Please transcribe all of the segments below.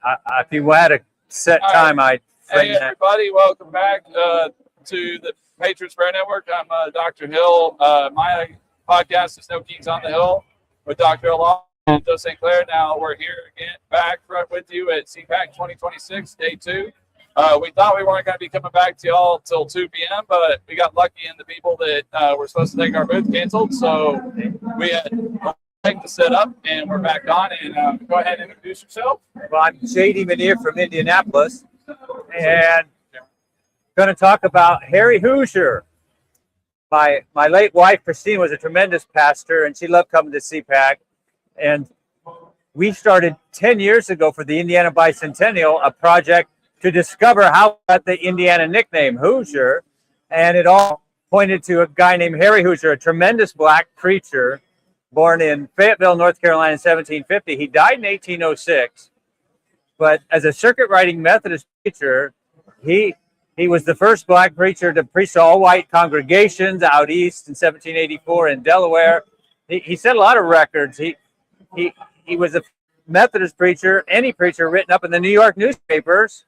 If you had a set time, I'd frame Hey, everybody, welcome back to the Patriots Prayer Network. I'm Dr. Hill. My podcast is No Kings on the Hill with Dr. Hill and Joe St. Clair. Now we're here again, back with you at CPAC 2026, day 2. We thought we weren't going to be coming back to y'all till 2 p.m., but we got lucky and the people that were supposed to take our booth canceled, so we had to set up, and we're back on. And go ahead and introduce yourself. Well, I'm J.D. Manier from Indianapolis, and going to talk about Harry Hoosier. My late wife, Christine, was a tremendous pastor, and she loved coming to CPAC. And we started 10 years ago for the Indiana Bicentennial, a project to discover how got the Indiana nickname Hoosier. And it all pointed to a guy named Harry Hoosier, a tremendous black preacher, born in Fayetteville, North Carolina in 1750. He died in 1806. But as a circuit-riding Methodist preacher, he was the first black preacher to preach to all-white congregations out east in 1784 in Delaware. He set a lot of records. He was a Methodist preacher, any preacher written up in the New York newspapers.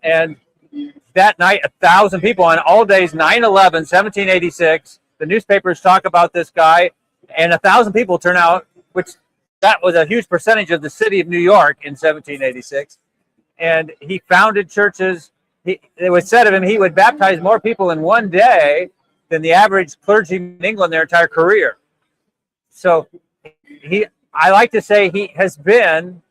And that night, 1,000 people on all days, 9/11, 1786, the newspapers talk about this guy, and 1,000 people turn out, which that was a huge percentage of the city of New York in 1786. And he founded churches. It was said of him he would baptize more people in one day than the average clergyman in England their entire career. So I like to say he has been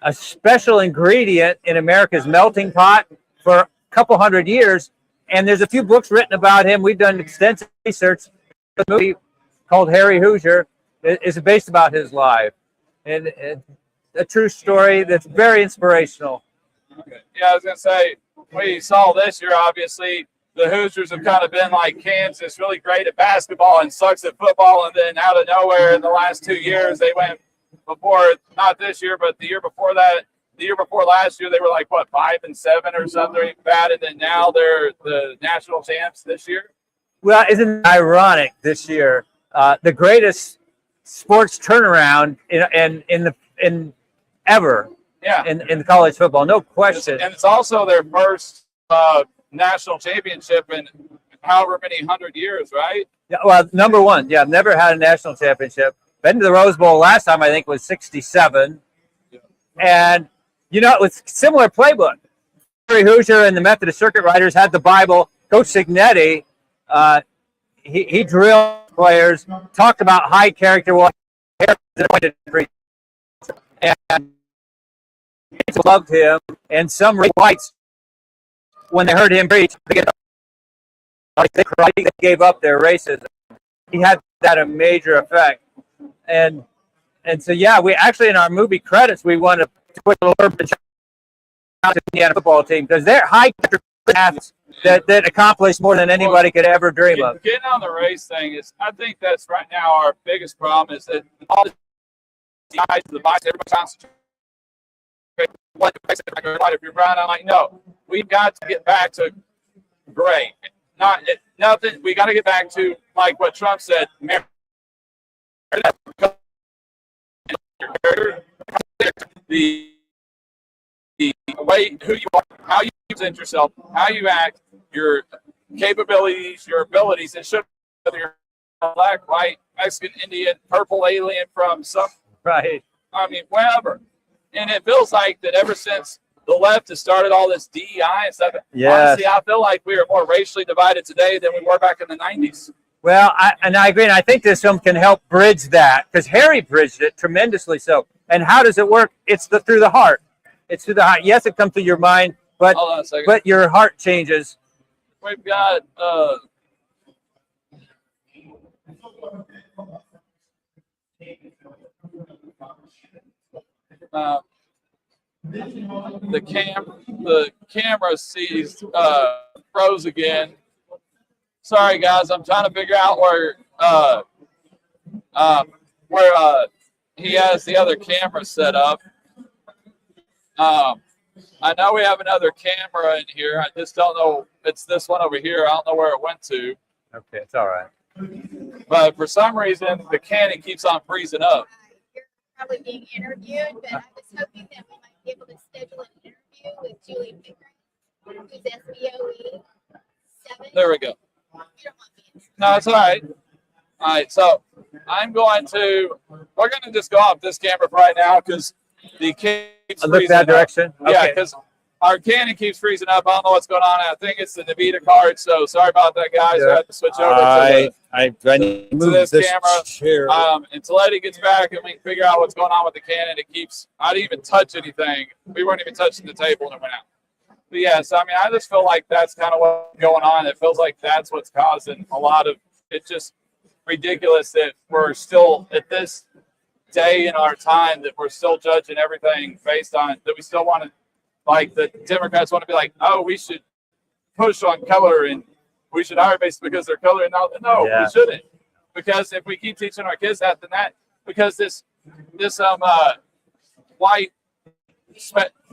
a special ingredient in America's melting pot for a couple hundred years. And there's a few books written about him. We've done extensive research. The movie called Harry Hoosier is based about his life. And a true story that's very inspirational. Yeah, I was going to say, we saw this year, obviously, the Hoosiers have kind of been like Kansas, really great at basketball and sucks at football. And then out of nowhere in the last 2 years, they went before, not this year, but the year before that, the year before last year, they were like, what, 5-7 or something bad. And then now they're the national champs this year. Well, isn't it ironic this year? The greatest sports turnaround in ever. Yeah. In college football, no question. And it's also their first national championship in however many 100 years, right? Yeah, well, number one, yeah, I've never had a national championship. Been to the Rose Bowl last time, I think, was 1967. Yeah. And, it was similar playbook. Harry Hoosier and the Methodist Circuit Riders had the Bible. Coach Signetti, he drilled players, talked about high character. Well, Harry was appointed preacher. And loved him, and some whites, when they heard him preach, they gave up their racism. He had that a major effect, and so yeah, we actually in our movie credits we want to put a little urban to the Indiana football team because they're high athletes that accomplish more than anybody could ever dream of. Getting on the race thing is, I think that's right now our biggest problem is that all the guys, the bikes, everybody concentrates. If you're brown, I'm like, no, we've got to get back to gray. Nothing. We got to get back to like what Trump said. The way who you are, how you present yourself, how you act, your capabilities, your abilities. It should whether you're black, white, Mexican, Indian, purple alien from some right. I mean, wherever. And it feels like that ever since the left has started all this DEI and stuff, honestly, I feel like we are more racially divided today than we were back in the 90s. Well, I agree, and I think this film can help bridge that, because Harry bridged it tremendously so. And how does it work? It's through the heart. It's through the heart. Yes, it comes through your mind, but your heart changes. We've got the camera sees froze again. Sorry guys, I'm trying to figure out where he has the other camera set up. I know we have another camera in here. I just don't know. It's this one over here. I don't know where it went to. Okay, it's all right. But for some reason, the Canon keeps on freezing up. You're probably being interviewed, but I was hoping that we might able to schedule an interview with Julie Pickering, who's SBOE 7. There we go. You don't want me in there. No, it's all right. All right, so we're going to just go off this camera right now because the keeps Look that direction. Yeah, Okay. because our Canon keeps freezing up. I don't know what's going on. I think it's the Nvidia card, so sorry about that, guys. Yeah. I have to switch over I need to move this this camera. chair. Until Eddie gets back and we can figure out what's going on with the Canon. I didn't even touch anything. We weren't even touching the table when it went out. But yeah, so I mean, I just feel like that's kind of what's going on. It feels like that's what's causing a lot of it's just ridiculous that we're still at this day in our time that we're still judging everything based on that. We still want to, like the Democrats want to be like, oh, we should push on color and we should hire based because they're color. No, Yeah. we shouldn't. Because if we keep teaching our kids that, then that because this white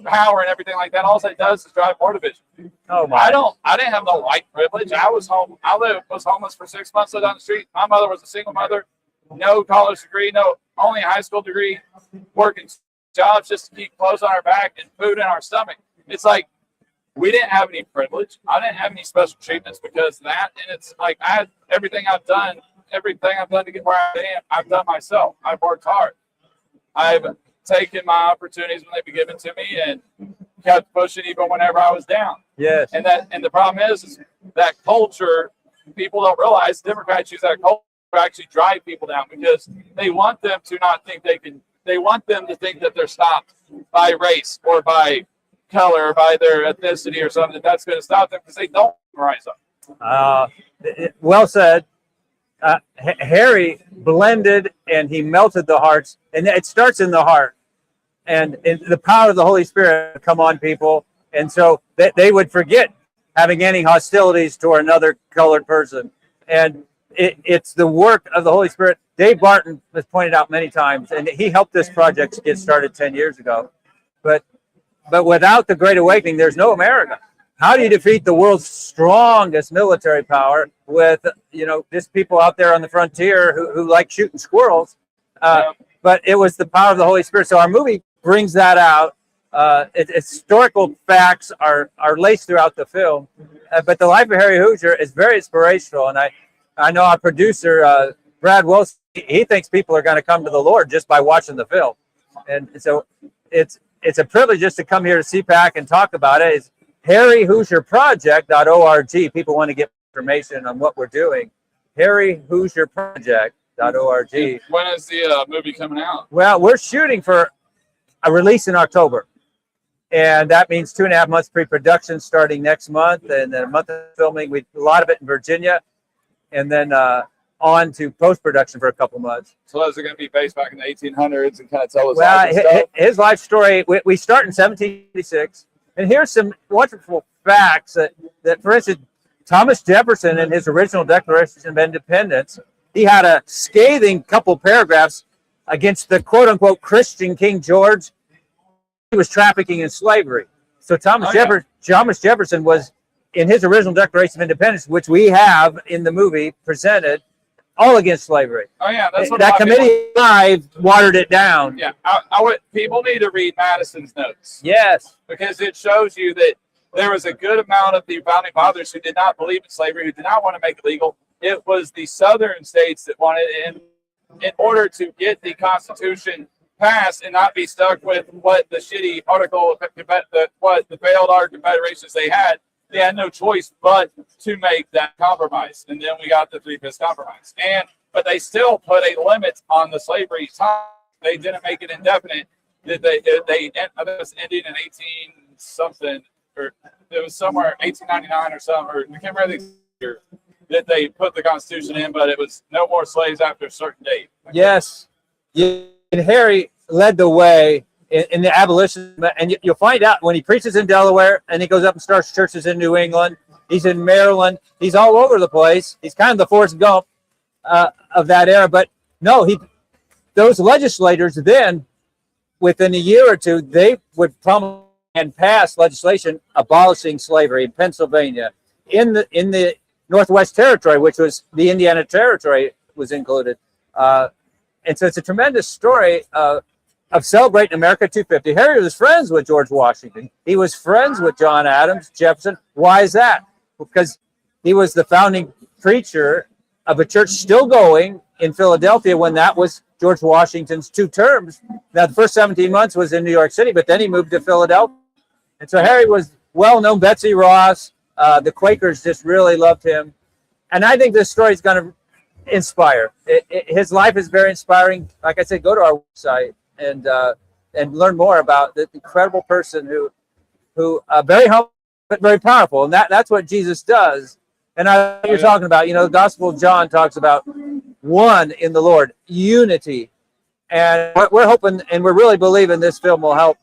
power and everything like that, all it does is drive more division. Oh my! I didn't have no white privilege. I was homeless for 6 months down the street. My mother was a single mother, no college degree, only a high school degree, working jobs just to keep clothes on our back and food in our stomach. It's like we didn't have any privilege. I didn't have any special treatments because of that. And it's like I had everything I've done to get where I am, I've done myself. I've worked hard. I've taken my opportunities when they've been given to me and kept pushing even whenever I was down. Yes. And the problem is that culture, people don't realize Democrats use that culture to actually drive people down because they want them to not think they want them to think that they're stopped by race or by color or by their ethnicity or something. That's going to stop them because they don't rise up. Well said. Harry blended and he melted the hearts, and it starts in the heart. And the power of the Holy Spirit would come on people, and so they would forget having any hostilities toward another colored person. And it's the work of the Holy Spirit. Dave Barton has pointed out many times, and he helped this project get started 10 years ago. But without the Great Awakening, there's no America. How do you defeat the world's strongest military power with, just people out there on the frontier who like shooting squirrels? But it was the power of the Holy Spirit. So our movie brings that out. Historical facts are laced throughout the film. But the life of Harry Hoosier is very inspirational. And I know our producer, Brad Wilson, he thinks people are going to come to the Lord just by watching the film. And so it's a privilege just to come here to CPAC and talk about it. It's HarryHoosierProject.org. People want to get information on what we're doing. HarryHoosierProject.org. When is the movie coming out? Well, we're shooting for a release in October. And that means 2.5 months pre-production starting next month, and then a month of filming. A lot of it in Virginia, and then on to post-production for a couple months. So is it going to be based back in the 1800s and kind of tell us his life story? We start in 1786, and here's some wonderful facts that for instance, Thomas Jefferson in his original Declaration of Independence, he had a scathing couple paragraphs against the quote-unquote Christian King George. He was trafficking in slavery. So Thomas Jefferson was, in his original Declaration of Independence, which we have in the movie presented, all against slavery. Oh yeah, that's what that Committee 5 watered it down. Yeah, people need to read Madison's notes. Yes, because it shows you that there was a good amount of the founding fathers who did not believe in slavery, who did not want to make it legal. It was the southern states that wanted it in order to get the Constitution passed and not be stuck with what the shitty article, what the failed art confederations they had no choice but to make that compromise. And then we got the Three-Fifths Compromise. But they still put a limit on the slavery time. They didn't make it indefinite. They was ending in 18-something, or it was somewhere 1899 or something, or I can't remember the year that they put the Constitution in, but it was no more slaves after a certain date. Yes. And Harry led the way in the abolition, and you'll find out when he preaches in Delaware and he goes up and starts churches in New England. He's in Maryland. He's all over the place. He's kind of the Forrest Gump of that era. But no, those legislators then, within a year or two, they would promulgate and pass legislation abolishing slavery in Pennsylvania, in the Northwest Territory, which was the Indiana Territory was included. And so it's a tremendous story. of celebrating America 250, Harry was friends with George Washington. He was friends with John Adams, Jefferson. Why is that? Because he was the founding preacher of a church still going in Philadelphia when that was George Washington's 2 terms. Now, the first 17 months was in New York City, but then he moved to Philadelphia. And so Harry was well known. Betsy Ross, the Quakers just really loved him. And I think this story is going to inspire. His life is very inspiring. Like I said, go to our website and learn more about the incredible person who very humble but very powerful. And that's what Jesus does. And you're talking about, the Gospel of John talks about one in the Lord, unity. And what we're hoping and we're really believing this film will help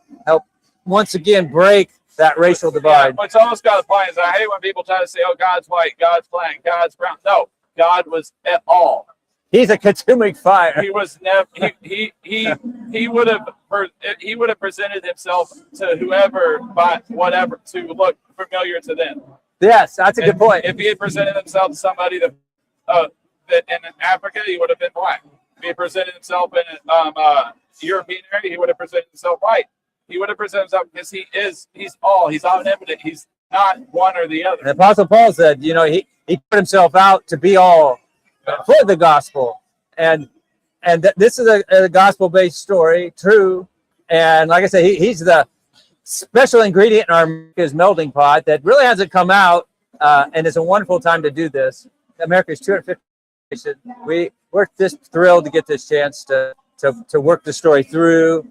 once again break that racial divide. Yeah, it's almost got a point. Is I hate when people try to say, "Oh, God's white, God's black, God's brown." No, God was at all. He's a consuming fire. He was never. He would have presented himself to whoever, by whatever, to look familiar to them. Yes, that's a good point. If he had presented himself to somebody that in Africa, he would have been black. If he had presented himself in European area, he would have presented himself white. He would have presented himself because he's omnipotent. He's not one or the other. The Apostle Paul said, he put himself out to be all for the gospel. And this is a gospel-based story, true. And like I said, he's the special ingredient in our America's melting pot that really hasn't come out. And it's a wonderful time to do this. America's 250. We're just thrilled to get this chance to work the story through.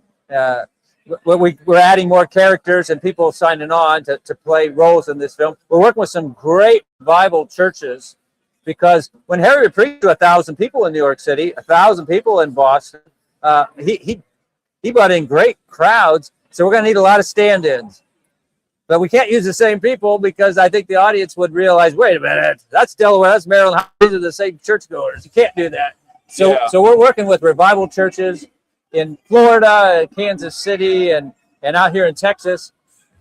We're adding more characters and people signing on to play roles in this film. We're working with some great Bible churches because when Harry preached to 1,000 people in New York City, 1,000 people in Boston, he brought in great crowds. So we're going to need a lot of stand-ins. But we can't use the same people because I think the audience would realize, wait a minute, that's Delaware, that's Maryland, these are the same churchgoers. You can't do that. So we're working with revival churches in Florida, Kansas City, and out here in Texas.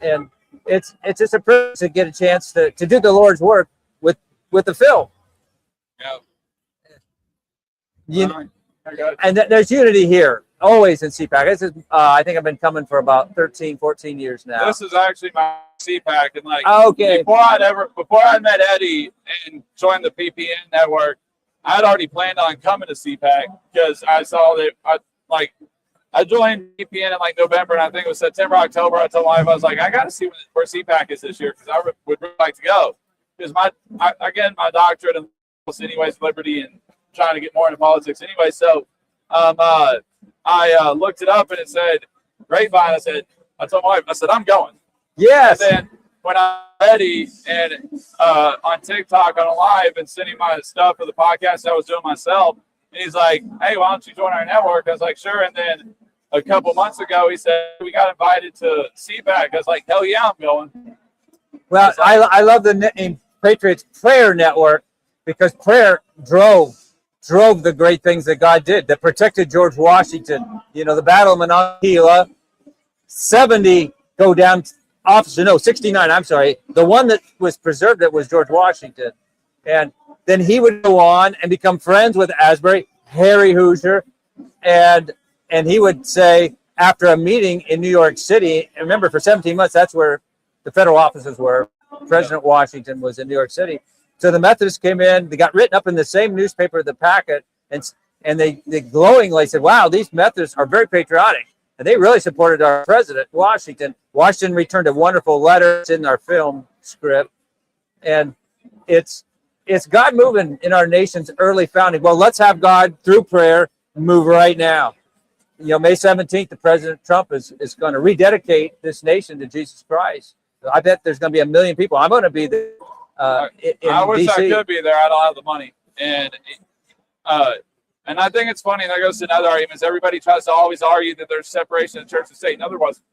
And it's just a privilege to get a chance to do the Lord's work with the film. Yeah. And there's unity here, always in CPAC. This is, I think I've been coming for about 13, 14 years now. This is actually my CPAC. And okay. Before I met Eddie and joined the PPN network, I'd already planned on coming to CPAC because I saw that I joined PPN in November, and I think it was September, October. I told my wife, I was like, I got to see where CPAC is this year because I would really like to go. Because my doctorate in anyways, liberty and trying to get more into politics anyway. So I looked it up and it said Grapevine. I told my wife, I said, I'm going. Yes. And then when I'm ready and on TikTok on a live and sending my stuff for the podcast I was doing myself, and he's like, hey, why don't you join our network? I was like, sure. And then a couple months ago, he said, we got invited to CPAC. I was like, hell yeah, I'm going. Well, I love the name Patriots Prayer Network because prayer drove the great things that God did, that protected George Washington. The Battle of Monongahela, 70 go down, 69, I'm sorry. The one that was preserved, that was George Washington. And then he would go on and become friends with Asbury, Harry Hoosier, and he would say, after a meeting in New York City, and remember, for 17 months, that's where the federal offices were. President Washington was in New York City. So the Methodists came in, they got written up in the same newspaper, The Packet, and they glowingly said, wow, these Methodists are very patriotic. And they really supported our president, Washington. Washington returned a wonderful letter. It's in our film script. And it's God moving in our nation's early founding. Well, let's have God, through prayer, move right now. May 17th, the President Trump is going to rededicate this nation to Jesus Christ. I bet there's going to be 1 million people. I'm going to be there. I wish I could be there. I don't have the money. And I think it's funny, and that goes to another argument, is everybody tries to always argue that there's separation of church and state. No, there wasn't.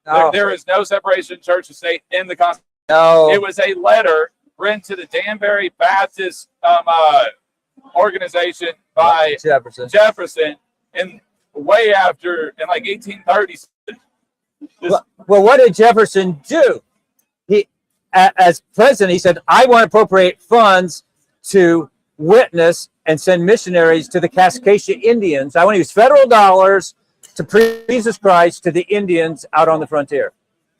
There is no separation of church and state in the Constitution. No. It was a letter written to the Danbury Baptist organization by Jefferson in way after, in 1830s. Well, what did Jefferson do? He, as president, he said, I want to appropriate funds to witness and send missionaries to the Kaskaskia Indians. I want to use federal dollars to preach Jesus Christ to the Indians out on the frontier.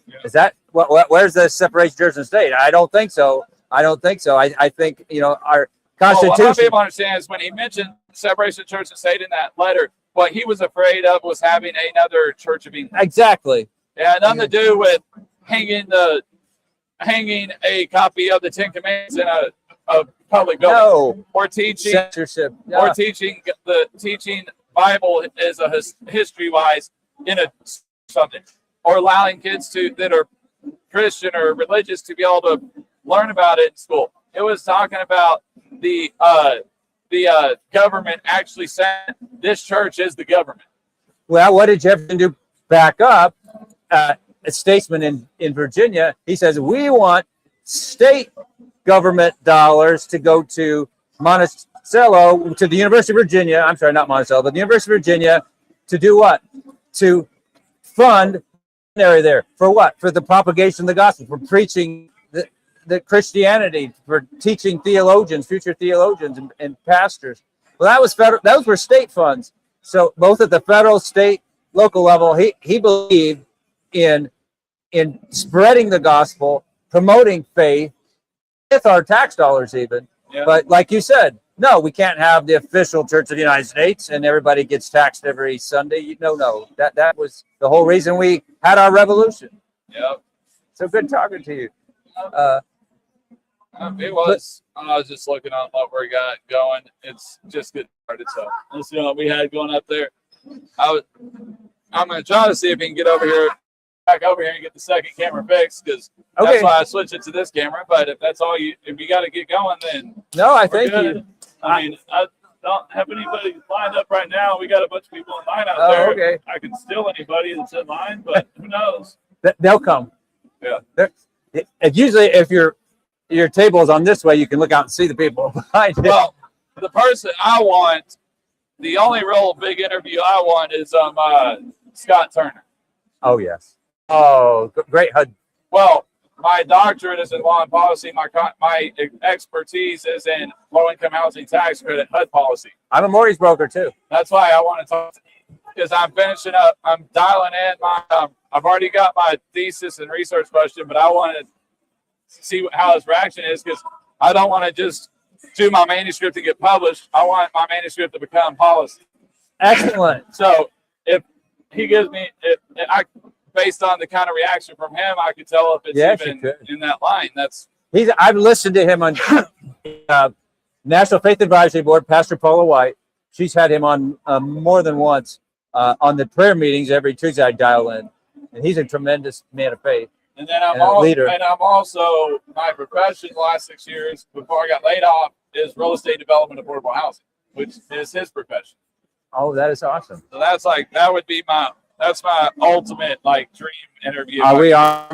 Yeah. Is that where's the separation of church and state? I don't think so. I think, you know, our Well, what Constitution. people understand is when he mentioned separation of church and state in that letter, what he was afraid of was having another Church of England. Exactly. It had nothing to do with hanging a copy of the Ten Commandments in a public building, No. or teaching Censorship. or Yeah. teaching Bible as a history wise in a something, or allowing kids that are Christian or religious to be able to learn about it in school. It was talking about the government actually saying this church is the government. Well, what did Jefferson do? Back up. A statesman in Virginia, he says, we want state government dollars to go to Monticello, to the University of Virginia. I'm sorry, not Monticello, but the University of Virginia, to do what? To fund area there. For what? For the propagation of the gospel, for preaching the Christianity, for teaching theologians, future theologians and pastors. Well, that was federal. Those were state funds. So both at the federal, state, local level, he believed in spreading the gospel, promoting faith with our tax dollars even. Yeah. But like you said, no, we can't have the official Church of the United States and everybody gets taxed every Sunday. No. That was the whole reason we had our revolution. Yep. So good talking to you. It was. I was just looking on what we got going. It's just getting started. So let's see what we had going up there. I'm going to try to see if we can get back over here and get the second camera fixed, because Okay. that's why I switched it to this camera. But if that's all if you got to get going, then No, I we're thank good. you. I mean, I don't have anybody lined up right now. We got a bunch of people in line out Oh, there. okay. I can steal anybody that's in line, but who knows? They'll come. Yeah. Usually, if your table is on this way, you can look out and see the people behind it. Well, the person I want, the only real big interview I want is Scott Turner. Oh, yes. Oh, great HUD. Well, my doctorate is in law and policy. My expertise is in low-income housing tax credit HUD policy. I'm a mortgage broker, too. That's why I want to talk, because I'm finishing up. I'm dialing in my. I've already got my thesis and research question, but I want to see how his reaction is, because I don't want to just do my manuscript to get published. I want my manuscript to become policy. Excellent. So if he gives me, based on the kind of reaction from him, I could tell if it's Yes, you even could. in that line. I've listened to him on National Faith Advisory Board, Pastor Paula White. She's had him on more than once on the prayer meetings every Tuesday. I dial in, and he's a tremendous man of faith. And then I'm leader. also my profession the last 6 years before I got laid off is real estate development affordable housing, which is his profession. Oh, that is awesome. So that would be my ultimate dream interview. Are we on?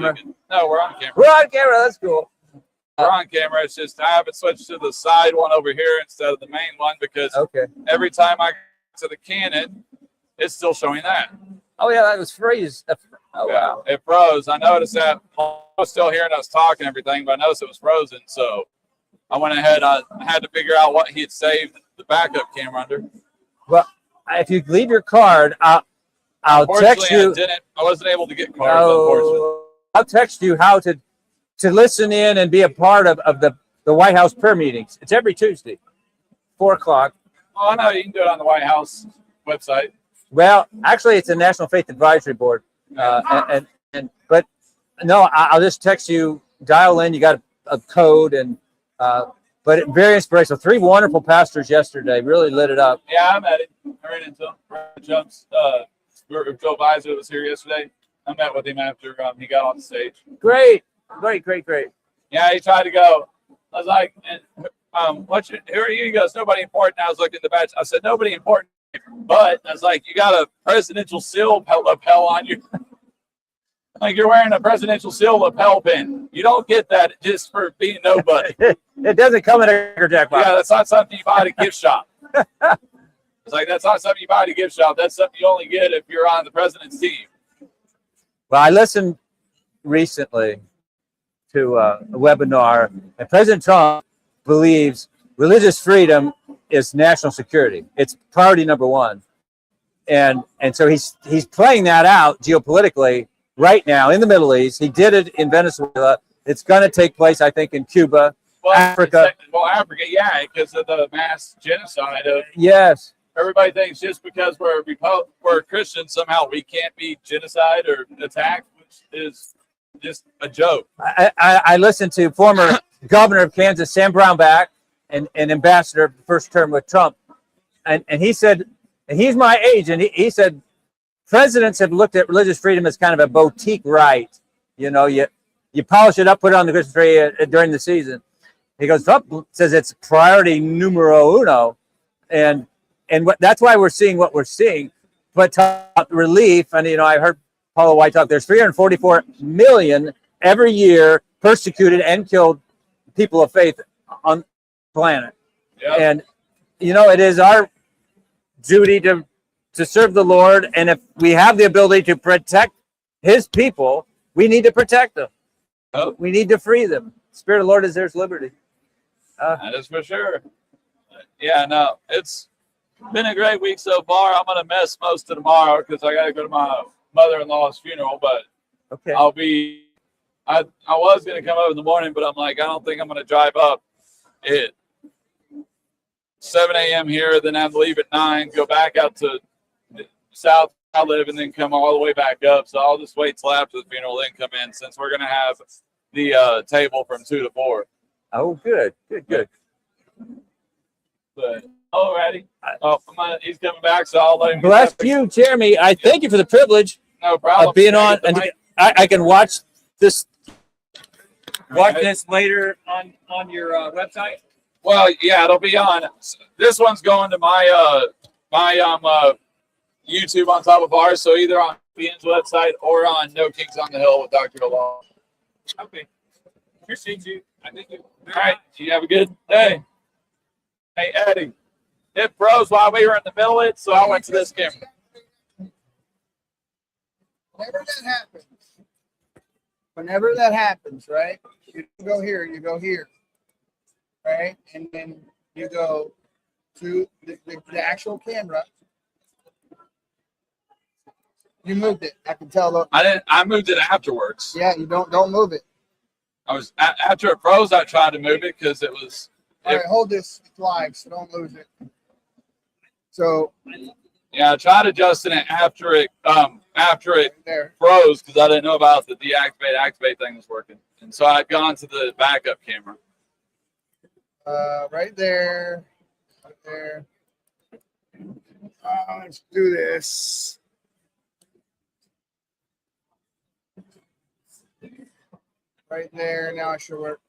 No, we're on camera. We're on camera. That's cool. We're on camera. It's just I haven't switched to the side one over here instead of the main one, because Okay. every time I get to the Canon, it's still showing that. Oh, yeah, that was freeze. Oh, wow. It froze. I noticed that. I was still hearing us talking and everything, but I noticed it was frozen. So I went ahead. I had to figure out what he had saved the backup camera under. Well, if you leave your card, I'll text you. I wasn't able to get cards, unfortunately. I'll text you how to listen in and be a part of the White House prayer meetings. It's every Tuesday, 4:00. Oh, I know you can do it on the White House website. Well, actually, it's a National Faith Advisory Board, but no, I'll just text you. Dial in. You got a code, and but very inspirational. 3 wonderful pastors yesterday really lit it up. Yeah, I met him. I ran into him. Joe Visor was here yesterday. I met with him after he got on the stage. Great. Yeah, he tried to go. I was like, who are you? He goes, nobody important. I was looking at the badge. I said, nobody important. But I was like, you got a presidential seal lapel on you. Like you're wearing a presidential seal lapel pin. You don't get that just for being nobody. It doesn't come in a jackpot. Yeah, that's not something you buy at a gift shop. It's like, that's not something you buy at a gift shop. That's something you only get if you're on the president's team. Well, I listened recently to a webinar, and President Trump believes religious freedom is national security. It's priority number 1. and so he's playing that out geopolitically right now in the Middle East. He did it in Venezuela. It's going to take place, I think, in Cuba, Africa. Africa, yeah, because of the mass genocide of. Yes. Everybody thinks just because we're Christians somehow we can't be genocide or attacked, which is just a joke. I listened to former governor of Kansas, Sam Brownback, and ambassador first term with Trump, and he said, and he's my age, and he said presidents have looked at religious freedom as kind of a boutique right. You know, you polish it up, put it on the Christmas tree during the season. He goes, Trump says it's priority numero uno, and that's why we're seeing what we're seeing. But relief, and I heard Paula White talk. There's 344 million every year persecuted and killed people of faith on the planet, and it is our duty to serve the Lord. And if we have the ability to protect His people, we need to protect them. Oh. We need to free them. The Spirit of the Lord is there's liberty. That is for sure. Yeah, no, it's been a great week so far. I'm gonna miss most of tomorrow because I gotta go to my mother-in-law's funeral. But okay, I'll be. I was gonna come up in the morning, but I'm like, I don't think I'm gonna drive up at 7 a.m. here. Then I'd leave at 9, go back out to South I live, and then come all the way back up. So I'll just wait till after the funeral, then come in, since we're gonna have the table from 2 to 4. Oh, good. But alrighty. He's coming back, so I'll let him. Bless you, Jeremy. I thank you for the privilege no problem of being on, and I can watch this. Watch this later on your website. Well, yeah, it'll be on. This one's going to my YouTube on top of ours, so either on Ian's website or on No Kings on the Hill with Dr. Law. Okay. Appreciate you. I think you. All right. You have a good day. Hey, Eddie, it froze while we were in the middle of it, so I went to this camera. Whenever that happens, right? You go here, right? And then you go to the actual camera. You moved it. I can tell. I didn't. I moved it afterwards. Yeah, you don't move it. I was after it froze. I tried to move it because it was. All right, hold this flag so don't lose it. So. Yeah, I tried adjusting it after it there froze because I didn't know about the activate thing was working, and so I'd gone to the backup camera. Right there. Let's do this. Right there. Now it should work.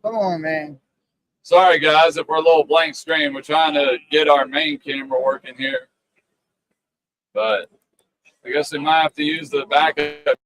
Come on, man. Sorry, guys, if we're a little blank screen. We're trying to get our main camera working here. But I guess we might have to use the backup.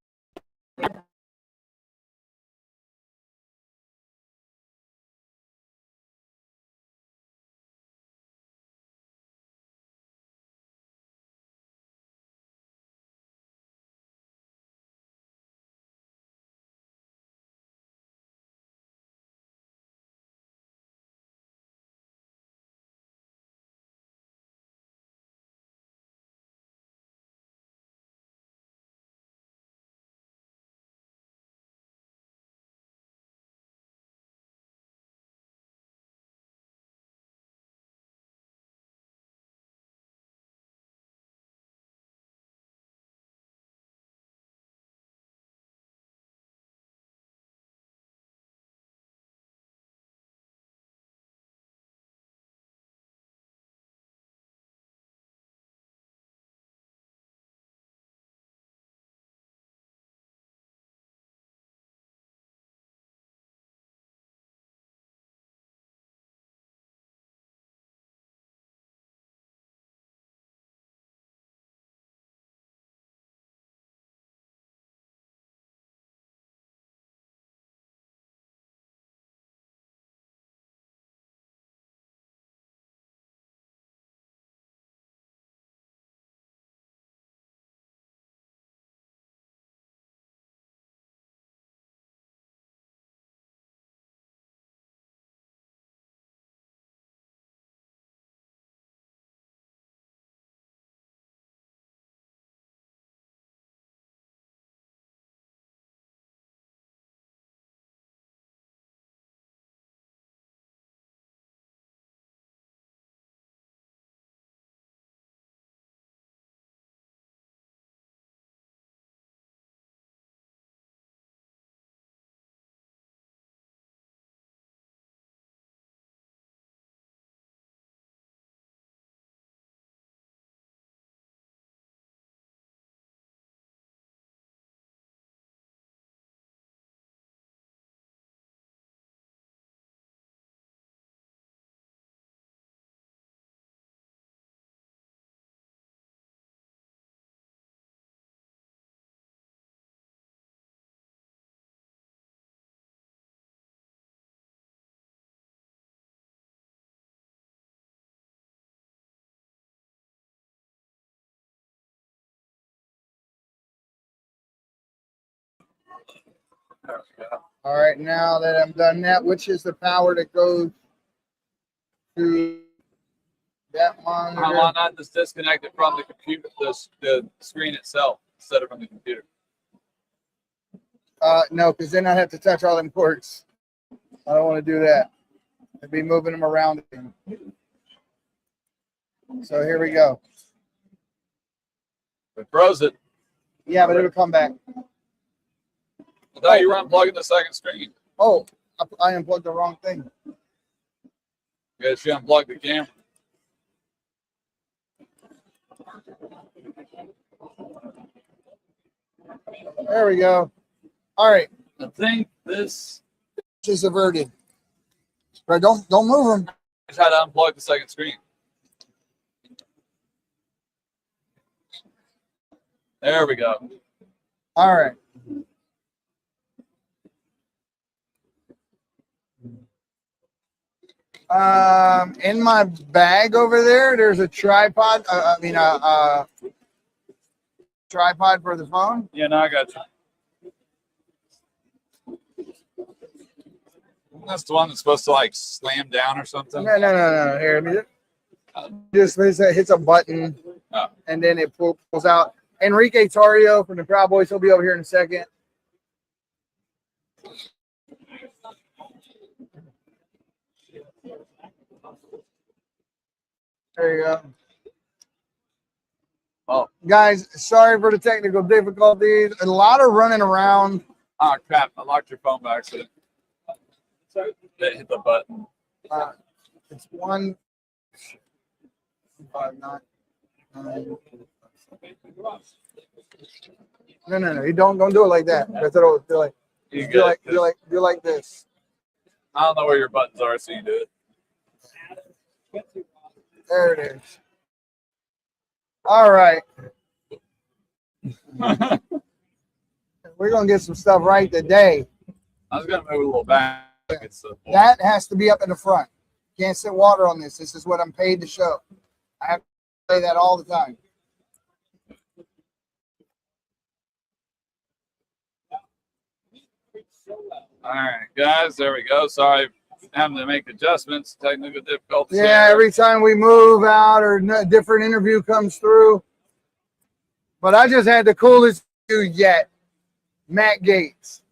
There we go. All right, now that I'm done that, which is the power that goes to that How monitor? long not just disconnected from the computer, the screen itself instead of from the computer? No, because then I'd have to touch all them ports. I don't want to do that. I'd be moving them around. So here we go. It froze it. Yeah, but it'll come back. I thought you were unplugging the second screen. Oh, I unplugged the wrong thing. Guess you unplugged the camera. There we go. All right, I think this just averted. But don't move them. is how to unplug the second screen. There we go. All right. In my bag over there, there's a tripod. Tripod for the phone. Yeah, no, I got you. That's the one that's supposed to like slam down or something. No. Here, let me just hits a button, Oh. and then it pulls out. Enrique Tarrio from the Proud Boys. He'll be over here in a second. There you go. Oh. Guys, sorry for the technical difficulties. A lot of running around. Oh crap! I locked your phone by accident. It hit the button. It's 1, 5, 9, 9. No. You don't do it like that. That's what do like. You Do like, get do like this. I don't know where your buttons are, so you do it. There it is. All right. We're gonna get some stuff right today. I was gonna move a little back. It's That has to be up in the front. Can't sit water on this. This is what I'm paid to show. I have to say that all the time. all right, guys. There we go. Sorry, having to make adjustments. Technical difficulties. Yeah, here. every time we move out or a different interview comes through. But I just had the coolest dude yet, Matt Gates.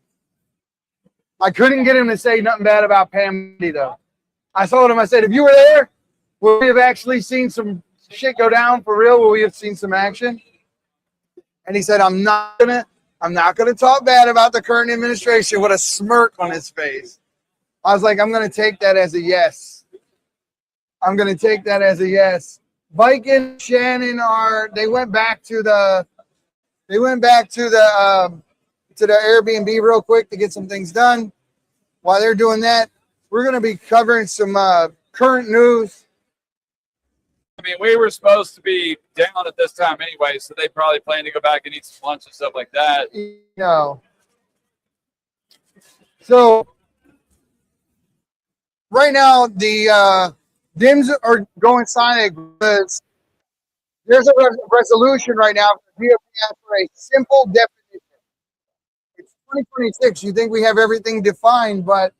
I couldn't get him to say nothing bad about Pam Bundy, though. I told him, I said, if you were there, would we have actually seen some shit go down for real? Will we have seen some action? And he said, I'm not gonna talk bad about the current administration with a smirk on his face. I was like, I'm gonna take that as a yes. I'm gonna take that as a yes. Viking, Shannon they went back to the Airbnb real quick to get some things done. While they're doing that, we're gonna be covering some current news. I mean, we were supposed to be down at this time anyway, so they probably plan to go back and eat some lunch and stuff like that. You know. So right now the Dems are going silent because there's a resolution right now for the GOP for a simple definition. It's 2026. You think we have everything defined, but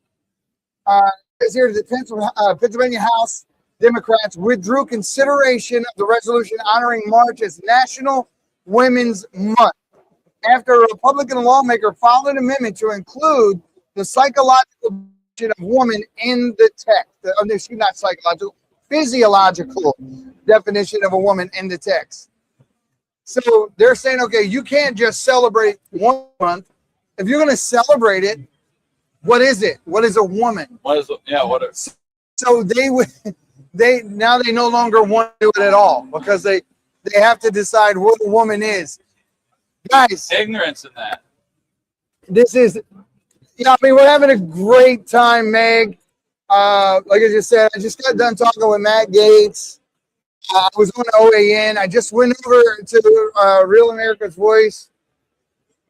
it's here the Pennsylvania House Democrats withdrew consideration of the resolution honoring March as National Women's Month after a Republican lawmaker filed an amendment to include the psychological definition of woman in the text. Excuse me, not psychological, physiological definition of a woman in the text. So they're saying, okay, you can't just celebrate 1 month. If you're going to celebrate it, what is it? What is a woman? What is it? Yeah, what is So they no longer want to do it at all because they have to decide what a woman is. Guys, ignorance in that? this is, I mean, we're having a great time, Meg. Like I just said, I just got done talking with Matt Gates. I was on OAN. I just went over to Real America's Voice.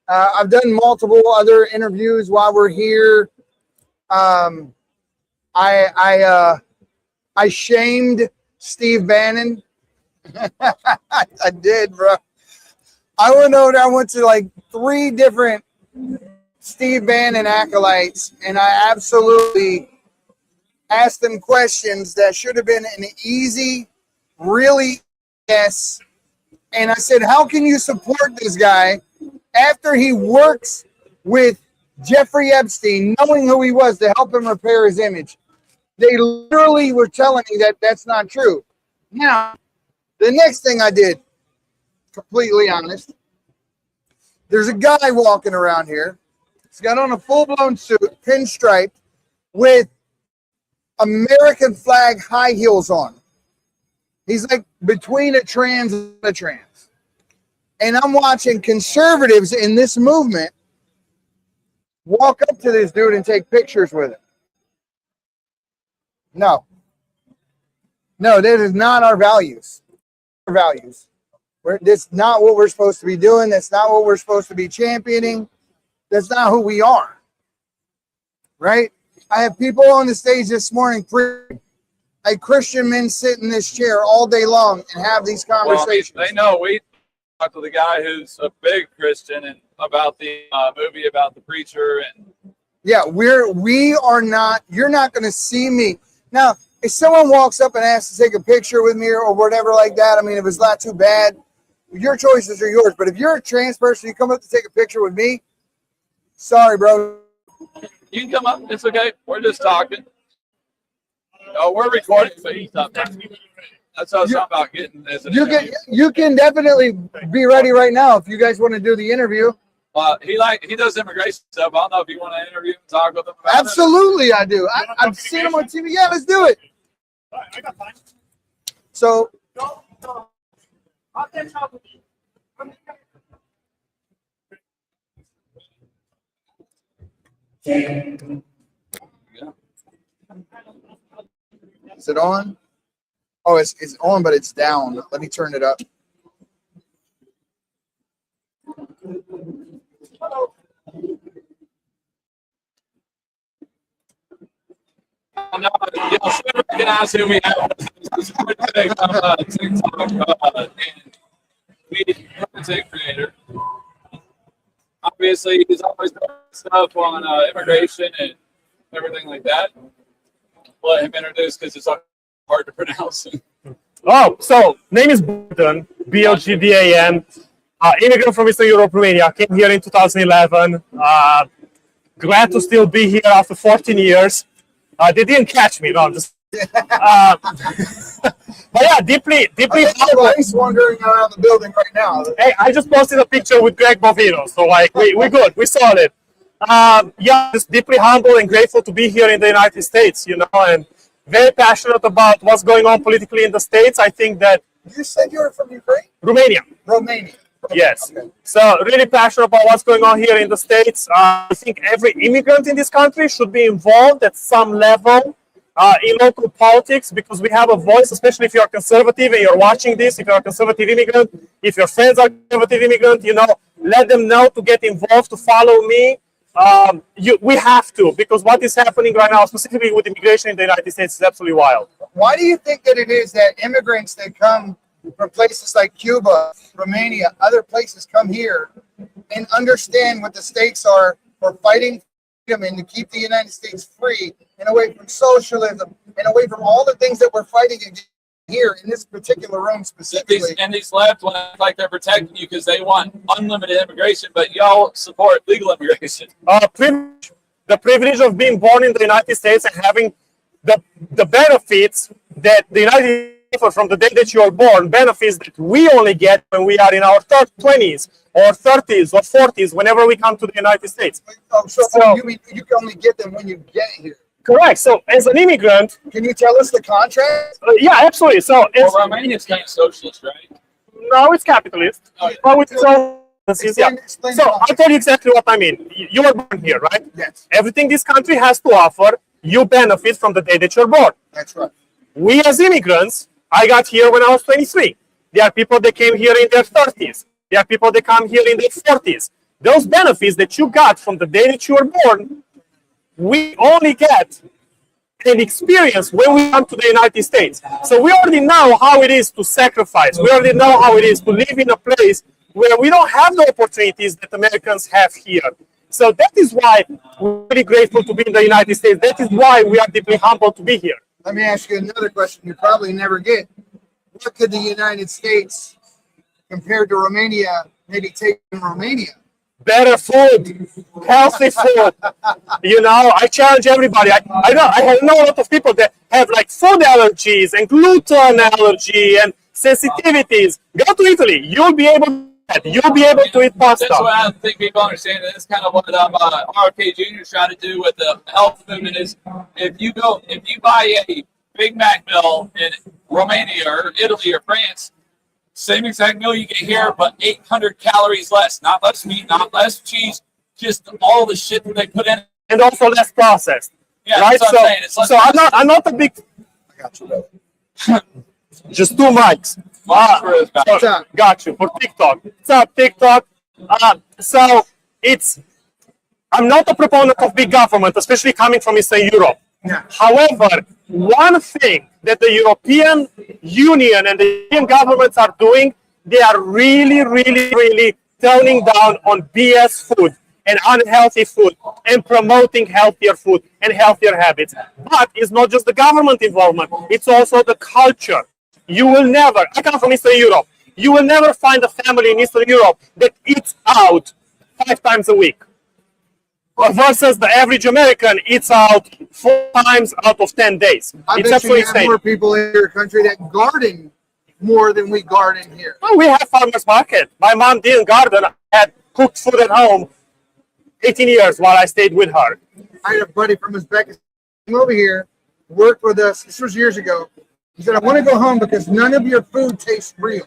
I've done multiple other interviews while we're here. I shamed Steve Bannon. I did, bro. I went over there. I went to like 3 different Steve Bannon and acolytes, and I absolutely asked them questions that should have been an easy, really yes. And I said, how can you support this guy after he works with Jeffrey Epstein, knowing who he was to help him repair his image? They literally were telling me that that's not true. Now, the next thing I did, completely honest, there's a guy walking around here. He's got on a full-blown suit, pinstriped, with American flag high heels on. He's like between a trans and a trans. And I'm watching conservatives in this movement walk up to this dude and take pictures with him. No. No, that is not our values. Our values. That's not what we're supposed to be doing. That's not what we're supposed to be championing. That's not who we are. Right? I have people on the stage this morning, like Christian men sit in this chair all day long and have these conversations. Well, they know we talked to the guy who's a big Christian and about the movie about the preacher. And yeah, we are not, you're not going to see me. Now, if someone walks up and asks to take a picture with me or whatever like that, I mean, if it's not too bad, your choices are yours. But if you're a trans person, you come up to take a picture with me, sorry, bro. You can come up. It's okay. We're just talking. Oh, we're recording, so you stop. That's what I was talking about getting as an interview. You can definitely be ready right now if you guys want to do the interview. He does immigration stuff. I don't know if you want to interview and talk with him about Absolutely, I do. I've seen him on TV. Yeah, let's do it. I got time. So, I'll catch up with you. is it on? Oh, it's on, but it's down. Let me turn it up. No, you'll should recognize who we have. TikTok and content creator. Obviously, he's always doing stuff on immigration and everything like that. Let him introduce because it's hard to pronounce. Oh, so name is Bogdan, Bogdan, immigrant from Eastern Europe, Romania. Came here in 2011. Glad to still be here after 14 years. They didn't catch me, no, I'm just. But yeah, deeply. Ice wandering around the building right now. Hey, I just posted a picture with Greg Bovino, so like we're good, we saw it. Yeah, just deeply humble and grateful to be here in the United States, you know, and very passionate about what's going on politically in the States. I think that. You said you were from Ukraine? Romania. Yes. Okay. So really passionate about what's going on here in the States. I think every immigrant in this country should be involved at some level in local politics, because we have a voice, especially if you're conservative and you're watching this, if you're a conservative immigrant, if your friends are conservative immigrant, you know, let them know to get involved, to follow me. We have to, because what is happening right now, specifically with immigration in the United States, is absolutely wild. Why do you think that it is that immigrants that come from places like Cuba, Romania, other places come here and understand what the stakes are for fighting freedom and to keep the United States free and away from socialism and away from all the things that we're fighting against here in this particular room specifically? These left ones like they're protecting you because they want unlimited immigration, but y'all support legal immigration. The privilege of being born in the United States and having the benefits that the United States from the day that you are born, benefits that we only get when we are in our 20s or 30s or 40s, whenever we come to the United States. So you mean you can only get them when you get here? Correct. So as an immigrant, can you tell us the contract? Yeah, absolutely. So Romania's kind of socialist, right? No, it's capitalist. Oh, yeah. But with explain so I'll tell you exactly what I mean. You were born here, right? Yes. Everything this country has to offer, you benefit from the day that you're born. That's right. We as immigrants, I got here when I was 23. There are people that came here in their 30s. There are people that come here in their 40s. Those benefits that you got from the day that you were born, we only get an experience when we come to the United States. So we already know how it is to sacrifice. We already know how it is to live in a place where we don't have the opportunities that Americans have here. So that is why we're really grateful to be in the United States. That is why we are deeply humbled to be here. Let me ask you another question you probably never get. What could the United States, compared to Romania, maybe take from Romania? Better food, healthy food. You know, I challenge everybody. I know a lot of people that have like food allergies and gluten allergy and sensitivities. Go to Italy. You'll be able to You'll be able to eat pasta. That's what I don't think people understand. That's kind of what RFK Jr. is trying to do with the health movement. Is if you buy a Big Mac meal in Romania or Italy or France, same exact meal you get here, but 800 calories less. Not less meat, not less cheese, just all the shit that they put in. And also less processed. Yeah, right? That's what I'm saying. It's less I'm not a big. I got you, bro. Just 2 mics. Got you for TikTok. What's up, TikTok? So I'm not a proponent of big government, especially coming from Eastern Europe. Yeah. However, one thing that the European Union and the European governments are doing, they are really, really, really toning down on BS food and unhealthy food and promoting healthier food and healthier habits. But it's not just the government involvement, it's also the culture. You will never, I come from Eastern Europe, you will never find a family in Eastern Europe that eats out 5 times a week. Versus the average American eats out 4 times out of 10 days. I It's bet you absolutely have insane. more people in your country that garden more than we garden here. Well, we have farmers market. My mom didn't garden. I had cooked food at home 18 years while I stayed with her. I had a buddy from Uzbekistan came over here, worked with us. This was years ago. He said, I want to go home because none of your food tastes real.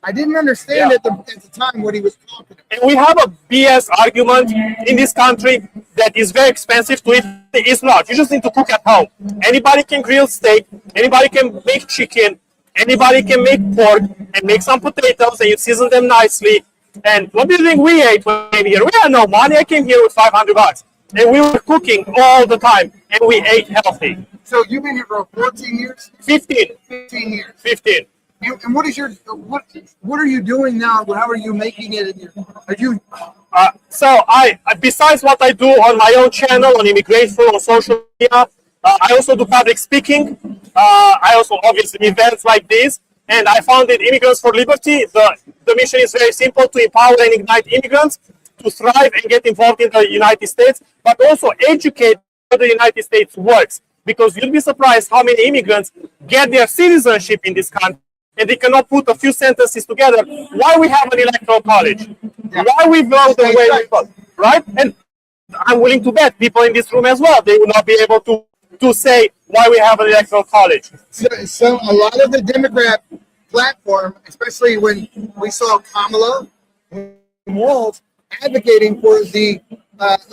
I didn't understand at the time what he was talking about. And we have a BS argument in this country that is very expensive to eat. It's not. You just need to cook at home. Anybody can grill steak. Anybody can make chicken. Anybody can make pork and make some potatoes and you season them nicely. And what do you think we ate when we came here? We had no money. I came here with $500. And we were cooking all the time. And we ate healthy. So you've been here for 14 years? 15. 15 years. 15. And what is your what are you doing now? How are you making it? Are you? So I besides what I do on my own channel on immigration on social media, I also do public speaking. I also obviously events like this, and I founded Immigrants for Liberty. The mission is very simple: to empower and ignite immigrants to thrive and get involved in the United States, but also educate how the United States works. Because you'll be surprised how many immigrants get their citizenship in this country. And they cannot put a few sentences together. Why we have an electoral college? Why we vote the way we vote, right? And I'm willing to bet people in this room as well, they will not be able to say why we have an electoral college. So a lot of the Democrat platform, especially when we saw Kamala Walz advocating for the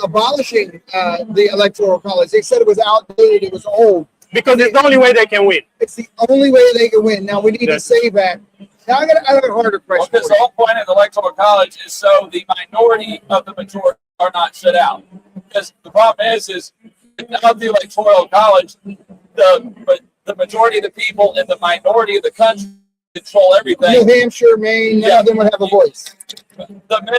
abolishing the electoral college, they said it was outdated, it was old. Because it's the only way they can win. It's the only way they can win. Now we need to save that. Now I got a harder question. Because the whole point of the electoral college is so the minority of the majority are not shut out. Because the problem is without the electoral college, the majority of the people and the minority of the country control everything. New Hampshire, Maine, none of them would have a voice.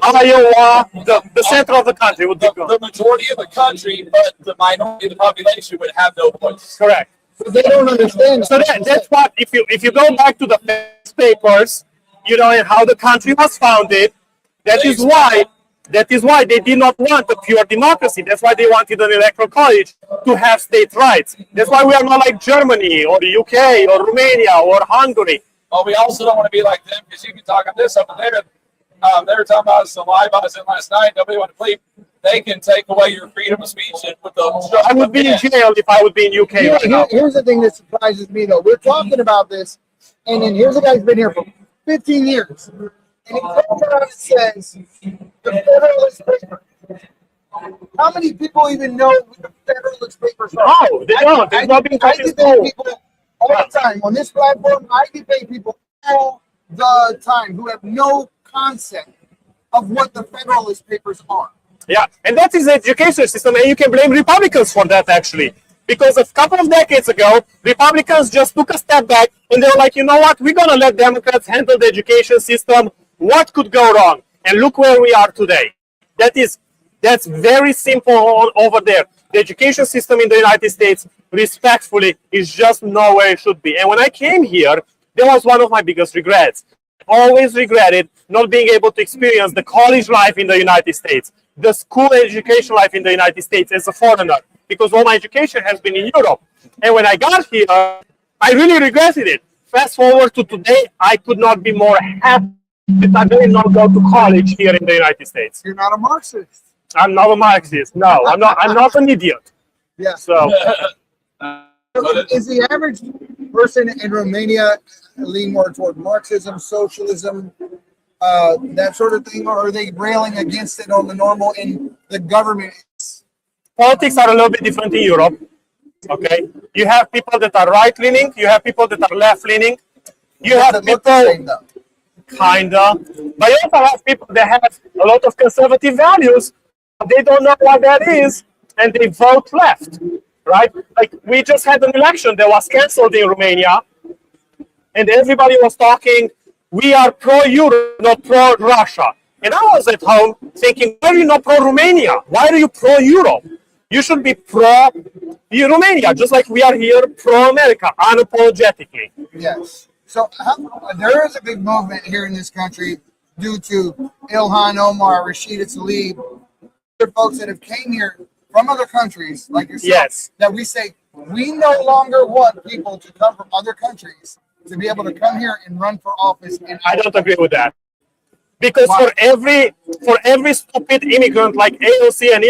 Iowa, the center of the country would be good. The majority of the country, but the minority of the population would have no voice. Correct. But they don't understand. So that's what, if you go back to the papers, you know, and how the country was founded, that is why they did not want a pure democracy. That's why they wanted an electoral college to have state rights. That's why we are not like Germany or the UK or Romania or Hungary. Well, we also don't want to be like them because you can talk on this over there. They were talking about some live I was in last night. Nobody wanted to believe they can take away your freedom of speech and with the. I would be in jail if I would be in UK right now. Here's the thing that surprises me, though. We're talking about this, and then here's a guy who's been here for 15 years, and he comes out and says the Federalist Papers. How many people even know who the Federalist Papers are? No, they don't. They've not been I taught in debate school. people all the time on this platform. I debate people all the time who have no concept of what the Federalist Papers are. Yeah, and that is the education system, and you can blame Republicans for that, actually. Because a couple of decades ago, Republicans just took a step back, and they were like, you know what, we're going to let Democrats handle the education system. What could go wrong? And look where we are today. That is That's very simple over there. The education system in the United States, respectfully, is just not where it should be. And when I came here, that was one of my biggest regrets. Always regretted not being able to experience the college life in the United States, the school education life in the United States as a foreigner, because all my education has been in Europe. And when I got here, I really regretted it. Fast forward to today, I could not be more happy that I did not go to college here in the United States. You're not a Marxist. I'm not a Marxist. No, I'm not. I'm not an idiot. Yeah. So Is the average person in Romania lean more toward Marxism, socialism, that sort of thing, or are they railing against it on the normal in the government? politics are a little bit different in Europe. Okay, you have people that are right-leaning. You have people that are left-leaning. You have That look the people same, though. kinda, but you also have people that have a lot of conservative values. They don't know what that is, and they vote left, right? Like we just had an election that was canceled in Romania, and everybody was talking, we are pro-Europe, not pro-Russia. And I was at home thinking, why are you not pro-Romania? Why are you pro-Europe? You should be pro-Romania, just like we are here pro-America, unapologetically. Yes. So there is a big movement here in this country due to Ilhan Omar, Rashida Tlaib, other folks that have came here from other countries like yourself. Yes. That we say we no longer want people to come from other countries to be able to come here and run for office. I don't agree with that. Because for every stupid immigrant like AOC and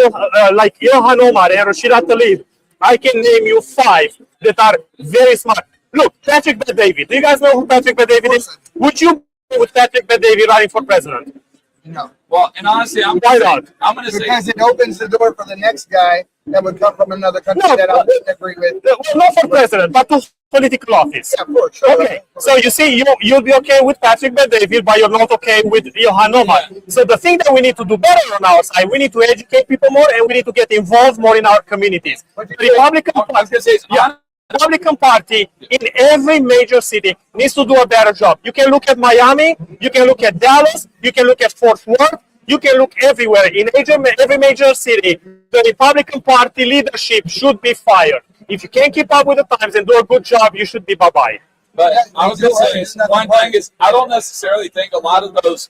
like Ilhan Omar and Rashida Tlaib, I can name you 5 that are very smart. Look, Patrick Bet-David. Do you guys know who Patrick Bet-David is? Would you be with Patrick Bet-David running for president? No. Well, and honestly, I'm Why not? going to say Because it opens the door for the next guy that would come from another country No, that I wouldn't agree with. Well, not for president, but to political office. Yeah, of course. Sure. Okay, so you see, you'll be okay with Patrick Bet-David, but you're not okay with Ilhan Omar. So the thing that we need to do better on our side, we need to educate people more, and we need to get involved more in our communities. The Republican Party in every major city needs to do a better job. You can look at Miami, you can look at Dallas, you can look at Fort Worth, you can look everywhere. In every major city, the Republican Party leadership should be fired. If you can't keep up with the times and do a good job, you should be bye-bye. But I was going to say, one thing is, I don't necessarily think a lot of those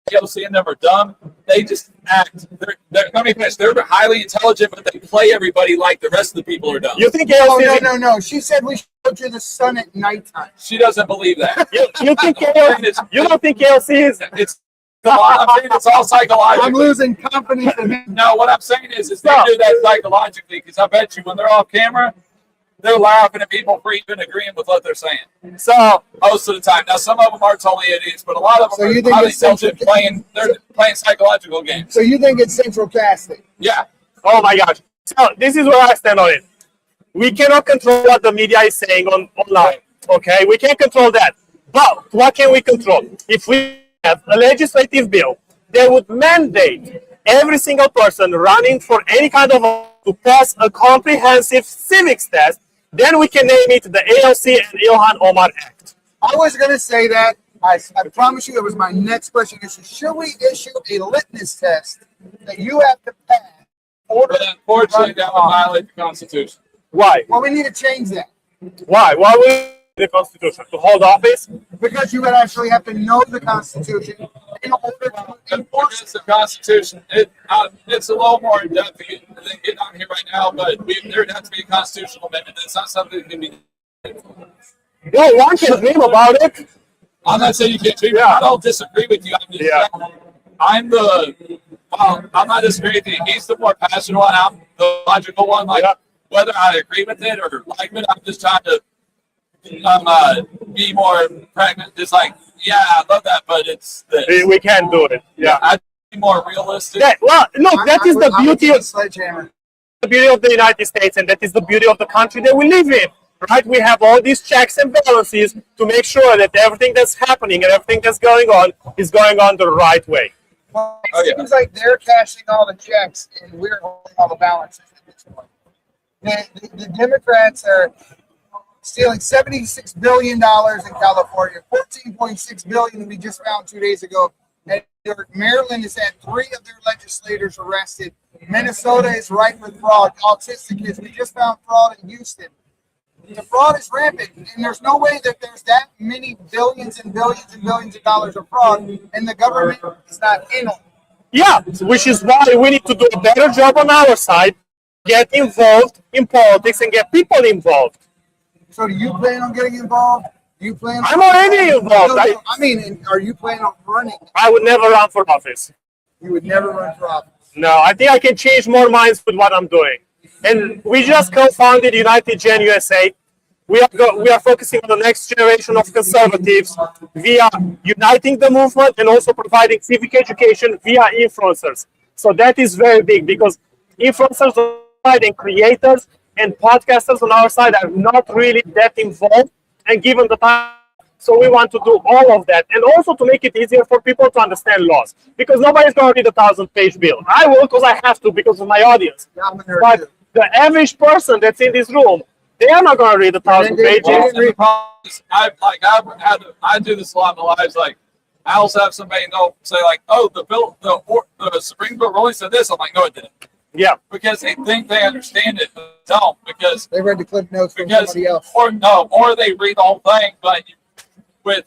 POC and them are dumb. They just act. They're highly intelligent, but they play everybody like the rest of the people are dumb. You think Oh, AOC no. She said we should go to the sun at nighttime. She doesn't believe that. you think AOC, you don't think AOC is... I'm saying it's all psychological. I'm losing confidence in him. No, what I'm saying is they do that psychologically, because I bet you when they're off camera, they're laughing at people for even agreeing with what they're saying. So most of the time, now some of them are totally idiots, but a lot of them So you are think highly it's central- intelligent they're playing psychological games. So you think it's central casting? Yeah. Oh my gosh. So this is where I stand on it. We cannot control what the media is saying online. Okay? We can't control that. But what can we control? If we have a legislative bill that would mandate every single person running for any kind of to pass a comprehensive civics test, then we can name it the AOC and Ilhan Omar Act. I was going to say that. I promise you that was my next question. Should we issue a litmus test that you have to pass? But unfortunately, that would violate the Constitution. Why? Well, we need to change that. Why? Why would the Constitution? To hold office? Because you would actually have to know the Constitution in order to enforce It's the Constitution. It's a little more in depth than getting on here right now, but there would have to be a constitutional amendment. It's not something that can be. Well, one can dream about it. I'm not saying you can't treat me. Yeah. I don't disagree with you. I'm not disagreeing with you. He's the more passionate one. I'm the logical one. Like whether I agree with it or like it, I'm just trying to be more pregnant. Just like, yeah, I love that, but it's this. We can't do it. Yeah. I'd be more realistic. Well, look, that is the beauty of sledgehammer. the United States, and that is the beauty of the country that we live in. Right? We have all these checks and balances to make sure that everything that's happening and everything that's going on is going on the right way. Well, it seems like they're cashing all the checks and we're holding all the balances at this point. The Democrats are stealing $76 billion in California, $14.6 billion we just found 2 days ago And Maryland has had 3 of their legislators arrested. Minnesota is rife with fraud. Autistic kids. We just found fraud in Houston. The fraud is rampant, and there's no way that there's that many billions and billions and billions of dollars of fraud, and the government is not in on it. Yeah, which is why we need to do a better job on our side, get involved in politics and get people involved. So do you plan on getting involved? Do you plan? I'm already involved. No, I mean, are you planning on running? I would never run for office. You would never run for office. No, I think I can change more minds with what I'm doing. And we just co-founded United Gen USA. We are focusing on the next generation of conservatives via uniting the movement and also providing civic education via influencers. So that is very big because influencers on our side and creators and podcasters on our side are not really that involved and given the time. So we want to do all of that and also to make it easier for people to understand laws because nobody's going to read a 1,000-page bill. I will because I have to because of my audience. Yeah, I'm a nerd But too. the average person that's in this room, they are not going to read 1,000 pages. I do this a lot in my lives. Like, I also have somebody say like, "Oh, the Supreme Court ruling said this." I'm like, "No, it didn't." Yeah, Because they think they understand it, but they don't. Because They read the clip notes from somebody else. or they read the whole thing. But with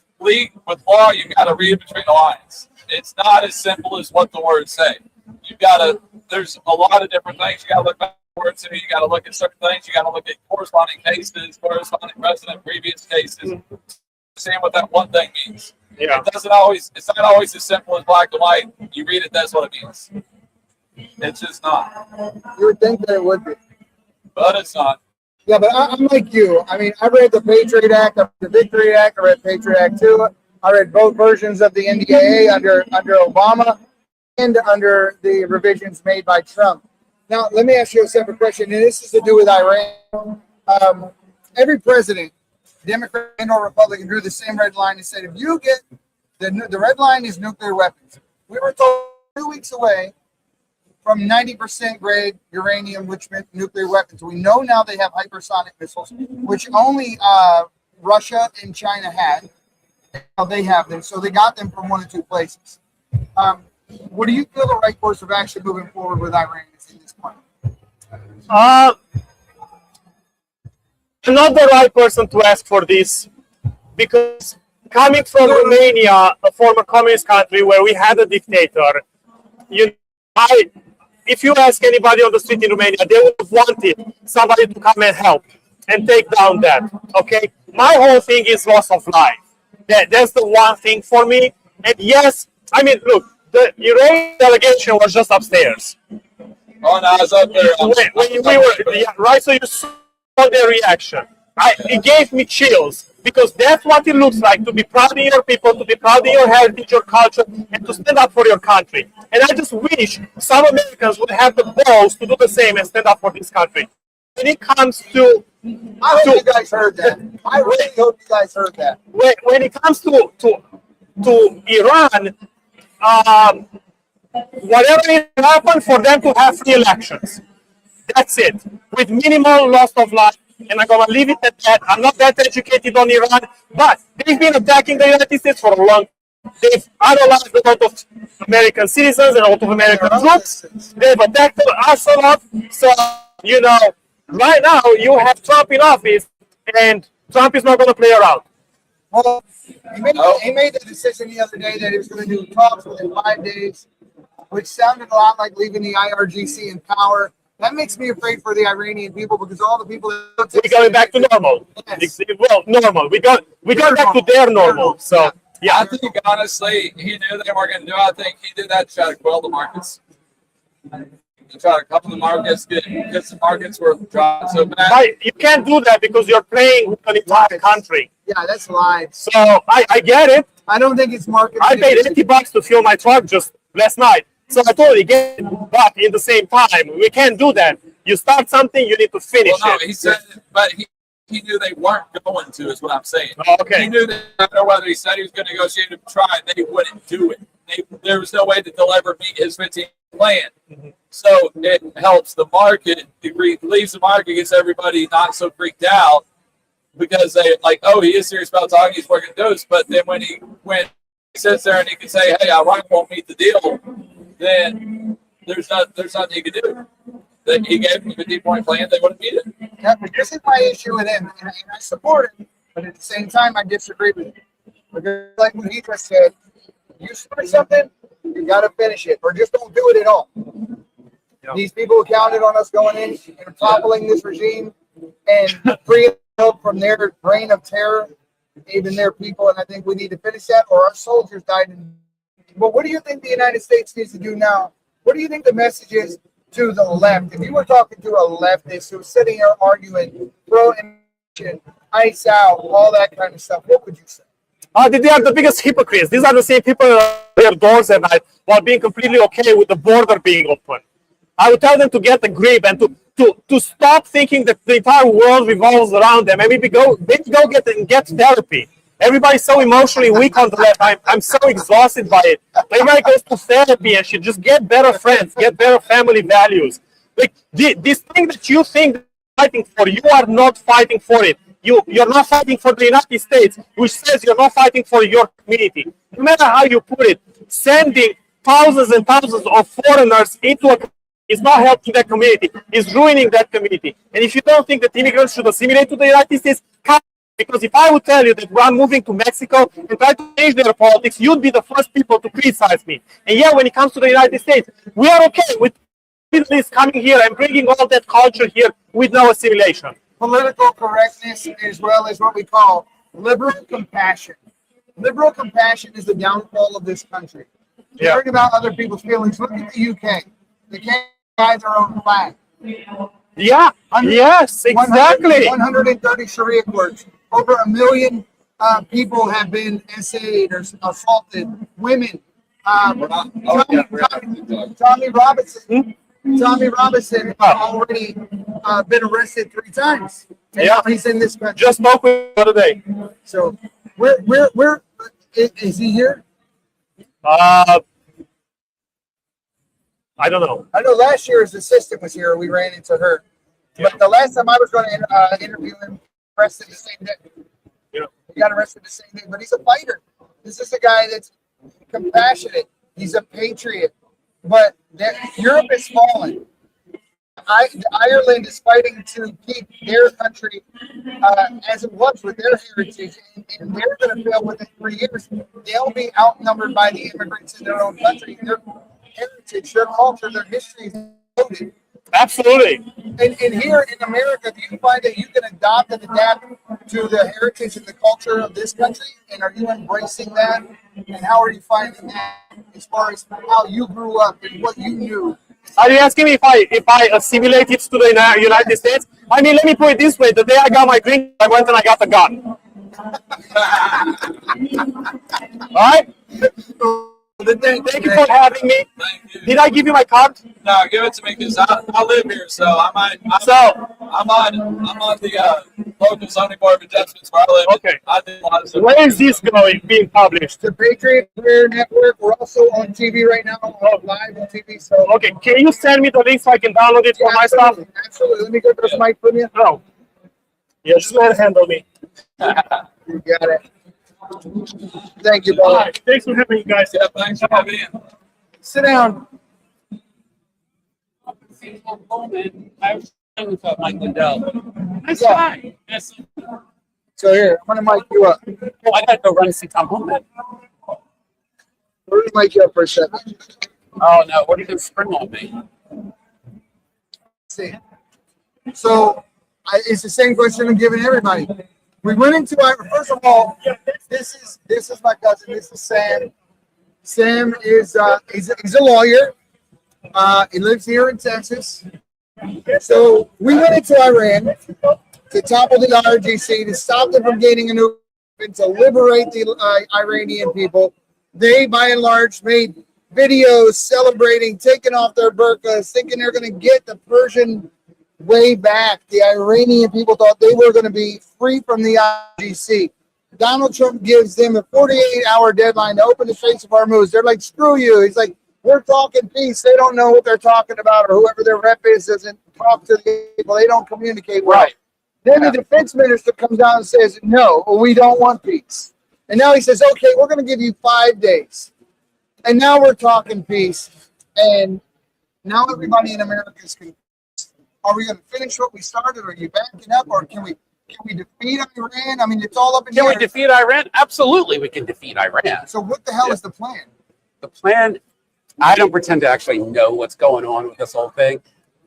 law, you got to read between the lines. It's not as simple as what the words say. You gotta. There's a lot of different things you got to look back. To you got to look at certain things. You got to look at corresponding cases, corresponding precedent, previous cases. Understand what that one thing means. yeah. It's not always as simple as black and white. You read it, that's what it means. It's just not. You would think that it would be. But it's not. Yeah, but I'm like you. I mean, I read the Patriot Act, the Victory Act. I read Patriot Act 2. I read both versions of the NDAA under Obama and under the revisions made by Trump. Now, let me ask you a separate question, and this is to do with Iran. Every president, Democrat or Republican, drew the same red line and said, if you get the red line is nuclear weapons. We were told 2 weeks away from 90% grade uranium, which meant nuclear weapons. We know now they have hypersonic missiles, which only Russia and China had. Now they have them, so they got them from 1 or 2 places. What do you feel the right course of action moving forward with Iran is at this point? I'm not the right person to ask for this because coming from Romania, a former communist country where we had a dictator, if you ask anybody on the street in Romania, they would have wanted somebody to come and help and take down that. Okay, my whole thing is loss of life. That's the one thing for me. And yes, I mean, look, the Iranian delegation was just upstairs. Oh, no, I was up there. When we were, right, so you saw their reaction. It gave me chills because that's what it looks like to be proud of your people, to be proud of your heritage, your culture, and to stand up for your country. And I just wish some Americans would have the balls to do the same and stand up for this country. When it comes to... I hope you guys heard that. I really hope you guys heard that. When it comes to Iran, whatever needs to happen for them to have free elections. That's it. With minimal loss of life. And I'm going to leave it at that. I'm not that educated on Iran, but they've been attacking the United States for a long time. They've idolized a lot of American citizens and a lot of American troops. They've attacked us a lot. So, right now you have Trump in office, and Trump is not going to play around. Well, he made the decision the other day that he was going to do talks within 5 days, which sounded a lot like leaving the IRGC in power. That makes me afraid for the Iranian people because all the people that We're going back to normal. Yes. Well, normal. We got back to their normal. So I think honestly, he knew they weren't going to do it. I think he did that to try to quell the markets. To try to couple the markets, because the markets were dropping so bad. right, you can't do that because you're playing with an entire country. Yeah, that's lies. So I get it. I don't think it's market. I paid $80 to fuel my truck just last night. So I totally get it. But in the same time, we can't do that. You start something, you need to finish Well, no, it. he said, but he knew they weren't going to, is what I'm saying. Oh, okay. He knew that no matter whether he said he was going to negotiate or try, they wouldn't do it. There was no way that they'll ever meet his 15 plan. Mm-hmm. So it helps the market. It leaves the market, gets everybody not so freaked out because they like, oh, he is serious about talking. He's working those. But then when he went sits there and he can say, "Hey, Iraq won't meet the deal," then there's nothing he could do. That he gave him a 50-point plan, they wouldn't meet it. Yeah, but this is my issue with him, and I support him, but at the same time, I disagree with him. Because, like what he just said, you start something, you got to finish it, or just don't do it at all. Yeah. These people counted on us going in and toppling this regime and freeing help from their reign of terror, even their people, and I think we need to finish that, or our soldiers died. But what do you think the United States needs to do now? What do you think the message is to the left? If you were talking to a leftist who was sitting here arguing pro-immigration, ICE out, all that kind of stuff, what would you say? They are the biggest hypocrites. These are the same people at their doors at night while being completely okay with the border being open. I would tell them to get a grip and to stop thinking that the entire world revolves around them, and maybe go get therapy. Everybody's so emotionally weak on the left. I'm so exhausted by it. Everybody goes to therapy and should just get better friends, get better family values. Like this thing that you think you're fighting for, you are not fighting for it. You're not fighting for the United States, which says you're not fighting for your community. No matter how you put it, sending thousands and thousands of foreigners into a is not helping that community, is ruining that community. And if you don't think that immigrants should assimilate to the United States, come. Because if I would tell you that I'm moving to Mexico and try to change their politics, you'd be the first people to criticize me. And yet, when it comes to the United States, we are okay with business coming here and bringing all that culture here with no assimilation. Political correctness, as well as what we call liberal compassion. Liberal compassion is the downfall of this country. Yeah. Caring about other people's feelings. Look at the UK. They can't buy their own flag. Yeah. Yes, exactly. 130 Sharia courts. Over 1 million people have been essayed or assaulted. Women. Tommy Robinson. Tommy Robinson already been arrested 3 times. And Yeah. he's in this country. Just spoke with him the other day. So where is he here? I don't know. I know last year his assistant was here. We ran into her. But the last time I was going to interview him, arrested the same day. Yeah. He got arrested the same day. But he's a fighter. This is a guy that's compassionate. He's a patriot. But Europe is falling. Ireland is fighting to keep their country as it was with their heritage, and they're going to fail within 3 years. They'll be outnumbered by the immigrants in their own country. Their heritage, their culture, their history is loaded. Absolutely. And here in America, do you find that you can adopt and adapt to the heritage and the culture of this country? And are you embracing that? And how are you finding that as far as how you grew up and what you knew? Are you asking me if I assimilated to the United States? I mean, let me put it this way. The day I got my green card, I went and I got a gun. All right? Thank you for having me. Thank you. Did I give you my card? No, give it to me because I live here, so I'm on the local zoning board of adjustments where I live. Okay. I do a lot of stuff. Where is this going, being published? The Patriot Career Network. We're also on TV right now, live on TV. So Okay, can you send me the link so I can download it for my stuff? absolutely, absolutely. Let me get this mic from you. No. Yeah, just let it handle me. You got it. Thank you, All brother. right, thanks for having me, guys. Yeah, thanks for having me. Sit down. I was with Mike Lindell. That's Yeah. fine. That's, So here, I'm gonna mic you up. oh, I gotta go run and see Tom Holman. We're gonna mic you up for a second. Oh no, what are you gonna spring on me? See. So it's the same question I'm giving everybody. We went into first of all, this is my cousin. This is Sam. Sam is he's a lawyer. He lives here in Texas. So we went into Iran to topple the IRGC, to stop them from gaining a new and to liberate the Iranian people. They, by and large, made videos celebrating, taking off their burqas, thinking they're going to get the Persian way back. The Iranian people thought they were going to be free from the IRGC. Donald Trump gives them a 48-hour deadline to open the Straits of Hormuz. They're like, screw you. He's like, we're talking peace. They don't know what they're talking about, or whoever their rep is doesn't talk to the people. They don't communicate well. Right. Then the defense minister comes out and says, no, we don't want peace. And now he says, okay, we're going to give you 5 days. And now we're talking peace. And now everybody in America is confused. Are we going to finish what we started? Are you backing up? Or can we defeat Iran? I mean, it's all up in the Can we air. defeat Iran? Absolutely, we can defeat Iran. So what the hell is the plan? The plan, I don't pretend to actually know what's going on with this whole thing,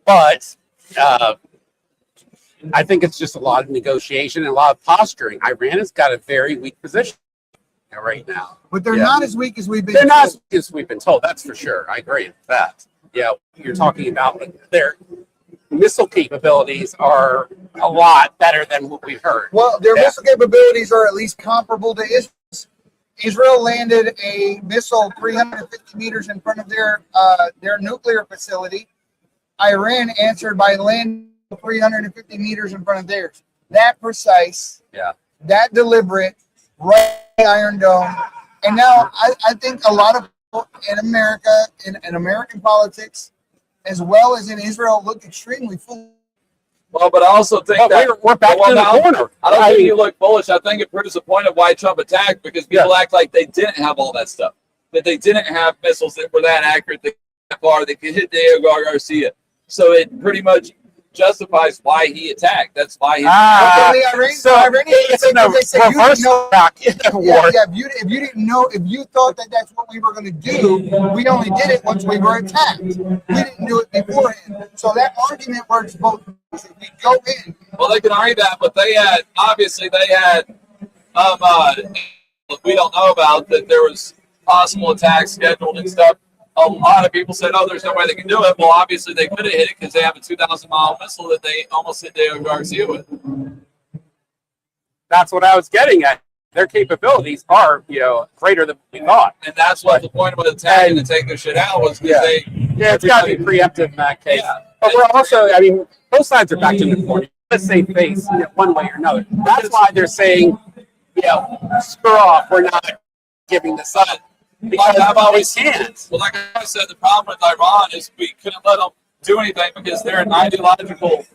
but I think it's just a lot of negotiation and a lot of posturing. Iran has got a very weak position right now. But they're Yeah. not as weak as we've been They're not told. as we've been told, that's for sure. I agree with that. Yeah, you're talking about their missile capabilities are a lot better than what we've heard. Well, their Yeah. missile capabilities are at least comparable to Israel's. Israel landed a missile 350 meters in front of their nuclear facility. Iran answered by landing 350 meters in front of theirs. That precise, Yeah. that deliberate, right in the Iron Dome. And now I think a lot of people in America, in American politics, as well as in Israel, look extremely foolish. Well, but I also think But that we're back well, to the now, corner. I don't think you look bullish. I think it proves the point of why Trump attacked, because people act like they didn't have all that stuff, that they didn't have missiles that were that accurate, that far, they could hit Diego Garcia. So it pretty much justifies why he attacked. That's why he. So it's a reverse track in the war. Yeah, if you didn't know, if you thought that that's what we were going to do, we only did it once we were attacked. We didn't do it beforehand. So that argument works both ways. If we go in. Well, they can argue that, but they had we don't know about that there was possible attacks scheduled and stuff. A lot of people said, "Oh, there's no way they can do it." Well, obviously they could have hit it because they have a 2,000-mile missile that they almost hit Diego Garcia with. That's what I was getting at. Their capabilities are, greater than we thought. And that's what the point of attacking to take their shit out was because they. Yeah, it's got to be preemptive in that case. Yeah. But we're also, both sides are back in the corner. Let's say face one way or another. That's why they're saying, screw off. We're not giving this up. Because I've always can't. Well, like I said, the problem with Iran is we couldn't let them do anything because they're an ideological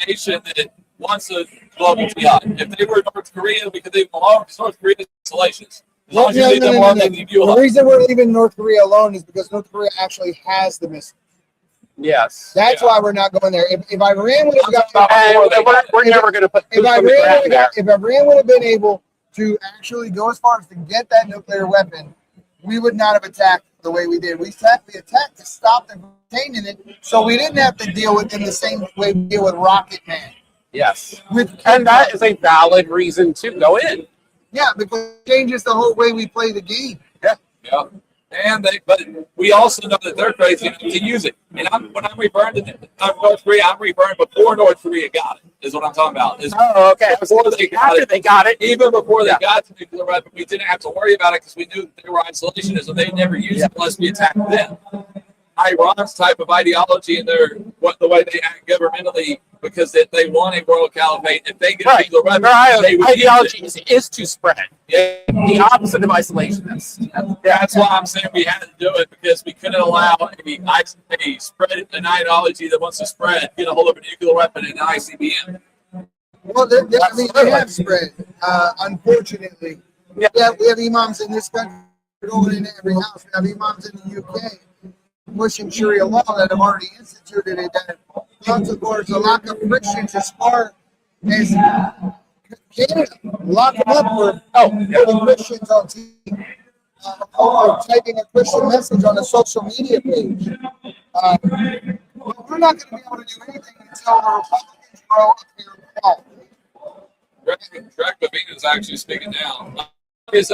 nation that wants a global jihad. If they were North Korea, we could leave them alone because North Korea is salacious. As long as you leave them alone, they leave you The alone. reason we're leaving North Korea alone is because North Korea actually has the missile. Yes. That's why we're not going there. If Iran would have got, And we're never going to put if boots on the ground there. Iran would have been able to actually go as far as to get that nuclear weapon, we would not have attacked the way we did. We attacked to stop them from obtaining it, so we didn't have to deal with them the same way we deal with Rocket Man. Yes. And that is a valid reason to go in. Yeah, because it changes the whole way we play the game. Yeah. But we also know that they're crazy enough to use it. And when I'm referring to North Korea, I'm referring before North Korea got it, is what I'm talking about. Oh, okay. After they got it. Even before they got to nuclear weapon, we didn't have to worry about it because we knew that they were isolationism. They never used it unless we attacked them. Iran's type of ideology and the way they act governmentally, because they want a world caliphate. If they get a nuclear weapon, they would ideology is to spread. Yeah. The opposite of isolationists. That's why I'm saying we had to do it, because we couldn't allow a spread, an ideology that wants to spread, get a hold of a nuclear weapon in ICBM. Well, they have spread, unfortunately. Yeah. We have imams in this country going into every house. We have imams in the UK pushing Sharia law that have already instituted it, that consequences a lot of Christians as far as Canada. Lock them up for putting Christians on TV. Or typing a Christian message on a social media page. But we're not going to be able to do anything until the Republicans grow up here in power. Greg Bavina is actually speaking now. His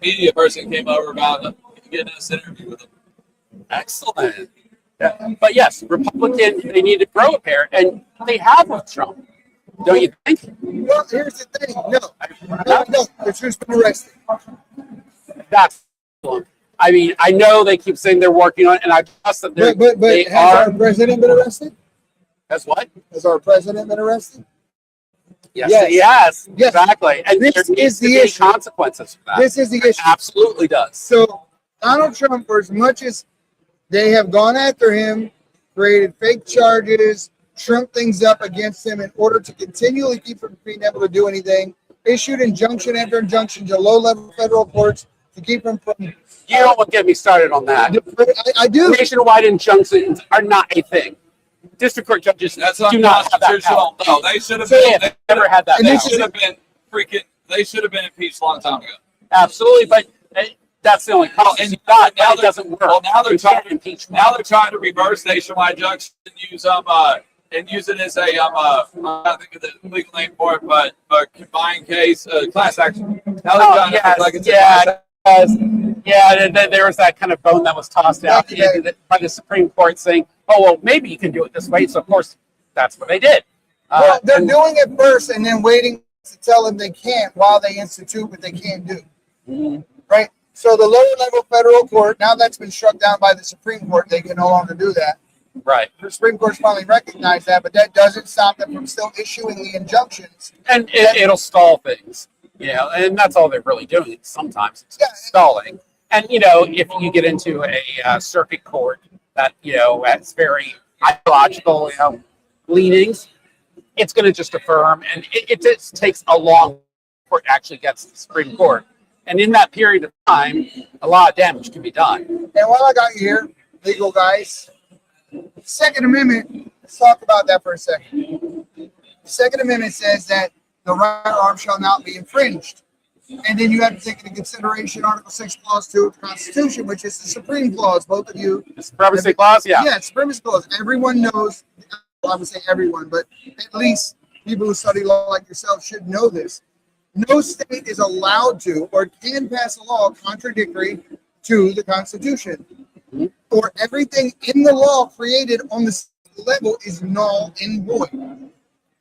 media person came over about getting us an interview with him. Excellent. Yeah. But yes, Republican, they need to grow a pair, and they have with Trump. Don't you think? Well, here's the thing. No. The truth's been arrested. That's excellent. I know they keep saying they're working on it, and I trust that But they has are. our president been arrested? As what? Has our president been arrested? Yes, exactly. And this there is needs to the be issue. consequences for that. This is the It issue. absolutely does. So Donald Trump, for as much as they have gone after him, created fake charges, trumped things up against him in order to continually keep him from being able to do anything, issued injunction after injunction to low-level federal courts to keep them from. You don't get me started on that. I do. Nationwide injunctions are not a thing. District court judges That's do not have that power. unconstitutional. No, they should have They been. have never had that And They this power. should have been freaking. They should have been impeached a long time ago. Absolutely, but that's the only problem. And It's not, now but it doesn't work. Well, now they're You can't trying. impeach Now they're trying to reverse nationwide injunction and use it as a I don't think of the legal name for it, but a combined case, class action. Now they're trying to act like it's a class action. There was that kind of bone that was tossed out by the Supreme Court saying, "Oh well, maybe you can do it this way." So of course, that's what they did. Well, they're doing it first and then waiting to tell them they can't while they institute what they can't do. Mhm. Right? So the lower level federal court, now that's been struck down by the Supreme Court, they can no longer do that. Right. The Supreme Court's finally recognized that, but that doesn't stop them from still issuing the injunctions. And it'll stall things, and that's all they're really doing. Sometimes it's stalling. And if you get into a circuit court that has very ideological leanings, it's going to just affirm, and it just takes a long before it actually gets to the Supreme Court. And in that period of time, a lot of damage can be done. And while I got you here, legal guys, Second Amendment, let's talk about that for a second. The Second Amendment says that the right arm shall not be infringed. And then you have to take into consideration Article 6, Clause 2 of the Constitution, which is the Supreme Clause. Both of you. The Supremacy Clause, yeah. Yeah, Supremacy Clause. Everyone knows, I would say everyone, but at least people who study law like yourself should know this. No state is allowed to or can pass a law contradictory to the Constitution. Or everything in the law created on the level is null and void.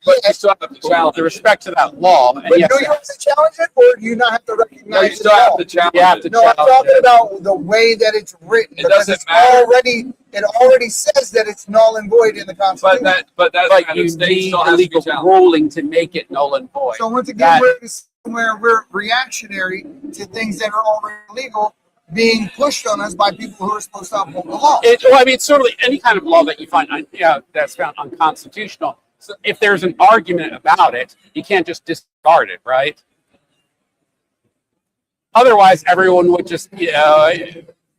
But you still have to challenge With respect to that law, and But yes, do you have to challenge it, or do you not have to recognize No, you it still at have all? to challenge You have it. to No, I'm challenge talking it. about the way that it's written. It because doesn't it's matter. it already says that it's null and void in the Constitution. But that's but you the state need still a has to be legal challenged. ruling to make it null and void. So once again, That- we're reactionary to things that are already legal being pushed on us by people who are supposed to uphold the law. It's certainly any kind of law that you find, that's found unconstitutional. So if there's an argument about it, you can't just discard it, right? Otherwise, everyone would just,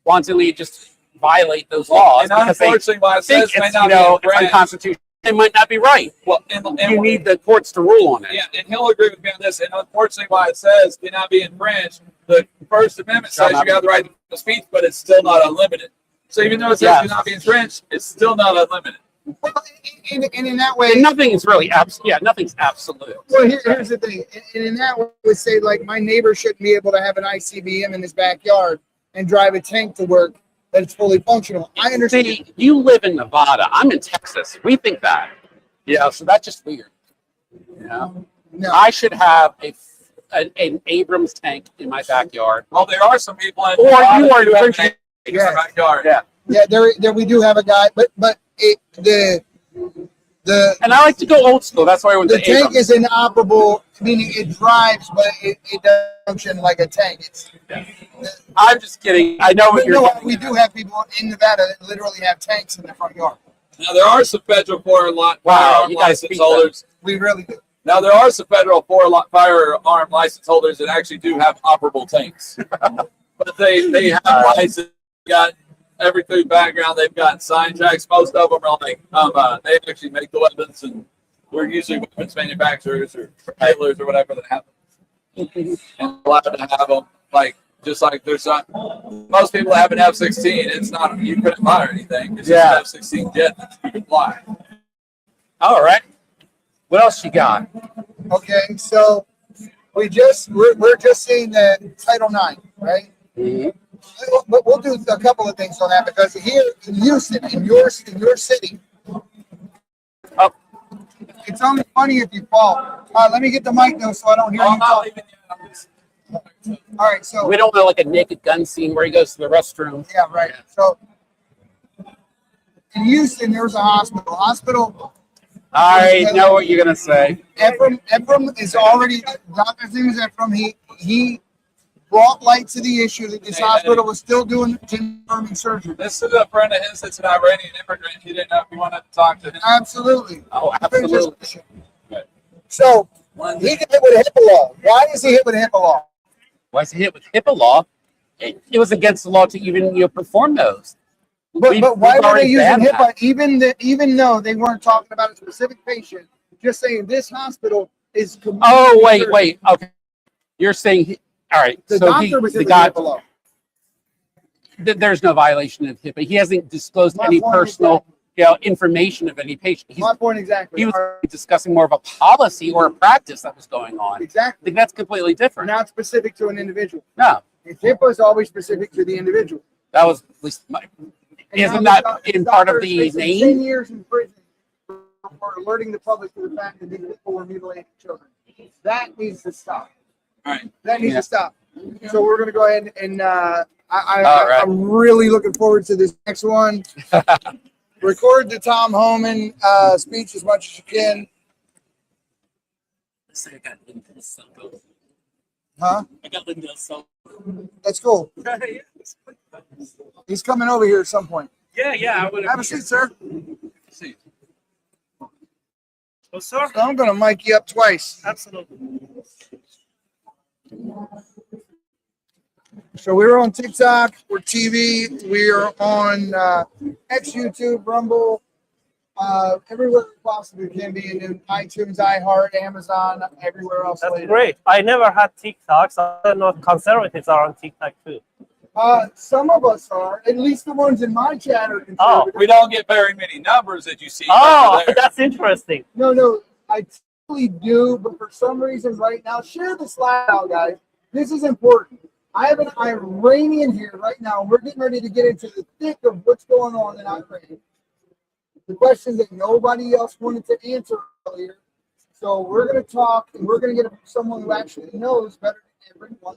wantonly just violate those laws And because they unfortunately, what it think says may it's, not it's be infringed. unconstitutional. It might not be right. Well, You need the courts to rule on it. Yeah, and he'll agree with me on this. And unfortunately, why it says cannot be infringed, the First Amendment Shall says not you have the right to speech, but it's still not unlimited. So even though it says Yes. cannot be infringed, it's still not unlimited. Well, and in that way, And nothing is really nothing's absolute. well, here's the thing. And in that way, I would say, like, my neighbor shouldn't be able to have an ICBM in his backyard and drive a tank to work that it's fully functional. I understand. See, you live in Nevada. I'm in Texas. We think that. So that's just weird. No. I should have an Abrams tank in my backyard. Well, there are some people in Or Nevada you are who have infringing- tanks in their backyard. Yeah. Yeah, there we do have a guy, but the And I like to go old school. That's why I went the to tank Abrams. is inoperable, meaning it drives, but it doesn't function like a tank. It's I'm just kidding. I know what you're no, getting we at. do have people in Nevada that literally have tanks in their front yard. Now there are some federal Wow, firearm you guys license beat holders. We really do. Now there are some federal firearm license holders that actually do have operable tanks, but they have license, got every food background. They've got sign tracks. Most of them are like they actually make the weapons, and we're usually weapons manufacturers or tailors or whatever that have them. And allowed to have them just like there's not most people have an F-16. It's not you couldn't buy or anything. It's Yeah. just an F-16 jet that you can fly. All right. What else you got? Okay, so we're just seeing the Title IX, right? Mhm. But we'll do a couple of things on that because here in Houston, in your city, Oh. it's only funny if you fall. Let me get the mic though, so I don't hear Oh, you I'm not talk. leaving yet. I'm just- All right, so We don't want like a naked gun scene where he goes to the restroom. yeah, right. So in Houston, there's a hospital. I know what you're gonna say. Ephraim is already. Doctor's name is Ephraim. He brought light to the issue that this hospital was still doing confirming surgery. This is a friend of his that's an Iranian immigrant. He didn't know if you wanted to talk to him. Absolutely. Oh, absolutely. So He got hit with a HIPAA law. Why is he hit with a HIPAA law? Why is he hit with HIPAA law? It was against the law to even perform those. But why we've were they already using banned HIPAA that. even though they weren't talking about a specific patient? Just saying this hospital is. Oh, wait. Okay, you're saying all right. The so doctor was the hit with guy, HIPAA law. there's no violation of HIPAA. He hasn't disclosed My any point personal information of any patient. My point exactly. He was discussing more of a policy or a practice that was going on. I Exactly. think that's completely different. Not specific to an individual. No, If HIPAA is always specific to the individual. that was at least my. And Isn't now that the in part of doctor is the facing name? 10 years in prison for alerting the public to the fact that these people were mutilating children. That needs to stop. All right. That needs Yeah. to stop. So we're going to go ahead and All right. I'm really looking forward to this next one. Record the Tom Homan speech as much as you can. I got Linda's cell phone. Huh? I got Linda's cell That's cool. phone. He's coming over here at some point. Yeah, I would Have a seat, sir. See. Oh, sir? So I'm going to mic you up twice. Absolutely. So we're on TikTok, we're TV, we're on X, YouTube, Rumble, everywhere we possibly can be, and then iTunes, iHeart, Amazon, everywhere else. That's later. great. I never had TikTok, so I don't know if conservatives are on TikTok too. Some of us are, at least the ones in my chat are conservative. Oh, We don't get very many numbers that you see. Oh, over there. that's interesting. No, I totally do, but for some reason right now, share this live out, guys. This is important. I have an Iranian here right now. We're getting ready to get into the thick of what's going on in Iran. The questions that nobody else wanted to answer earlier. So we're going to talk, and we're going to get someone who actually knows better than everyone.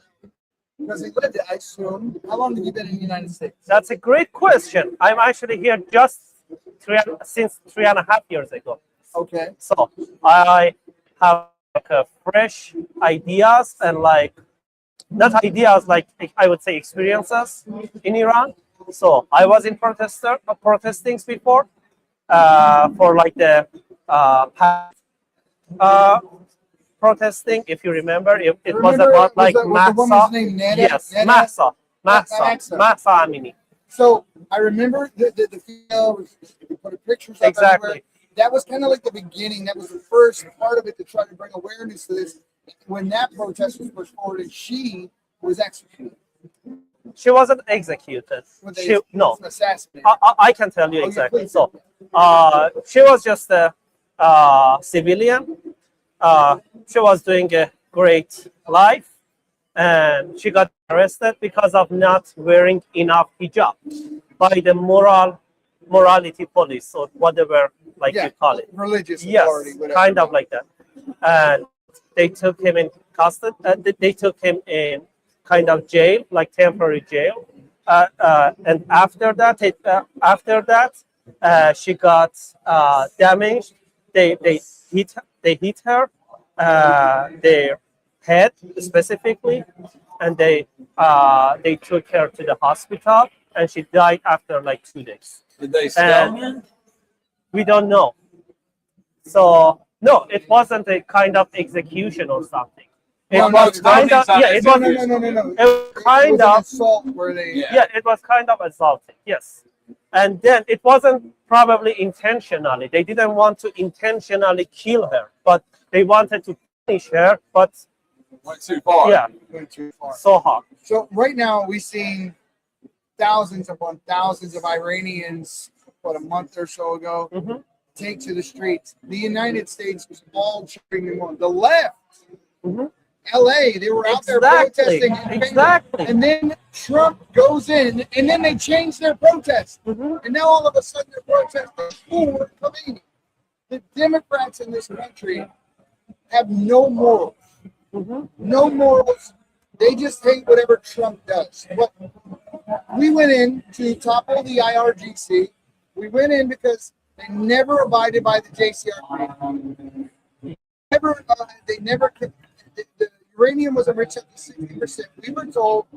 Because he lived it, I assume. How long have you been in the United States? That's a great question. I'm actually here just since 3.5 years ago. Okay. So I have like fresh ideas and not ideas, like I would say experiences in Iran. So I was in protestings before for like the protesting. If you remember, it was about like the woman's Mahsa. name Nana? Yes, Nana? Mahsa Amini. So I remember the female was put pictures up Exactly. everywhere. That was kind of like the beginning. That was the first part of it to try to bring awareness to this. When that protest was pushed forward, and she was executed. She wasn't executed. No, assassinated. I can tell you Oh, yeah, exactly. please. So, she was just a civilian. She was doing a great life, and she got arrested because of not wearing enough hijab by the morality police or whatever, you call it. Religious Yes, authority, whatever. kind of like that. And they took him in custody. They took him in kind of jail, like temporary jail. And after that, she got damaged. They hit her, their head specifically, and they took her to the hospital, and she died after like 2 days. Did they stone And her? we don't know. So no, it wasn't a kind of execution or something. It No, was kind of, not yeah, it was, No. it was kind It was an of, assault where they. Yeah. it was kind of assaulting, yes. And then it wasn't probably intentionally. They didn't want to intentionally kill her, but they wanted to punish her, but Went too far. yeah, Went too far. so hard. So right now we've seen thousands upon thousands of Iranians, what, a month or so ago, Mhm. take to the streets. The United States was all cheering them on. The left, Mhm. LA, they were out there Exactly, protesting. in favor. exactly. And then Trump goes in, and then they change their protest. Mhm. And now all of a sudden they're protesting for Khomeini. The Democrats in this country have no morals. Mhm. No morals. They just hate whatever Trump does. But we went in to topple the IRGC. We went in because they never abided by the JCRP. They never could. The uranium was enriched up to 60%. We were told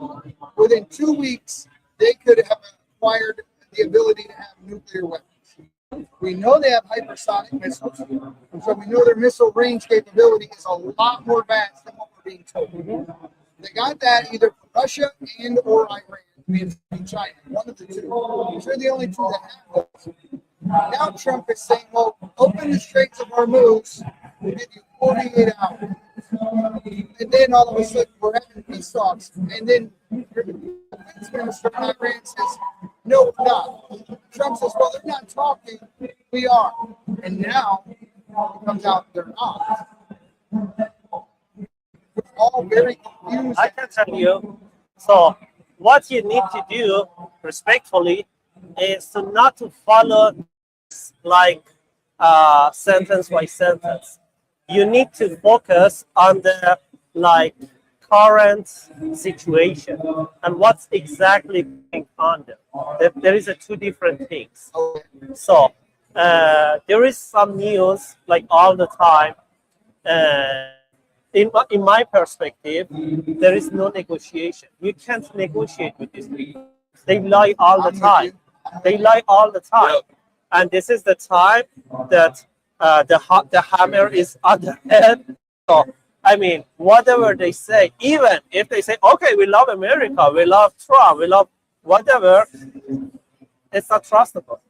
within 2 weeks they could have acquired the ability to have nuclear weapons. We know they have hypersonic missiles, and so we know their missile range capability is a lot more vast than what we're being told. They got that either from Russia and or Iran, and China, one of the two. They're the only two that have those. Now Trump is saying, well, open the Straits of Hormuz, we'll give you 48 hours. And then all of a sudden we're having peace talks, and then your defense minister in Iran says, no, we're not. Trump says, well, they're not talking, we are. And now it comes out they're not. It's all very confusing. I can tell you. So what you need to do, respectfully, is to not to follow like sentence by sentence. You need to focus on the like current situation and what's exactly going on there. There is a two different things. So there is some news like all the time. In my perspective, there is no negotiation. You can't negotiate with these people. They lie all the time. They lie all the time. And this is the time that the hammer is on the head. So, I mean, whatever they say, even if they say, okay, we love America, we love Trump, we love whatever, it's not trustable.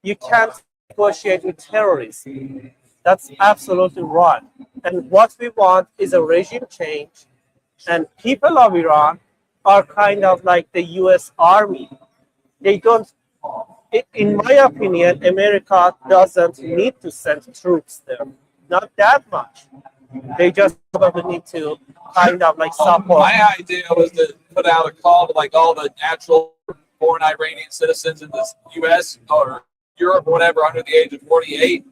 You can't negotiate with terrorists. That's absolutely wrong. And what we want is a regime change. And people of Iran are kind of like the US Army. They don't, in my opinion, America doesn't need to send troops there. Not that much. They just probably need to kind of like support. My idea was to put out a call to like all the natural born Iranian citizens in the U.S. or Europe or whatever under the age of 48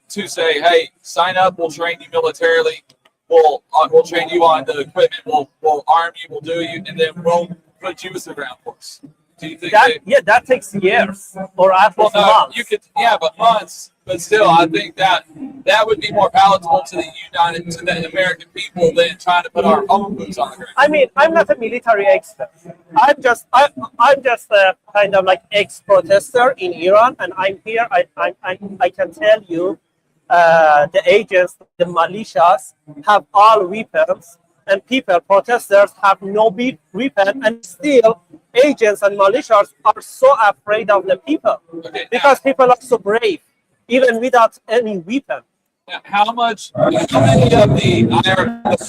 to say, hey, sign up, we'll train you militarily, we'll train you on the equipment, we'll arm you, we'll do you, and then we'll put you as the ground force. Do you think that takes years or at least months. You could, but months. But still, I think that would be more palatable to the American people than trying to put our own boots on the ground. I mean, I'm not a military expert. I'm just a kind of like ex-protester in Iran, and I'm here. I can tell you, the agents, the militias have all weapons, and protesters have no weapon, and still agents and militias are so afraid of the people because people are so brave, even without any weapon. How many of the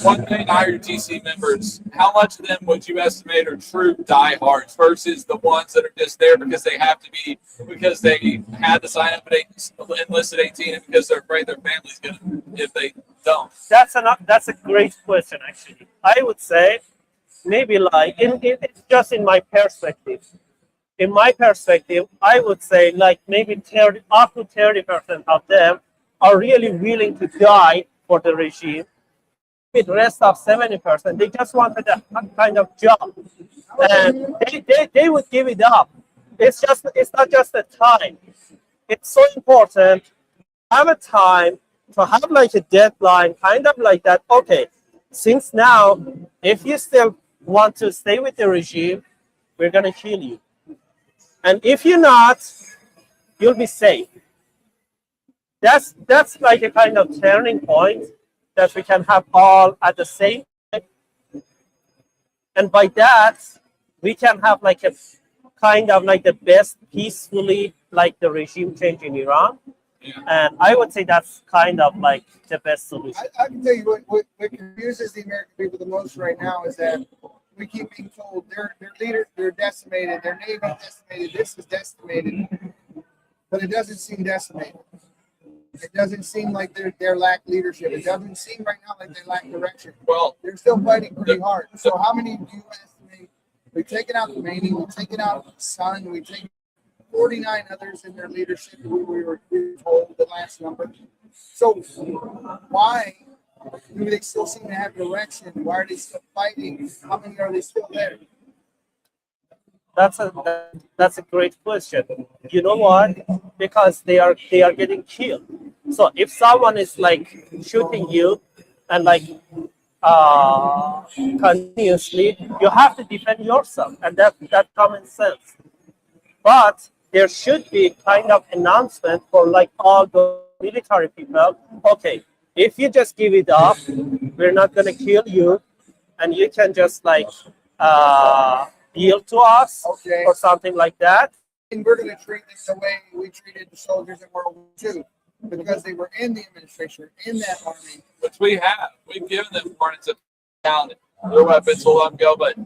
1 million IRGC members, how much of them would you estimate are true diehards versus the ones that are just there because they have to be, because they had to sign up at enlisted 18 and because they're afraid their family's going to, if they don't? That's a great question, actually. I would say maybe like, it's just in my perspective. In my perspective, I would say like maybe up to 30% of them are really willing to die for the regime. With the rest of 70%, they just wanted a kind of job, and they would give it up. It's not just the time. It's so important to have a time, to have like a deadline, kind of like that. Okay, since now, if you still want to stay with the regime, we're gonna kill you. And if you're not, you'll be safe. That's like a kind of turning point that we can have all at the same time. And by that, we can have like a kind of like the best peacefully like the regime change in Iran. And I would say that's kind of like the best solution. I can tell you what confuses the American people the most right now is that we keep being told their leaders, they're decimated, their navy is decimated, this is decimated, but it doesn't seem decimated. It doesn't seem like they lack leadership. It doesn't seem right now like they lack direction. Well, they're still fighting pretty hard. So how many do you estimate? We've taken out Khomeini, we've taken out Sun, we've taken 49 others in their leadership. We were told the last number. So why do they still seem to have direction? Why are they still fighting? How many are they still there? That's a great question. You know what? Because they are getting killed. So if someone is like shooting you and like continuously, you have to defend yourself, and that's common sense. But there should be kind of announcement for like all the military people. Okay, if you just give it up, we're not gonna kill you, and you can just like yield to us Okay. or something like that. And we're going to treat them the way we treated the soldiers in World War II because they were in the administration, in that army. Which we have. We've given them warnings of down their weapons will let them go, but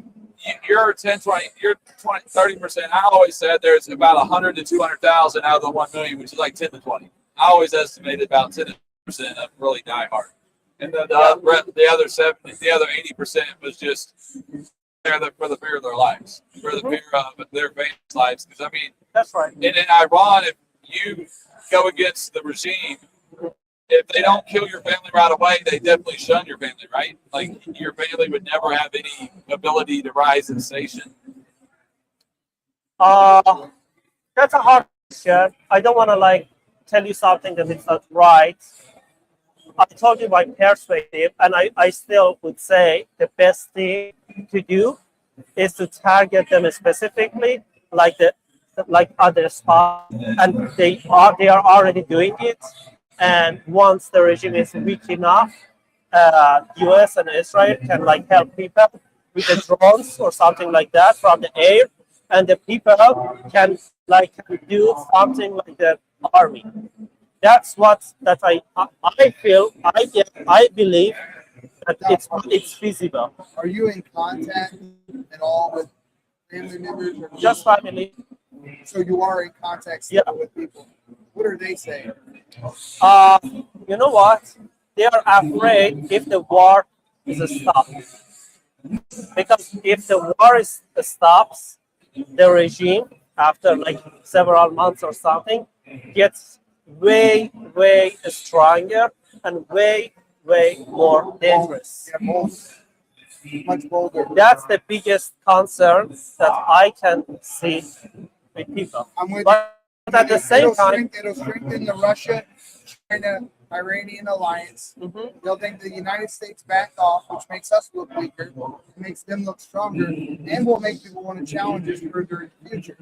you're 10, 20, you're 20, 30%. I always said there's about 100 to 200,000 out of the 1 million, which is like 10 to 20. I always estimated about 10% of really die hard. And then the other 70, the other 80% was just there for the fear of their lives, for the fear of their family's lives. Because I mean, That's right. and in Iran, if you go against the regime, if they don't kill your family right away, they definitely shun your family, right? Like your family would never have any ability to rise in station. That's a hard question. I don't want to like tell you something that is not right. I told you my perspective, and I still would say the best thing to do is to target them specifically, like other spots, and they are already doing it. And once the regime is weak enough, U.S. and Israel can like help people with the drones or something like that from the air, and the people can like do something like the army. That's what that I feel. I believe that it's feasible. Are you in contact at all with family members? Or Just family. so you are in contact still with people. What are they saying? You know what? They are afraid if the war is stopped. Because if the war stops, the regime after like several months or something gets way stronger and way more dangerous. Yeah, much bolder. That's the biggest concern that I can see with people. I'm with But at the same time, it'll strengthen the Russia-China-Iranian alliance. They'll think the United States backed off, which makes us look weaker, makes them look stronger, and will make people want to challenge us further in the future.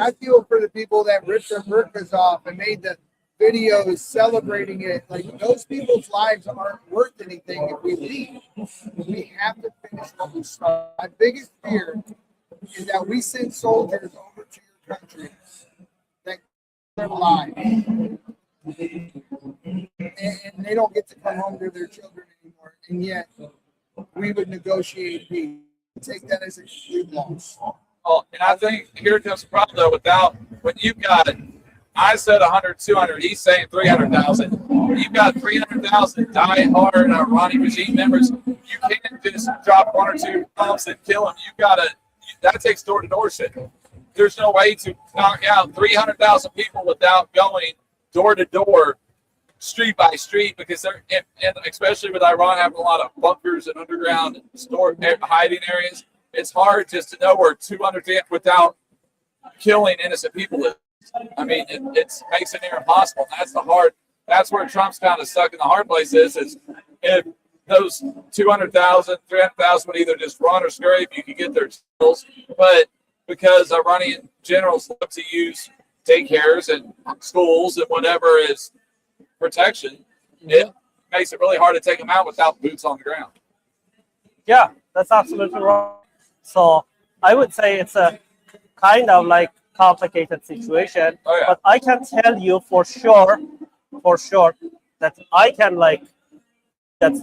I feel for the people that ripped their burkas off and made the videos celebrating it. Like those people's lives aren't worth anything if we leave. We have to finish what we start. My biggest fear is that we send soldiers over to your country that they're alive. And they don't get to come home to their children anymore. And yet we would negotiate peace. Take that as a complete loss. Oh, and I think here comes the problem though. When you've got, I said 100, 200. He's saying 300,000. You've got 300,000 die-hard Iranian regime members. You can't just drop 1 or 2 bombs and kill them. That takes door-to-door shit. There's no way to knock out 300,000 people without going door-to-door, street by street, because and especially with Iran having a lot of bunkers and underground hiding areas, it's hard just to know where 200 without killing innocent people is. I mean, it makes it near impossible. That's where Trump's kind of stuck in the hard place is if those 200,000, 300,000 would either just run or scurry if you could get their skills. But because Iranian generals love to use daycares and schools and whatever as protection, it makes it really hard to take them out without boots on the ground. yeah, that's absolutely right. So I would say it's a kind of like complicated situation, but I can tell you for sure that I can like, that's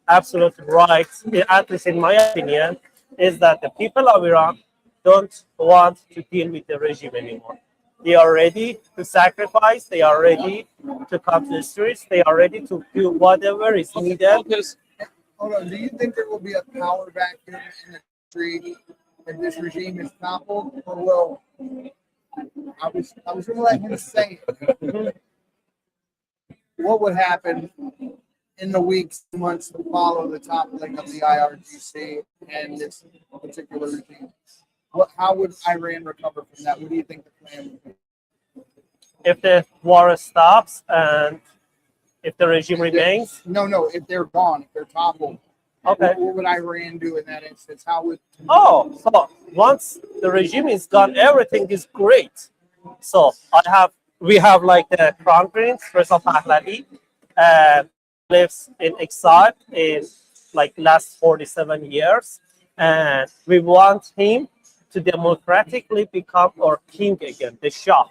absolutely right, at least in my opinion, is that the people of Iran don't want to deal with the regime anymore. They are ready to sacrifice. They are ready to come to the streets. They are ready to do whatever is needed. Hold on. Do you think there will be a power vacuum in the country if this regime is toppled? Or will I was going to let him say it. What would happen in the weeks, months to follow the toppling of the IRGC and this particular regime? How would Iran recover from that? What do you think the plan would be? If the war stops and if the regime remains? No. If they're gone, if they're toppled, okay. What would Iran do in that instance? How would? So once the regime is gone, everything is great. So we have like the crown prince, Reza Pahlavi, lives in exile in like last 47 years, and we want him to democratically become our king again, the Shah.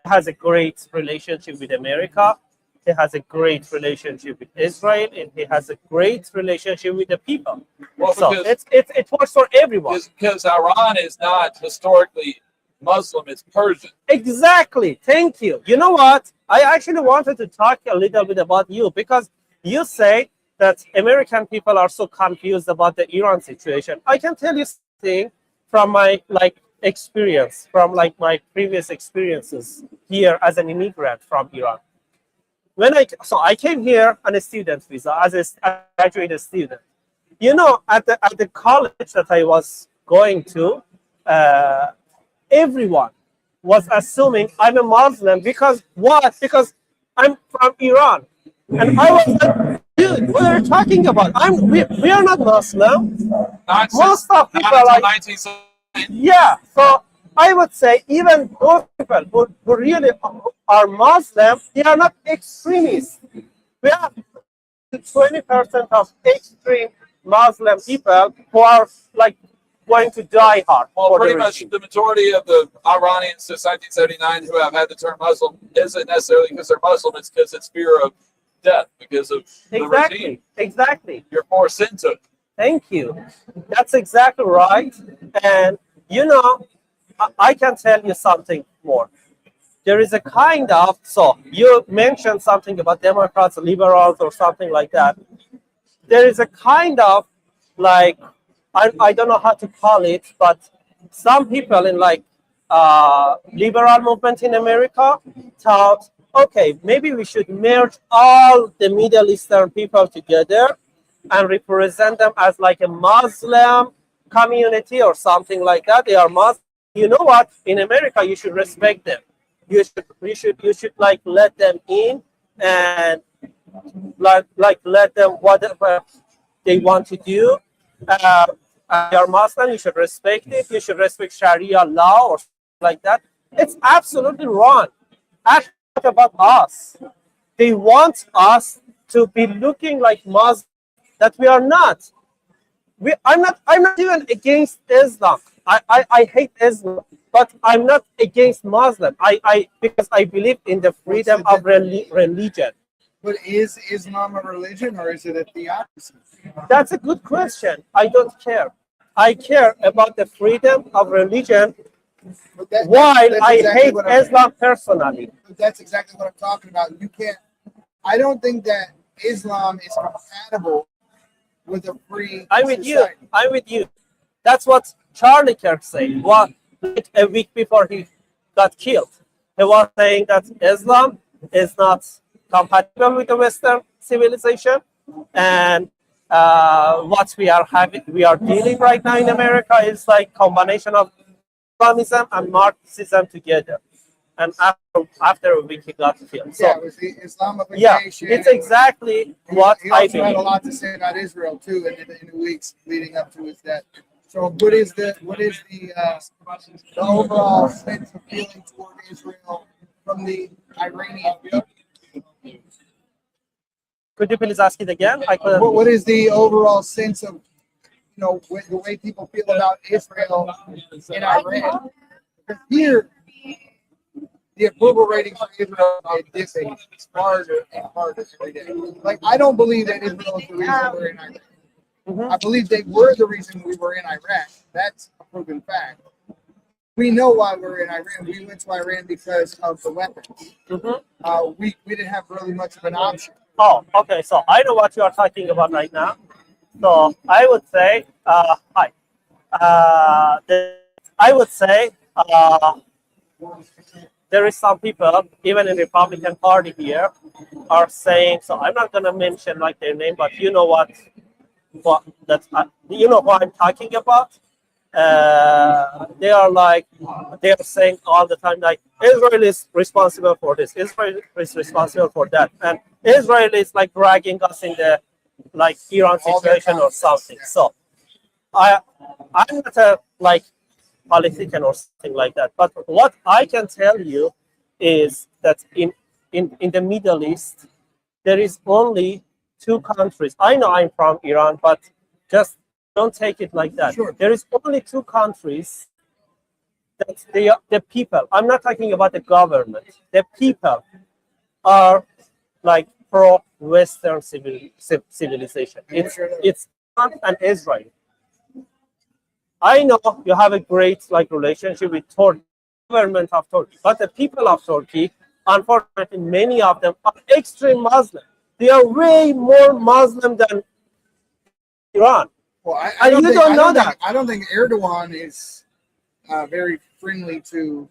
Has a great relationship with America. He has a great relationship with Israel, and he has a great relationship with the people. Well, So because it works for everyone. because Iran is not historically Muslim; it's Persian. Exactly. Thank you. You know what? I actually wanted to talk a little bit about you because you say that American people are so confused about the Iran situation. I can tell you something from my like experience, from like my previous experiences here as an immigrant from Iran. I came here on a student visa as a graduate student. You know, at the college that I was going to, everyone was assuming I'm a Muslim because what? Because I'm from Iran. And I was like, dude, what are you talking about? We are not Muslim. Not Most of people not are until like, 1970. yeah. So I would say even those people who really are Muslim, they are not extremists. We have 20% of extreme Muslim people who are like going to die hard. Well, for the pretty much regime. the majority of the Iranians since 1979 who have had the term Muslim isn't necessarily because they're Muslim; it's because it's fear of death because of the regime. Exactly. You're forced into it. Thank you. That's exactly right. And you know, I can tell you something more. There is a kind of, so you mentioned something about Democrats, liberals, or something like that. There is a kind of like, I don't know how to call it, but some people in like liberal movement in America thought, okay, maybe we should merge all the Middle Eastern people together and represent them as like a Muslim community or something like that. They are Muslim. You know what? In America, you should respect them. You should like let them in and like let them whatever they want to do. Uh, you're Muslim, you should respect it. You should respect Sharia law or something like that. It's absolutely wrong. Actually, what about us? They want us to be looking like Muslims that we are not. I'm not even against Islam. I hate Islam, but I'm not against Muslim. I because I believe in the freedom of religion. But is Islam a religion or is it a theocracy? That's a good question. I don't care. I care about the freedom of religion while That's I exactly hate what I'm- Islam personally. That's exactly what I'm talking about. You can't. I don't think that Islam is compatible with a free I'm with you. society. I'm with you. That's what Charlie Kirk said. What like a week before he got killed, he was saying that Islam is not compatible with the Western civilization, and what we are dealing right now in America is like combination of Islamism and Marxism together. And after a week, he got killed. So Yeah, it was the Islamification. yeah, it's exactly what He I also had a believe. lot to say about Israel too in the weeks leading up to his death. So, what is the overall sense of feeling toward Israel from the Iranian people? Could you please ask it again? I couldn't. What is the overall sense of the way people feel about Israel in Iran? Because here, the approval rating for Israel is dipping harder and harder every day. Like, I don't believe that Israel is the reason we're in Iraq. I believe they were the reason we were in Iraq. That's a proven fact. We know why we're in Iran. We went to Iran because of the weapons. We didn't have really much of an option. Oh, okay. So I know what you are talking about right now. So I would say, hi. I would say there is some people, even in Republican Party here, are saying. So I'm not gonna mention like their name, but you know what that's you know what I'm talking about. They are saying all the time like Israel is responsible for this, Israel is responsible for that, and Israel is like dragging us in the like Iran situation or something. So I'm not politician or something like that. But what I can tell you is that in the Middle East, there is only two countries. I know I'm from Iran, but just don't take it like that. Sure. There is only two countries that the people, I'm not talking about the government, the people are like pro-Western civilization. It's Iran and Israel. I know you have a great like relationship with Turkey, government of Turkey, but the people of Turkey, unfortunately, many of them are extreme Muslim. They are way more Muslim than Iran. Well, And you don't know that. I don't think Erdogan is very friendly to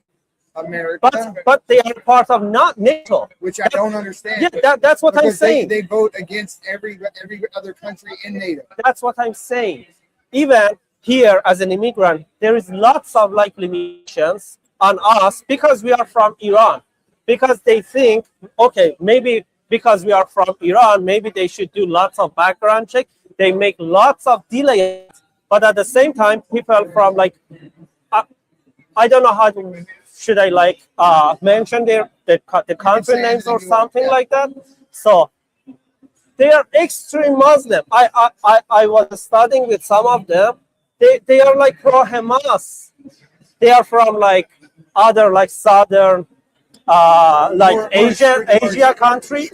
America, But they are part of not NATO. which I don't understand. Yeah, that's what I'm because saying. they vote against every other country in NATO. That's what I'm saying. Even here, as an immigrant, there is lots of like limitations on us because we are from Iran. Because they think, okay, maybe because we are from Iran, maybe they should do lots of background check. They make lots of delays, but at the same time, people from like, I don't know how to, should I like mention the country names or something like that. So they are extreme Muslim. I was studying with some of them. They are like pro Hamas. They are from like other like southern like Asia country.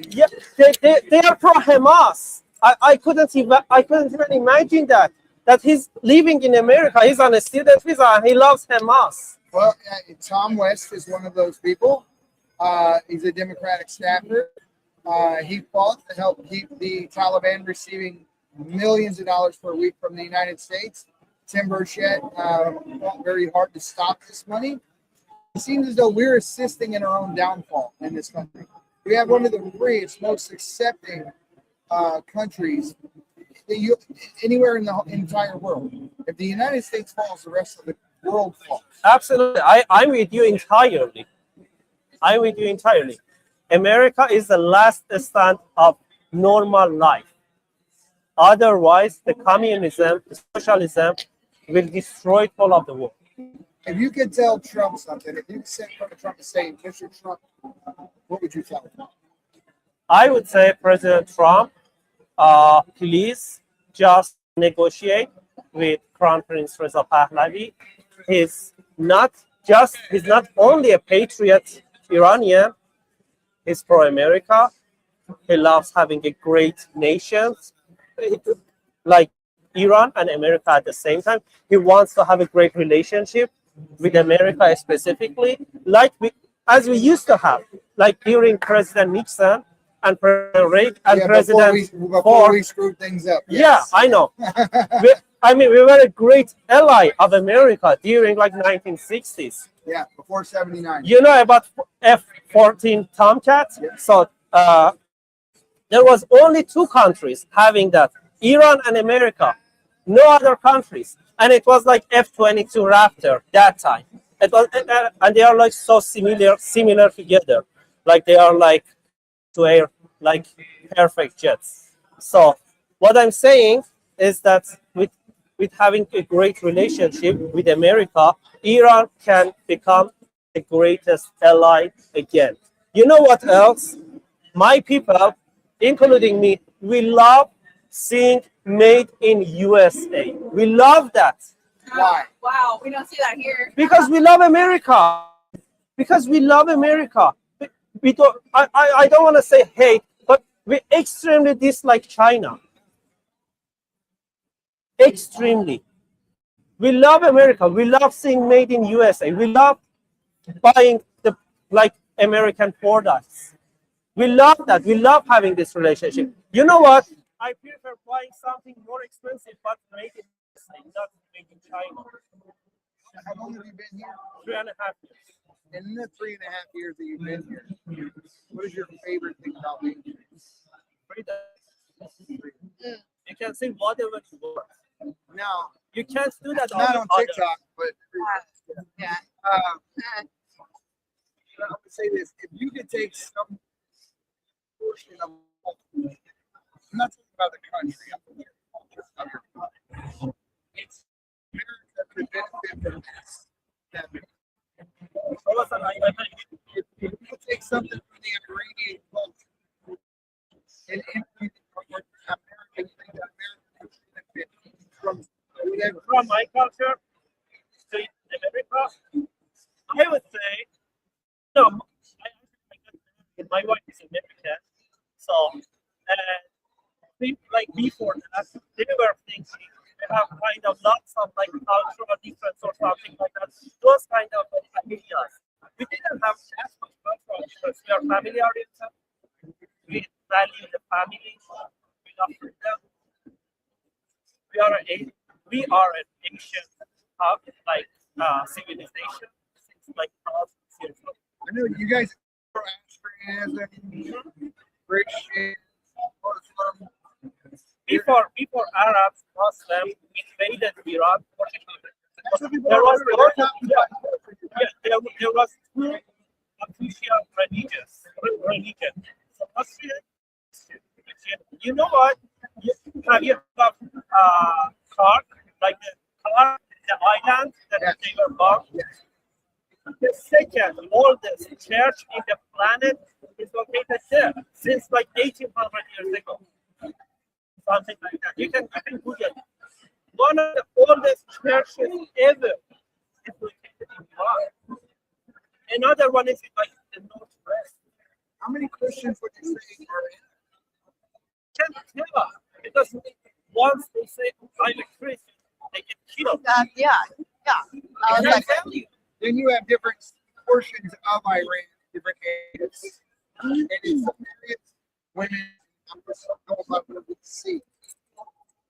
Yeah, they are pro Hamas. I couldn't even imagine that he's living in America. He's on a student visa and he loves Hamas. Well, Tom West is one of those people. He's a Democratic staffer. He fought to help keep the Taliban receiving millions of dollars per week from the United States. Tim Burchett fought very hard to stop this money. It seems as though we're assisting in our own downfall in this country. We have one of the freest, most accepting countries anywhere in the entire world. If the United States falls, the rest of the world falls. Absolutely. I'm with you entirely. I'm with you entirely. America is the last stand of normal life. Otherwise, the communism, the socialism will destroy all of the world. If you could tell Trump something, if you could sit in front of Trump and say, Mr. Trump, what would you tell him? I would say, President Trump, please just negotiate with Crown Prince Reza Pahlavi. He's not only a patriot Iranian, he's pro-America. He loves having a great nation, like Iran and America at the same time. He wants to have a great relationship with America specifically, as we used to have, like during President Nixon and President Reagan and President before we screwed things up. Yes. Yeah, I know. we were a great ally of America during like 1960s. Yeah, before 79. You know about F-14 Tomcat? Yeah. So there was only two countries having that, Iran and America. No other countries. And it was like F-22 Raptor that time. It was, and they are like so similar together. Like they are like to air, like perfect jets. So what I'm saying is that with having a great relationship with America, Iran can become the greatest ally again. You know what else? My people, including me, we love seeing made in USA. We love that. Why? Wow, we don't see that here. Because we love America. Because we love America. We don't. I don't want to say hate, but we extremely dislike China. Extremely. We love America. We love seeing made in USA. We love buying the like American products. We love that. We love having this relationship. You know what? I prefer buying something more expensive, but made in USA, not made in China. How long have you been here? 3.5 years. In the 3.5 years that you've been here, what is your favorite thing about being here? You can say whatever you want. Now, You can't do that not on other. TikTok, but Yeah. I would say this: if you could take some portion of, I'm not talking about the country, I'm talking about your country. It's America could benefit If you take something from the Iranian culture and implement it from American, you think that American should benefit from whatever. From my culture to America, I would say, no, my wife is American, so, like before that, they were thinking they have kind of lots of like cultural difference or something like that. Those kind of ideas. We didn't have as much cultural difference. We are family oriented. We value the family. We love freedom. We are an ancient hub, like civilization since like thousands of years ago. I know you guys are Zoroastrianism, Christian, Muslim. Before Arabs, Muslims invaded Iran, That's what people there was are talking about. there was two official religion. So Muslim, Christian. You know what? Have you heard of Clark, like the island that they were bombed? The second oldest church in the planet is located there since like 1800 years ago. Something like that. You can Google it. One of the oldest churches ever is located in Iran. Another one is in like the northwest. How many Christians would you say are in? Can't tell because once they say I'm a Christian, they get killed. Yeah. I was I like, tell you. Then you have different portions of Iran, different areas. And it's women, I'm just going by what we see.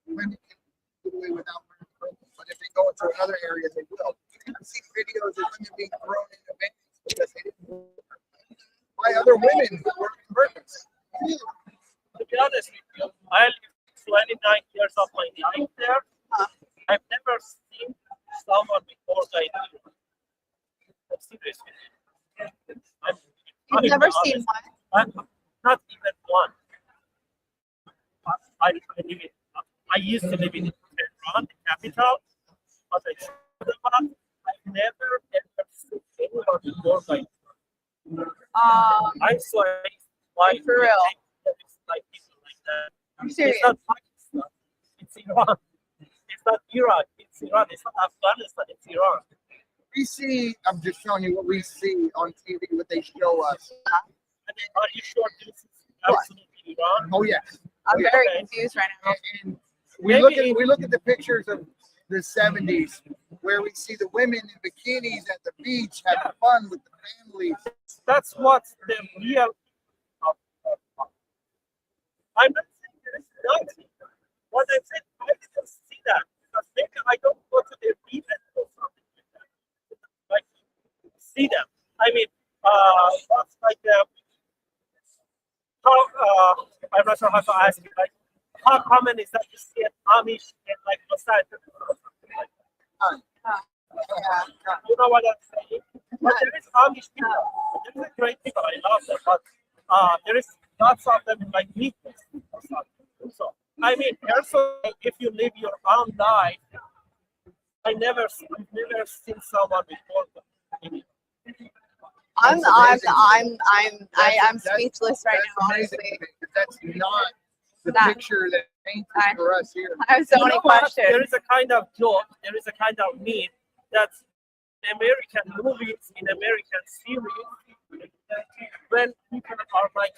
Women can get away without wearing clothes, but if they go into another area, they will. I've seen videos of women being thrown into banks because they didn't by other women who were converts. To be honest with you, I lived 29 years of my life there. I've never seen someone before I do. Seriously. you've never seen one. Not even one. I used to live in Tehran, the capital, but I've never ever seen anyone before like I'm sorry. Why For real. It's like people like that. I'm serious. It's not Pakistan. It's Iran. It's not Iraq. It's Iran. It's not Afghanistan. It's Iran. We see, I'm just showing you what we see on TV, what they show us. And then, are you sure this is absolutely Iran? Oh, yes. I'm Yeah. very Okay. confused right now. And we look at the pictures of the 70s where we see the women in bikinis at the beach having fun with the families. That's what the real. I'm not saying there is nothing. What I'm saying, I didn't see that because maybe I don't go to the event or something like that. Like see them. I mean, what's like how I'm not sure how to ask you. Like, how common is that you see an Amish and like Messiah? You know what I'm saying? But there is Amish people. There is great people. I love them. But there is lots of them in like meekness or something. So I mean, personally, if you live your own life, I've never seen someone before. I'm speechless right now, amazing honestly. to me, 'cause that's not the That- picture that paints for us here. I have so You many know what? questions. There is a kind of joke, there is a kind of meme that in American movies, in American series, when people are like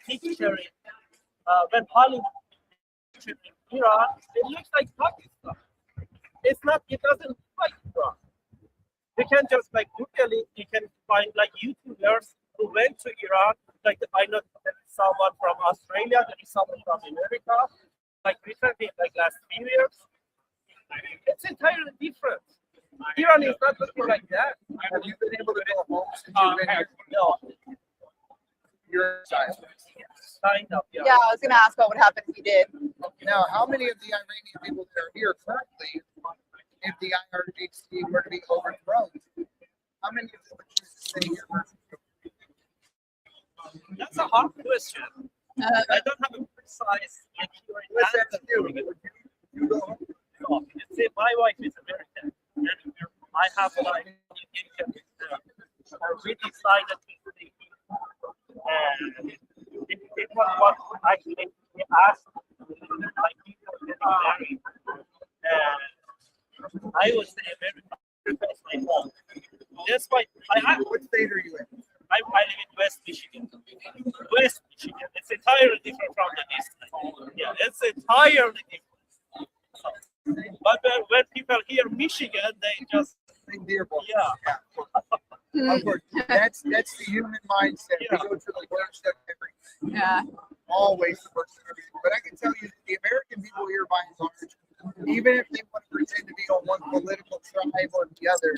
picturing, when Hollywood picturing Iran, it looks like Pakistan. It's not, it doesn't look like Iran. You can just like Google it, you can find like YouTubers who went to Iran, like I know there is someone from Australia, there is someone from America, like recently, like last few years. It's entirely different. Iran is not looking like that. Have you been able to go home since you've been here? No, Your side. kind of, yeah. Yeah, I was gonna ask what would happen if you did. Now, how many of the Iranian people that are here currently, if the IRGC were to be overthrown, how many of them would choose to stay here versus That's a hard question. I don't have a precise accurate What's that answer. to do? Would you go home? No, you see, my wife is American, and I have like communication with them. And we decided to stay here. And it was what actually we asked like people getting married. And I would say America is my home. That's why What state are you in? I live in West Michigan. West Michigan. It's entirely different from the East side. Yeah, it's entirely different. But when people hear Michigan, they just Big Dearborn. yeah. Of course, that's the human mindset. Yeah. We go to the worst of everything. Yeah. Always the worst of everything. But I can tell you, the American people here, by and large, even if they want to pretend to be on one political tribe or the other,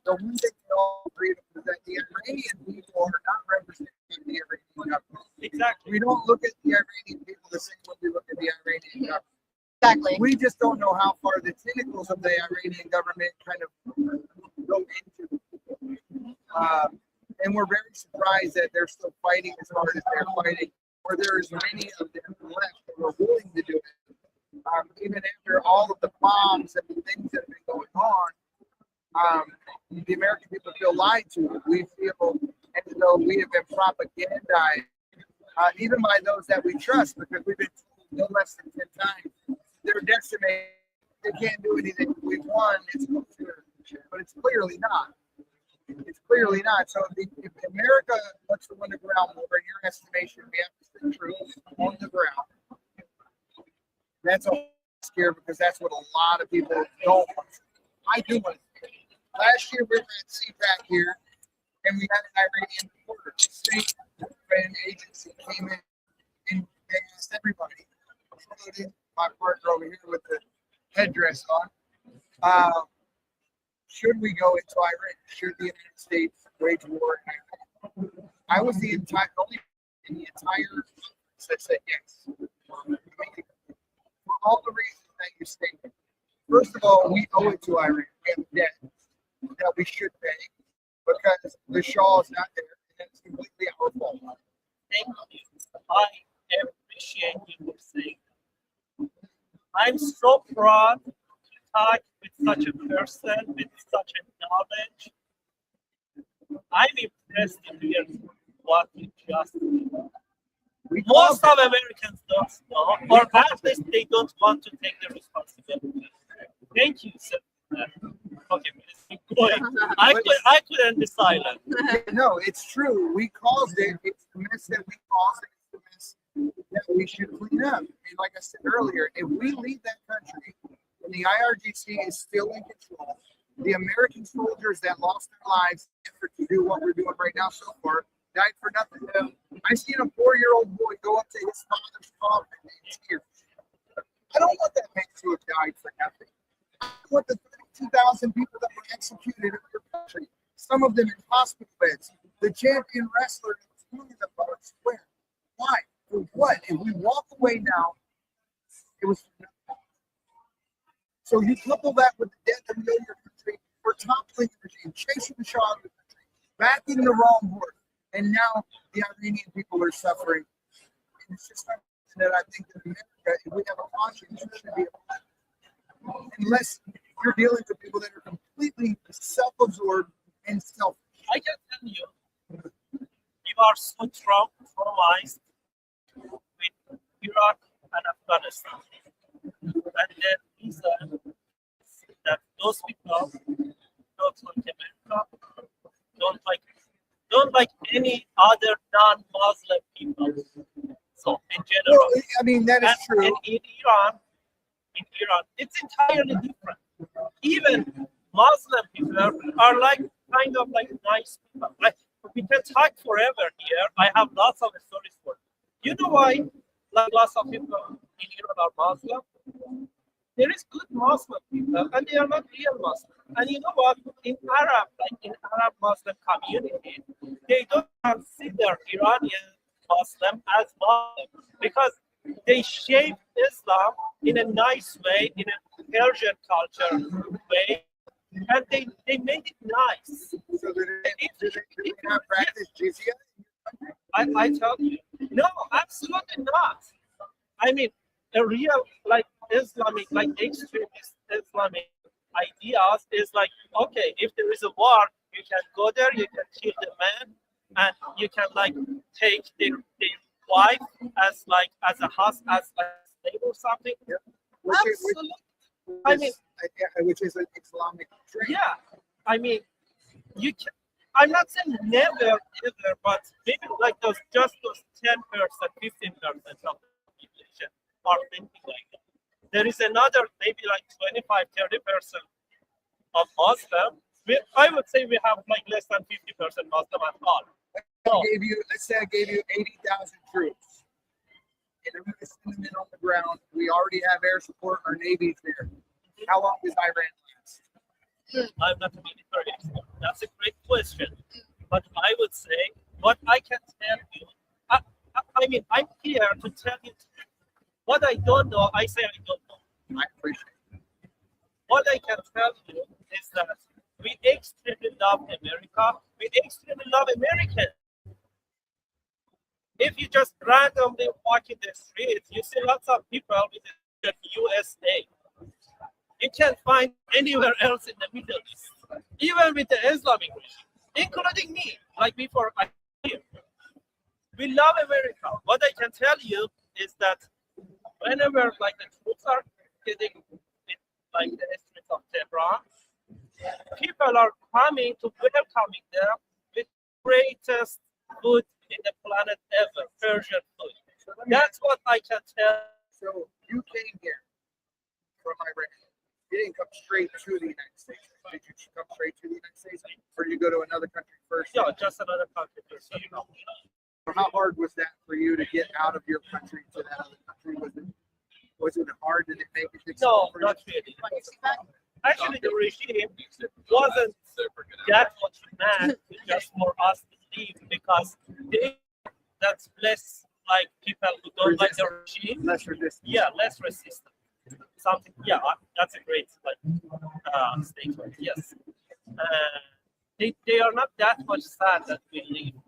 the one thing they all agree on is that the Iranian people are not represented in the Iranian government. Exactly. We don't look at the Iranian people the same way we look at the Iranian government. Exactly. We just don't know how far the tentacles of the Iranian government kind of go into. And we're very surprised that they're still fighting as hard as they're fighting, or there's many of them left that are willing to do it. Even after all of the bombs and the things that have been going on, the American people feel lied to. We feel as though we have been propagandized, even by those that we trust, because we've been told no less than 10 times they're decimated. They can't do anything. We've won. It's clear, but it's clearly not. It's clearly not. So if America wants to win the ground war, in your estimation, we have to stay true on the ground. That's a scare because that's what a lot of people don't want. I do want to. Last year we were at CPAC here, and we had an Iranian reporter. The state friend agency came in and they asked everybody, including my partner over here with the headdress on, should we go into Iran? Should the United States wage war in Iran? I was the entire only in the entire conference that said yes. For all the reasons that you stated. First of all, we owe it to Iran. We have debt that we should pay because the Shah is not there, and it's completely our fault. Thank you. I appreciate you for saying that. I'm so proud to talk with such a person with such a knowledge. I'm impressed to hear what you just did. Most of Americans don't know, or at least they don't want to take the responsibility. Thank you, sir. Okay, please keep going. I couldn't be silent. No, it's true. We caused it. It's the mess that we caused. It's the mess that we should clean up. And like I said earlier, if we leave that country and the IRGC is still in control, the American soldiers that lost their lives in effort to do what we're doing right now so far died for nothing. I seen a 4-year-old boy go up to his father's coffin in tears. I don't want that man to have died for nothing. I want the 32,000 people that were executed in your country, some of them in hospital beds, the champion wrestler that was doing the Park Square. Why? For what? If we walk away now, it was for nothing. So you couple that with the death of your country, for toppling the regime, chasing the Shah of the country, backing the wrong horse, and now the Iranian people are suffering. And it's just something that I think that America, if we have a conscience, it should be able, unless you're dealing with people that are completely self-absorbed and selfish. I can tell you, you are so traumatized with Iraq and Afghanistan. And the reason that those people don't like America, don't like any other non-Muslim people. So in general, Well, I mean, that is true. And in Iran, it's entirely different. Even Muslim people are like kind of like nice people. Like we can talk forever here. I have lots of stories for you. You know why? Like lots of people in Iran are Muslim. There is good Muslim people, and they are not real Muslim. And you know what? In Arab, like in Arab Muslim community, they don't consider Iranian Muslim as Muslim because they shape Islam in a nice way, in a Persian culture way, and they made it nice. So do they not practice jizya? I tell you, no, absolutely not. I mean, a real like Islamic, like extremist Islamic ideas is like, okay, if there is a war, you can go there, you can kill the man, and you can like take their wife as like as a host, as a slave or something. Which Absolutely. I mean, which is an Islamic dream. yeah. I mean, you can. I'm not saying never, ever, but maybe like those 10%, 15% of the population are thinking like that. There is another maybe like 25, 30% of Muslim. I would say we have like less than 50% Muslim at all. Let's say I gave you 80,000 troops. And I'm going to send them in on the ground. We already have air support. Our Navy's there. How long does Iran last? I'm not a military expert. That's a great question. But I would say what I can tell you, I mean, I'm here to tell you what I don't know. I say I don't know. I appreciate it. What I can tell you is that we extremely love America. We extremely love Americans. If you just randomly walk in the streets, you see lots of people with the USA. You can't find anywhere else in the Middle East, even with the Islamic regime, including me, like before I came here. We love America. What I can tell you is that whenever like the troops are getting in, like the streets of Tehran, people are coming to welcoming them with greatest food in the planet ever, Persian food. That's what I can tell. So you came here from Iran. You didn't come straight to the United States. Did you come straight to the United States, or did you go to another country first? Yeah, just another country. So, you know. How hard was that for you to get out of your country to that other country? Was it hard? Did it make it No, difficult for you? not really. Actually, the regime wasn't that much mad just for us to leave because that's less like people who don't like the regime. Less resistance. Yeah, less resistant. Something. Yeah, that's a great like statement. Yes, they are not that much sad that we leave the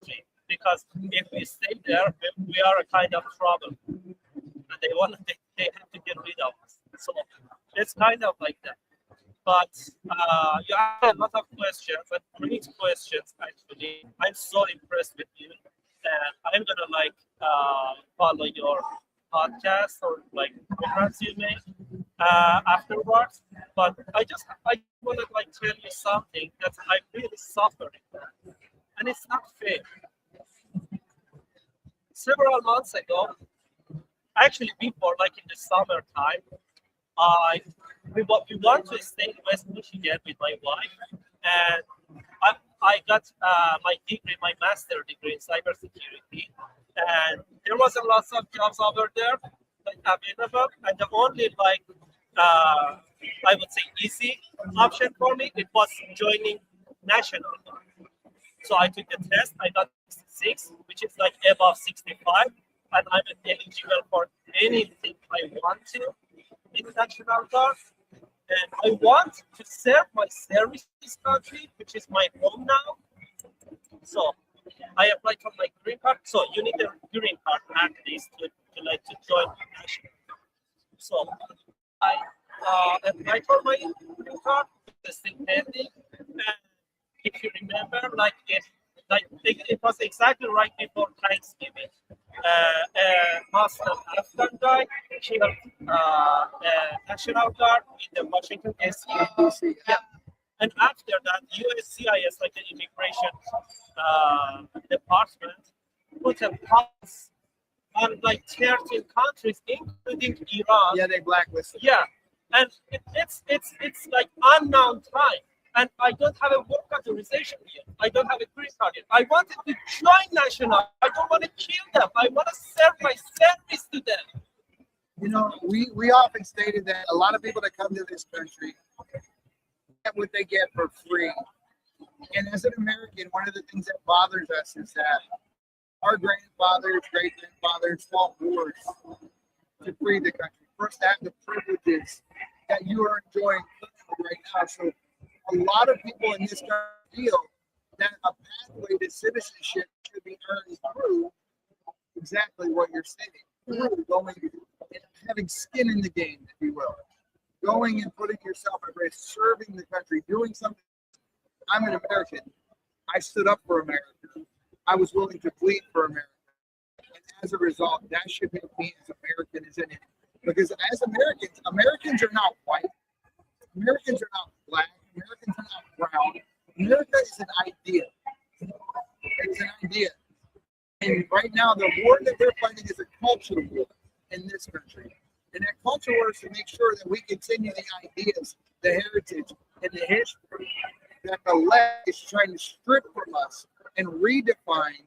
country because if we stay there, we are a kind of trouble, and they have to get rid of us. So it's kind of like that. But you asked a lot of questions and great questions actually. I'm so impressed with you, and I'm gonna like follow your podcast or like programs you make afterwards. But I want to like tell you something that I really suffered, and it's not fair. Several months ago, actually before, like in the summertime, we want to stay in West Michigan with my wife, and I got my master degree in cybersecurity, and there wasn't lots of jobs over there like available, and the only like I would say easy option for me it was joining National Guard. So I took the test, I got 66, which is like above 65, and I'm eligible for anything I want to in the National Guard. And I want to serve my service in this country, which is my home now. So I applied for my green card. So you need a green card at least to join National Guard. So I applied for my green card, the still pending. And if you remember, it was exactly right before Thanksgiving. A Muslim Afghan guy killed National Guard in the Washington D.C. Yeah. And after that, USCIS, like the immigration department, put a pause on like 13 countries, including Iran. Yeah, they blacklisted. Yeah, and it's like unknown time. And I don't have a work authorization yet. I don't have a green card yet. I wanted to join National. I don't want to kill them. I want to serve my service to them. You know, we often stated that a lot of people that come to this country get what they get for free. And as an American, one of the things that bothers us is that our grandfathers, great grandfathers fought wars to free the country. First, to have the privileges that you are enjoying right now. So a lot of people in this country feel that a pathway to citizenship should be earned through exactly what you're saying, through going and having skin in the game, if you will. going and putting yourself at risk, serving the country, doing something. I'm an American. I stood up for America. I was willing to bleed for America. And as a result, that should make me as American as anything. Because as Americans, Americans are not white. Americans are not black. Americans are not brown. America is an idea. It's an idea. And right now, the war that we're fighting is a cultural war in this country. And that culture war is to make sure that we continue the ideas, the heritage, and the history that the left is trying to strip from us and redefine.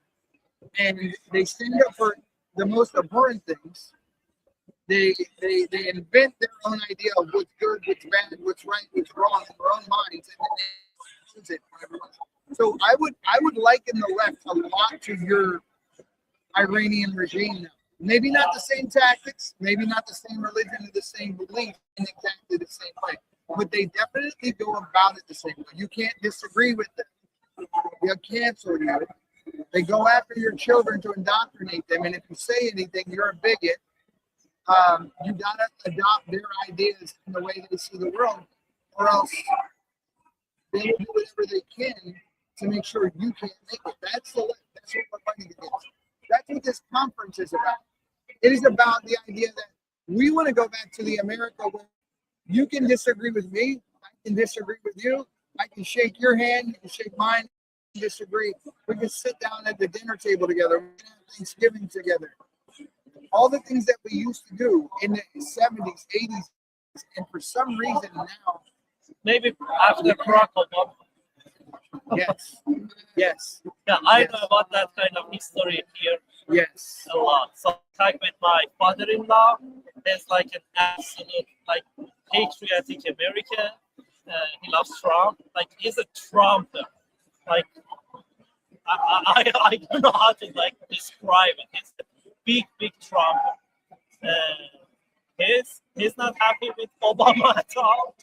And they stand up for the most abhorrent things. They invent their own idea of what's good, what's bad, what's right, what's wrong in their own minds, and then they use it for everyone. So I would liken the left a lot to your Iranian regime now. Maybe not the same tactics, maybe not the same religion or the same belief in exactly the same way, but they definitely go about it the same way. You can't disagree with them. They'll cancel you. They go after your children to indoctrinate them, and if you say anything, you're a bigot. You gotta adopt their ideas in the way they see the world, or else they will do whatever they can to make sure you can't make it. That's the left. That's what we're fighting against. That's what this conference is about. It is about the idea that we want to go back to the America where you can disagree with me, I can disagree with you, I can shake your hand, you can shake mine, we can disagree. We can sit down at the dinner table together, we can have Thanksgiving together. All the things that we used to do in the 70s, 80s, and for some reason now. Maybe after Barack Obama. Yes. Yes. Yeah, I Yes. know about that kind of history here Yes. a lot. So like with my father-in-law, there's like an absolute like patriotic American. He loves Trump. Like he's a Trumper. Like I don't know how to like describe it. He's a big Trumper. He's not happy with Obama at all.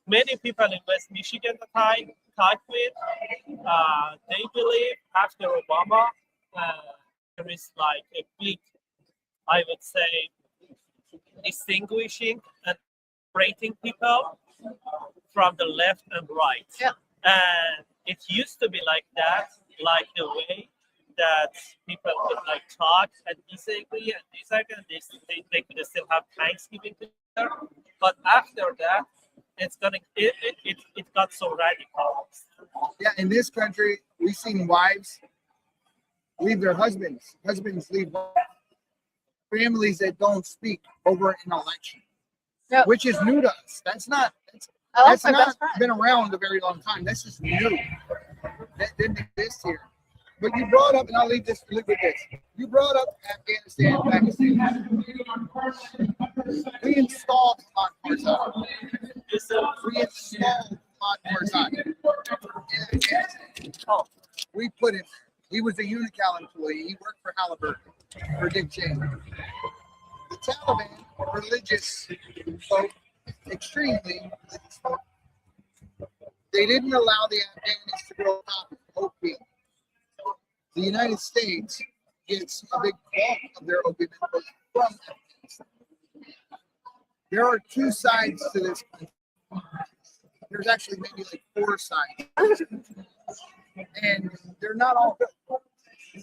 Many people in West Michigan that I talk with, they believe after Obama, there is like a big, I would say, distinguishing and separating people from the left and right. Yeah. And it used to be like that, like the way that people could like talk and disagree and they could still have Thanksgiving together. But after that, it got so radical. Yeah, in this country, we've seen wives leave their husbands. Husbands leave wives. Families that don't speak over an election, Yep. which is new to us. That's not I not best friend. been around a very long time. That's just new. That didn't exist here. But you brought up, and I'll leave with this. You brought up Afghanistan, Pakistan. We installed Farzad. We installed Farzad in Afghanistan. We put him. He was a Unical employee. He worked for Halliburton, for Dick Cheney. The Taliban, religious folk, extremely religious folk, they didn't allow the Afghans to grow up opium. The United States gets a big bulk of their opium imports from Afghanistan. There are two sides to this country. There's actually maybe like four sides. And they're not all good.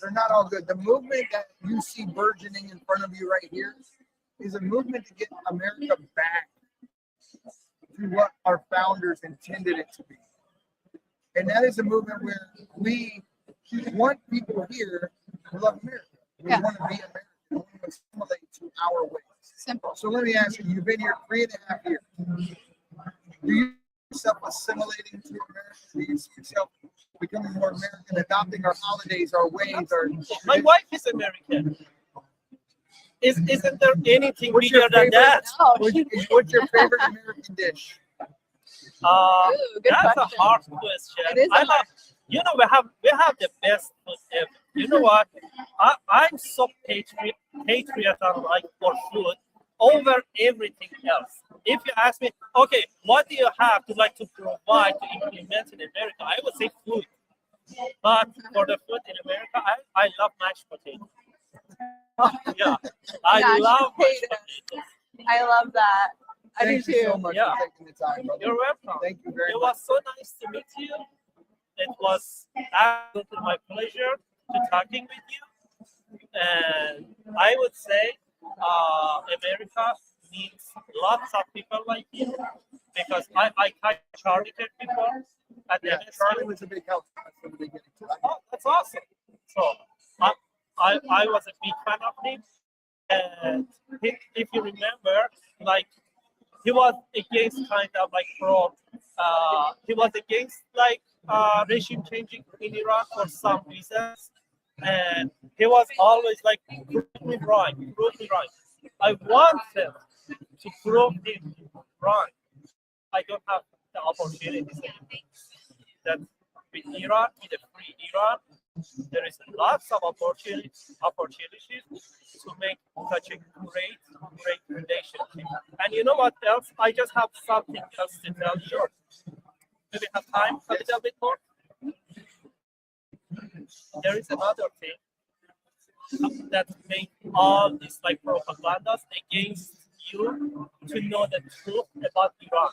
They're not all good. The movement that you see burgeoning in front of you right here is a movement to get America back to what our founders intended it to be. And that is a movement where we want people here who love America. We want to be American. We want to assimilate to our ways. Simple. So let me ask you, you've been here 3.5 years. Do you see yourself assimilating to America? Do you see yourself becoming more American, adopting our holidays, our ways, our... My wife is American. Isn't there anything What's your bigger than that? No, What's your favorite American dish? Ooh, good That's question. a hard question. It is a I hard love, you know, we have the best food ever. You know what? I'm so patriot on like for food over everything else. If you ask me, okay, what do you have to like to provide to implement in America? I would say food. But for the food in America, I love mashed potatoes. Yeah, I Mashed love mashed potatoes. potatoes. I love that. I do Thank you so too. much Yeah. for taking the time, brother. You're welcome. Thank you very It much. was so nice to meet you. It was absolutely my pleasure to talking with you. And I would say America needs lots of people like you because I Charlie Kirk before at the Yeah, MSU. Charlie was a big help from the beginning. Oh, that's awesome. So I was a big fan of him. And if you remember, like he was against kind of like he was against like regime changing in Iran for some reasons. And he was always like, prove me right, prove me right. I want him to prove him right. I don't have the opportunities that with Iran, with a free Iran, there is lots of opportunities to make such a great relationship. And you know what else? I just have something else to tell you. Do we have time a little bit more? There is another thing that make all these like propagandas against you to know the truth about Iran.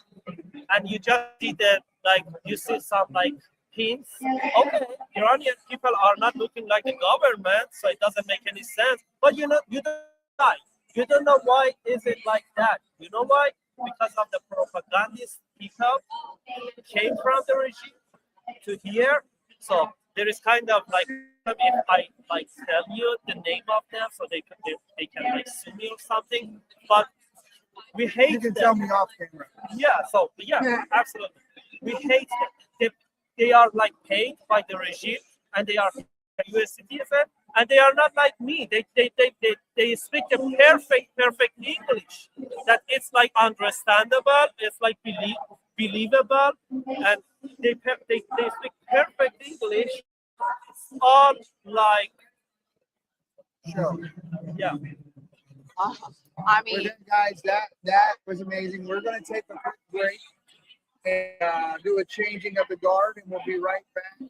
And you just see that like you see some like hints. Okay, Iranian people are not looking like the government, so it doesn't make any sense. But you don't know. You don't know why is it like that. You know why? Because of the propagandist people came from the regime to here. So there is kind of like if I like tell you the name of them, so they can like sue me or something. But we hate You can them. tell me off camera. Yeah. So yeah, absolutely. We hate them. They are like paid by the regime, and they are U.S. citizens, and they are not like me. They speak a perfect English that it's like understandable. It's like believable, and they speak perfect English. It's all like Sure. yeah. Awesome. I Well, mean, then, guys, that was amazing. We're going to take a quick break and do a changing of the guard, and we'll be right back.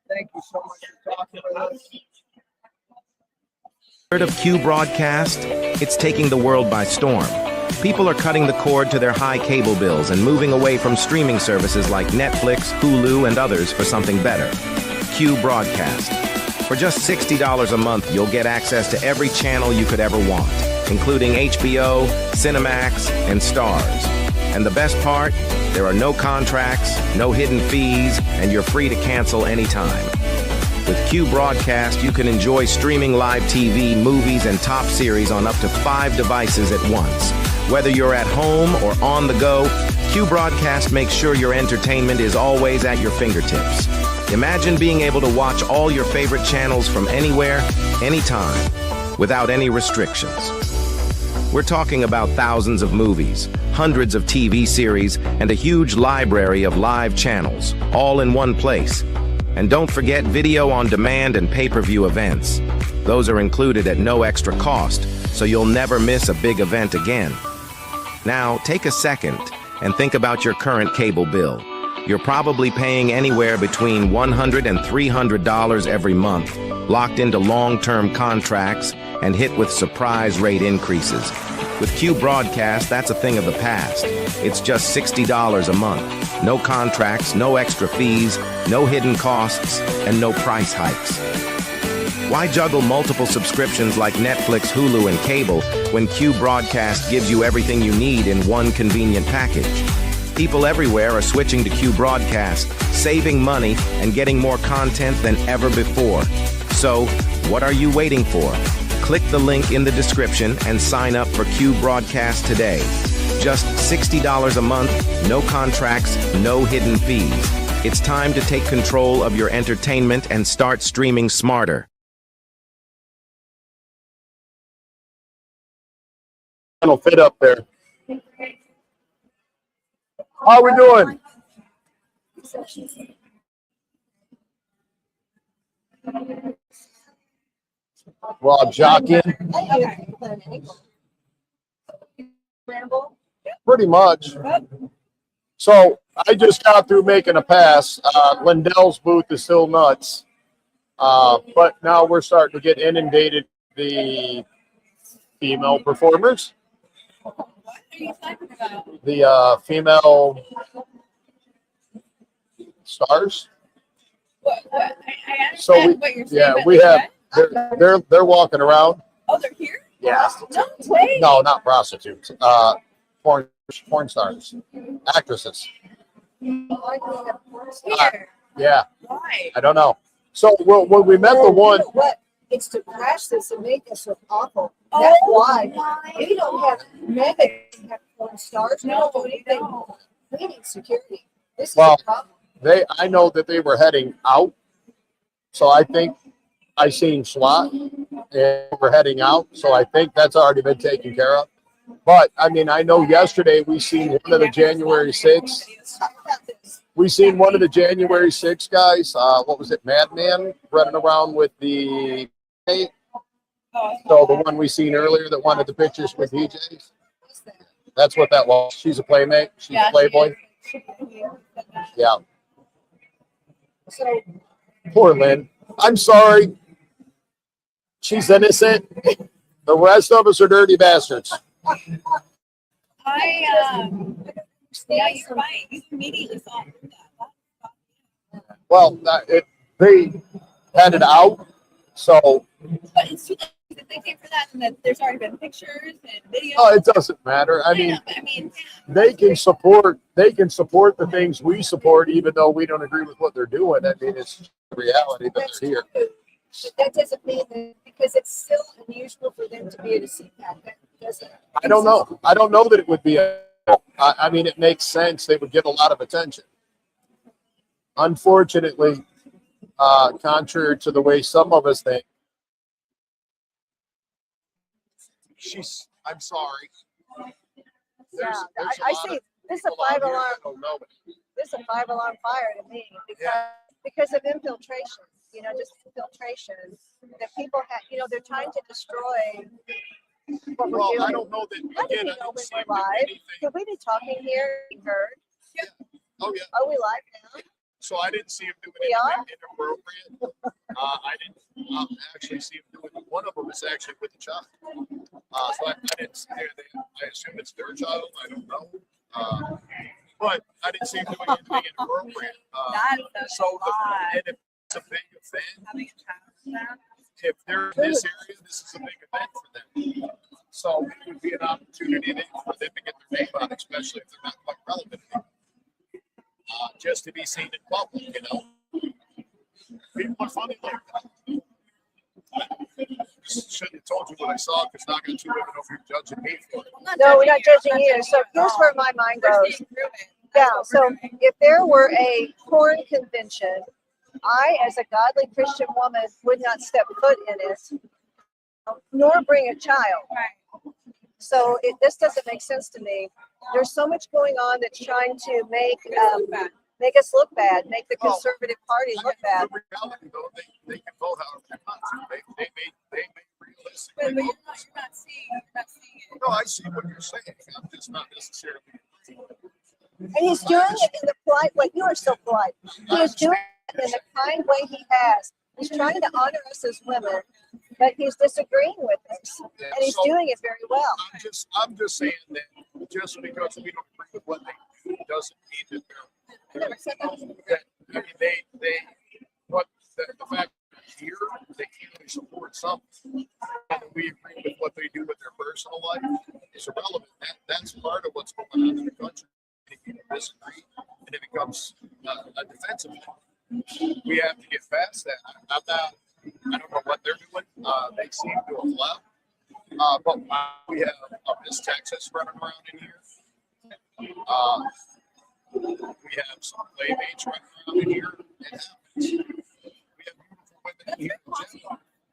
Thank you so much for talking with us. Heard of Q Broadcast? It's taking the world by storm. People are cutting the cord to their high cable bills and moving away from streaming services like Netflix, Hulu, and others for something better. Q Broadcast. For just $60 a month, you'll get access to every channel you could ever want, including HBO, Cinemax, and Stars. And the best part? There are no contracts, no hidden fees, and you're free to cancel anytime. With Q Broadcast, you can enjoy streaming live TV, movies, and top series on up to 5 devices at once. Whether you're at home or on the go, Q Broadcast makes sure your entertainment is always at your fingertips. Imagine being able to watch all your favorite channels from anywhere, anytime, without any restrictions. We're talking about thousands of movies, hundreds of TV series, and a huge library of live channels, all in one place. And don't forget video on demand and pay-per-view events. Those are included at no extra cost, so you'll never miss a big event again. Now, take a second and think about your current cable bill. You're probably paying anywhere between $100 and $300 every month, locked into long-term contracts and hit with surprise rate increases. With Q Broadcast, that's a thing of the past. It's just $60 a month. No contracts, no extra fees, no hidden costs, and no price hikes. Why juggle multiple subscriptions like Netflix, Hulu, and cable when Q Broadcast gives you everything you need in one convenient package? People everywhere are switching to Q Broadcast, saving money and getting more content than ever before. So, what are you waiting for? Click the link in the description and sign up for Q Broadcast today. Just $60 a month, no contracts, no hidden fees. It's time to take control of your entertainment and start streaming smarter. It'll fit up there. How we doing? Rob jockeying? Pretty much. So I just got through making a pass. Lindell's booth is still nuts. But now we're starting to get inundated with the female performers. are you talking about? The female stars. What? I So understand we, what you're saying. yeah, but we like have. what? They're walking around. Oh, they're here? Yeah. No way. No, not prostitutes. Porn stars, actresses. Here. Yeah, Why? I don't know. So when we met the one, What? It's to crash this and make us look awful. Oh, That's why. my. We don't have men that have porn stars. We don't do anything. No. We need security. This is Well, a problem. I know that they were heading out. So I think I seen SWAT and we're heading out. So I think that's already been taken care of. But I mean, I know yesterday we seen one of the January 6th. We seen one of the January 6th guys. What was it, Madman, running around with the. So the one we seen earlier that wanted the pictures with DJs. That's what that was. She's a playmate. She's a playboy. Yeah. So Poor Lynn. I'm sorry. She's innocent. The rest of us are dirty bastards. Yeah, you're right. You immediately saw that. Well, they had it out. So But it's too late if they came for that, and that there's already been pictures and videos. it doesn't matter. I mean, they can support the things we support, even though we don't agree with what they're doing. I mean, it's the reality that they're here. but that doesn't mean that because it's still unusual for them to be at a CPAC. That doesn't. I don't know. I don't know that it would be. I mean, it makes sense. They would get a lot of attention. Unfortunately, contrary to the way some of us think, I'm sorry. Yeah, I see. This is a 5-alarm. This is a 5-alarm fire to me because of infiltration. You know, just infiltration that people have. You know, they're trying to destroy what we're doing. I don't know that. How do Again, we I know didn't when see we're him do live? anything. Could we be talking here? Being heard? Oh yeah. Are we live now? So I didn't see him doing We are? anything inappropriate. I didn't actually see him doing. One of them is actually with the child. So I didn't see there. I assume it's their child. I don't know. But I didn't see him doing anything inappropriate. And if it's a big event, if they're in this area, this is a big event for them. So it would be an opportunity for them to get their name out, especially if they're not quite relevant anymore. Just to be seen in public, you know. People are funny like that. Just shouldn't have told you what I saw because now I got two women over here judging me for it. No, we're not judging you. So here's where my mind goes. Yeah. So if there were a porn convention, I, as a godly Christian woman, would not step foot in it, nor bring a child. So this doesn't make sense to me. There's so much going on that's trying to make us look bad, make the conservative party look bad. In reality, though, they can vote however they want to. They may realistically. But you're not seeing it. No, I see what you're saying. I'm just not necessarily. And he's doing it in the polite way. You are so polite. He is doing it in the kind way he has. He's trying to honor us as women, but he's disagreeing with us, and he's doing it very well. I'm just saying that just because we don't agree with what they do doesn't mean that they're. I never said that. I mean, what the fact here they clearly support something. Whether we agree with what they do with their personal life is irrelevant. That's part of what's going on in the country. If people disagree, and it becomes a defensive thing. We have to get past that. I don't know what they're doing. They seem to have left. But we have Miss Texas running around in here. We have some playmates running around in here. It happens. We have beautiful women in here.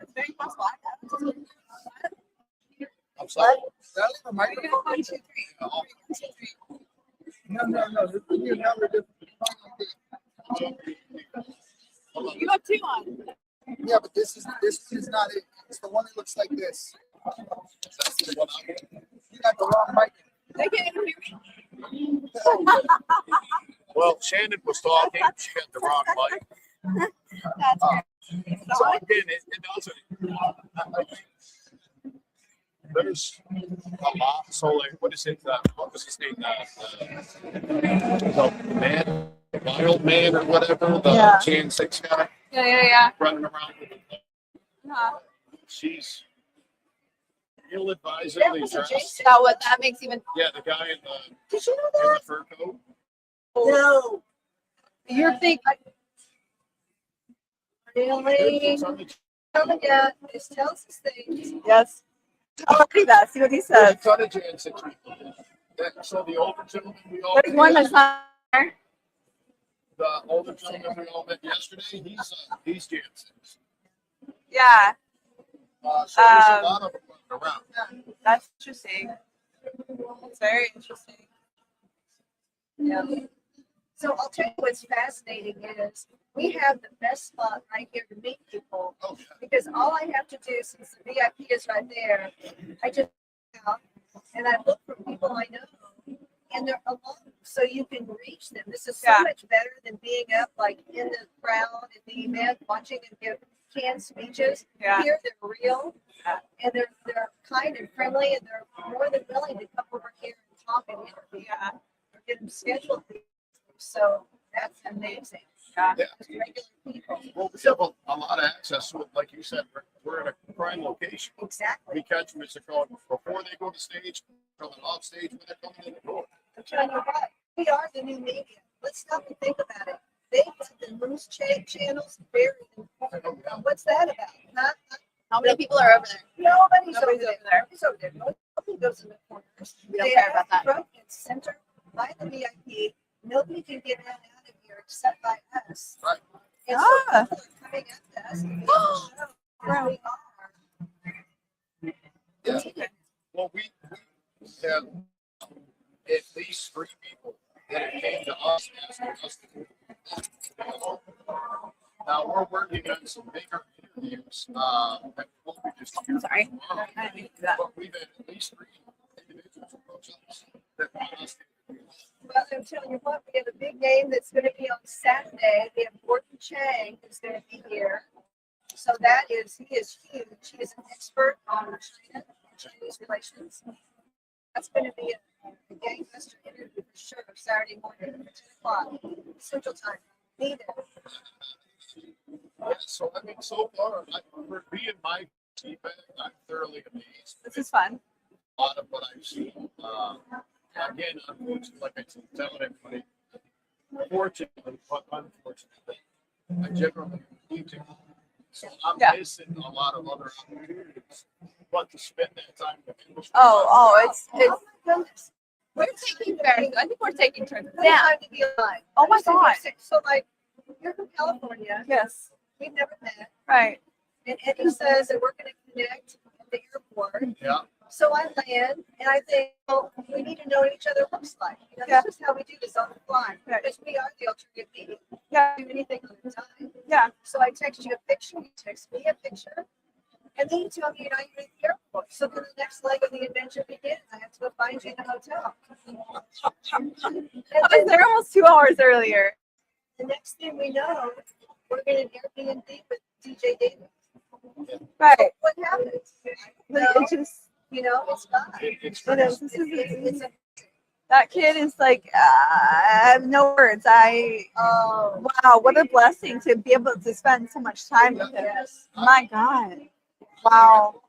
It's very possible. I'm sorry. One, two, three. No. This would be another different. You have two on. Yeah, but this is not it. It's the one that looks like this. You got the wrong mic. They can't even hear me. Well, Shannon was talking. She had the wrong mic. So again, it doesn't. I think there's a lot. So like, what is it? what's his name? The man, the wild man or whatever, the Yeah. Jan 6 guy Yeah. running around with the Uh-huh. she's ill That advisedly was a dressed. Jason. That what that makes even. Yeah, the guy in Did you know the that? fur coat. No. You're thinking. Really? It's on the Yeah, this tells us things. Yes. I'll read that. See what he There's says. a ton of Jan 6 people. So the older gentleman we all There's one that's not there. the older gentleman we all met yesterday, he's Jan 6. Yeah, So there's a lot of them around. that's interesting. It's very interesting. Yeah. So I'll tell you what's fascinating is we have the best spot right here to meet people Okay. because all I have to do since the VIP is right there, I just out and I look for people I know and they're alone so you can reach them. This is so Yeah. much better than being up like in the crowd at the event watching them give canned speeches. Yeah. Here they're real and they're kind and friendly and they're more than willing to come over here and talk and interview. Yeah. Or get them scheduled. So that's amazing. Yeah. Yeah. Just regular people. Well, we have a lot of access to it. Like you said, we're in a prime location. Exactly. We catch them as they're going before they go to stage, coming off stage when they're coming in the door. I'm telling you what, we are the new media. Let's stop and think about it. They put the news channels buried in the corner. What's that about? Huh? How many people are over there? Nobody's Nobody's over over there. there. Nobody's over there. Nobody goes in the corners. We don't They care are about that. front and center by the VIP. Nobody can get out of here except by us. Right. And Ah. so people are coming up to us and show where we are. Yeah. Well, we have at least 3 people that came to us asking us to do it. Now we're working on some bigger interviews. That will be just I'm sorry. tomorrow. I didn't mean to do that. But we've had at least 3 individuals approach us that want us to interview. Well, I'm telling you what, we have a big game that's going to be on Saturday. We have Gordon Chang who's going to be here. So he is huge. He is an expert on China and Chinese relations. That's going to be a gangbuster interview for sure, Saturday morning at 10 o'clock Central Time. Be there. Yeah, so I mean, so far, for being my CPAC, I'm thoroughly amazed. This is fun. A lot of what I've seen. Again, unfortunately, like I keep telling everybody, fortunately, but unfortunately, I generally need to. So I'm Yeah. missing a lot of other opportunities. But to spend that time with people. It's Oh my goodness. we're taking turns. I think we're taking turns. What a Yeah. time to be alive. Oh my So God. So like, you're from California. Yes. We've never met. Right. And Eddie says that we're going to connect at the airport. Yeah. So I land and I think, well, we need to know what each other looks like. You know, Yeah. This is how we do this on the fly. Right. Because we are the alternative media. Yeah. We do anything on the time. Yeah. So I text you a picture, you text me a picture, and then you tell me you're not even at the airport. So then the next leg of the adventure begins. I have to go find you in the hotel. And I was then there almost 2 hours earlier. the next thing we know, we're going to Airbnb with DJ David. Right. What happens? But No, it just it's not. It's it is. This It's is a that kid is like I have no words. Wow, what a blessing to be able to spend so much time with him. yes. My God. Wow.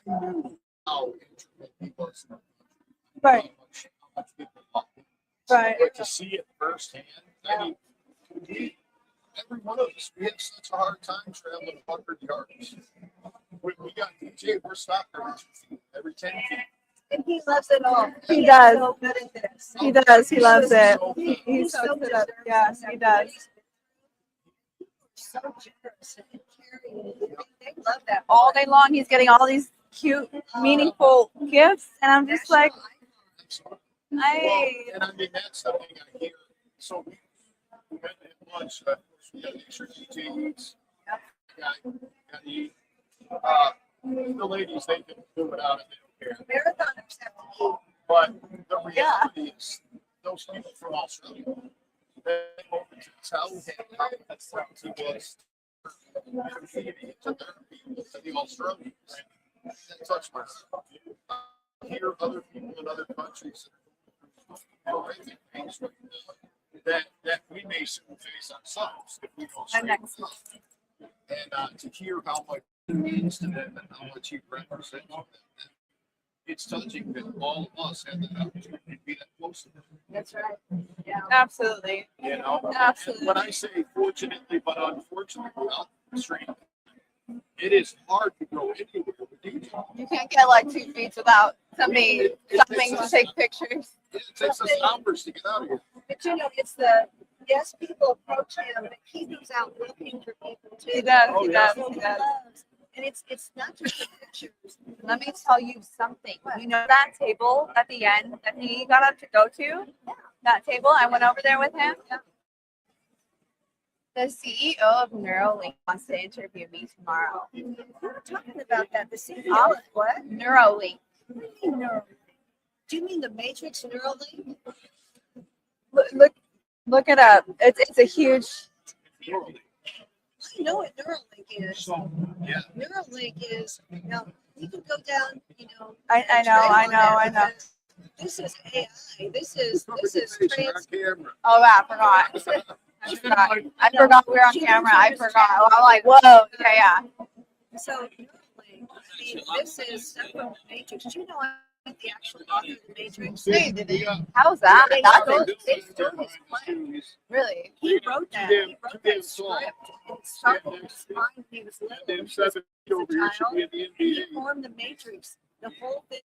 I knew how intricate he was. Right. How much people love him. Right. But to see it firsthand, I mean, every one of us, we have such a hard time traveling 100 yards. We got DJ, we're stopped every 10 feet. And he loves it all. He is does. So good at this. He does. He loves it. He's so good at it. Yes, he does. So generous and caring. They love that. All day long, he's getting all these cute, meaningful gifts, and I'm just like, Well, I. and I mean, that's something I hear. So we went to lunch. Of course, we got extra DJs. Got to eat. The ladies, they can do it out and they don't care. Marathoners have to eat. But the reality is, those people from Australia, they open to tell him how important he was to the Australians. That touched my heart. hear other people in other countries horrific things right now that we may soon face ourselves if we don't straighten up. And to hear how much he means to them and how much he represents them, it's touching that all of us have the opportunity to be that close to them. That's right. Yeah. Absolutely. You know, Absolutely. when I say fortunately, but unfortunately, I'll straight. It is hard to go anywhere with these. You can't get like 2 feet without somebody It stopping takes to us- take pictures. It takes us hours to get out of here. But you know, it's the, yes, people approach him, but he goes out looking for people too. He does. Oh, He yeah. does. He does. And it's not just the pictures. Let me tell you something. You know that table at the end that he got up to go to? That table, I went over there with him. The CEO of Neuralink wants to interview me tomorrow. We were talking about that. The CEO of what? Neuralink. What do you mean Neuralink? Do you mean the Matrix Neuralink? Look it up. It's a huge. I know what Neuralink is. So, yeah. Neuralink is, now, you can go down, you know. I know. This is AI. This is trans. Oh, yeah, I forgot. I forgot we were on camera. I forgot. I'm like, whoa. Yeah. So Neuralink, I mean, this is stuff from the Matrix. Do you know I'm the actual author of the Matrix? How's that? They stole his play. Really. He wrote that. He wrote that script. It started in his mind when he was little. He was a child. He formed the Matrix. The whole thing.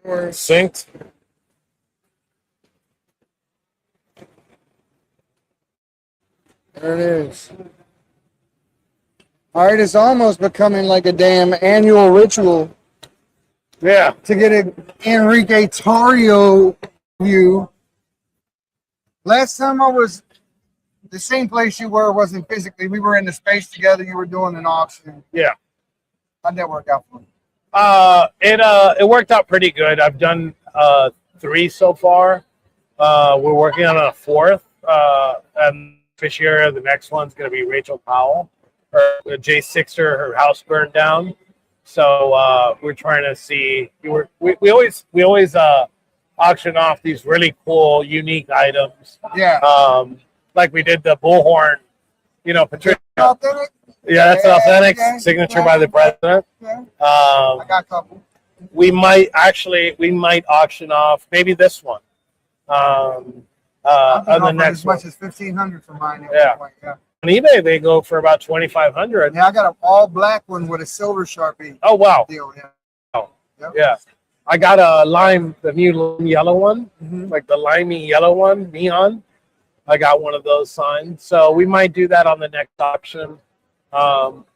Synced. There it is. All right, it's almost becoming like a damn annual ritual Yeah. to get an Enrique Tario view. Last time I was the same place you were wasn't physically. We were in the space together. You were doing an auction. Yeah. How'd that work out for you? It worked out pretty good. I've done 3 so far. We're working on a 4th. And this year, the next one's going to be Rachel Powell. Jay Sixter, her house burned down. So we're trying to see. We always auction off these really cool, unique items. Yeah. Like we did the bullhorn. Patricia. Authentic? Yeah, that's an authentic Yeah, signature yeah, by the president. yeah. I got a couple. We might auction off maybe this one. On the next as much as $1,500 for mine. Yeah. Yeah. On eBay, they go for about $2,500. Yeah, I got an all black one with a silver Sharpie. Oh wow! Deal, yeah. Oh, Yep. yeah. I got the new lime yellow one, like the limey yellow one, neon. I got one of those signed, so we might do that on the next auction.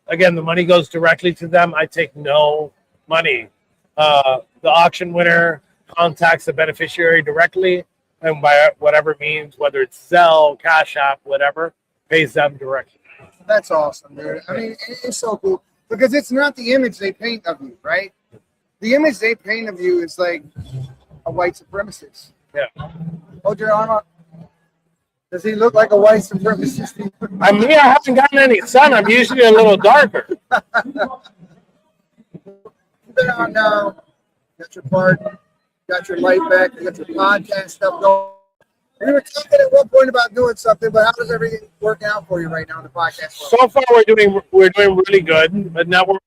Again, the money goes directly to them. I take no money. The auction winner contacts the beneficiary directly, and by whatever means, whether it's Zelle, Cash App, whatever, pays them directly. That's awesome, dude. I mean, it's so cool because it's not the image they paint of you, right? The image they paint of you is like a white supremacist. Yeah. Hold your arm up. Does he look like a white supremacist? I mean, I haven't gotten any sun. I'm usually a little darker. Keep it on now. Got your part. Got your light back. You got your podcast stuff going. We were talking at one point about doing something, but how does everything work out for you right now in the podcast world? So far, we're doing really good, but now we're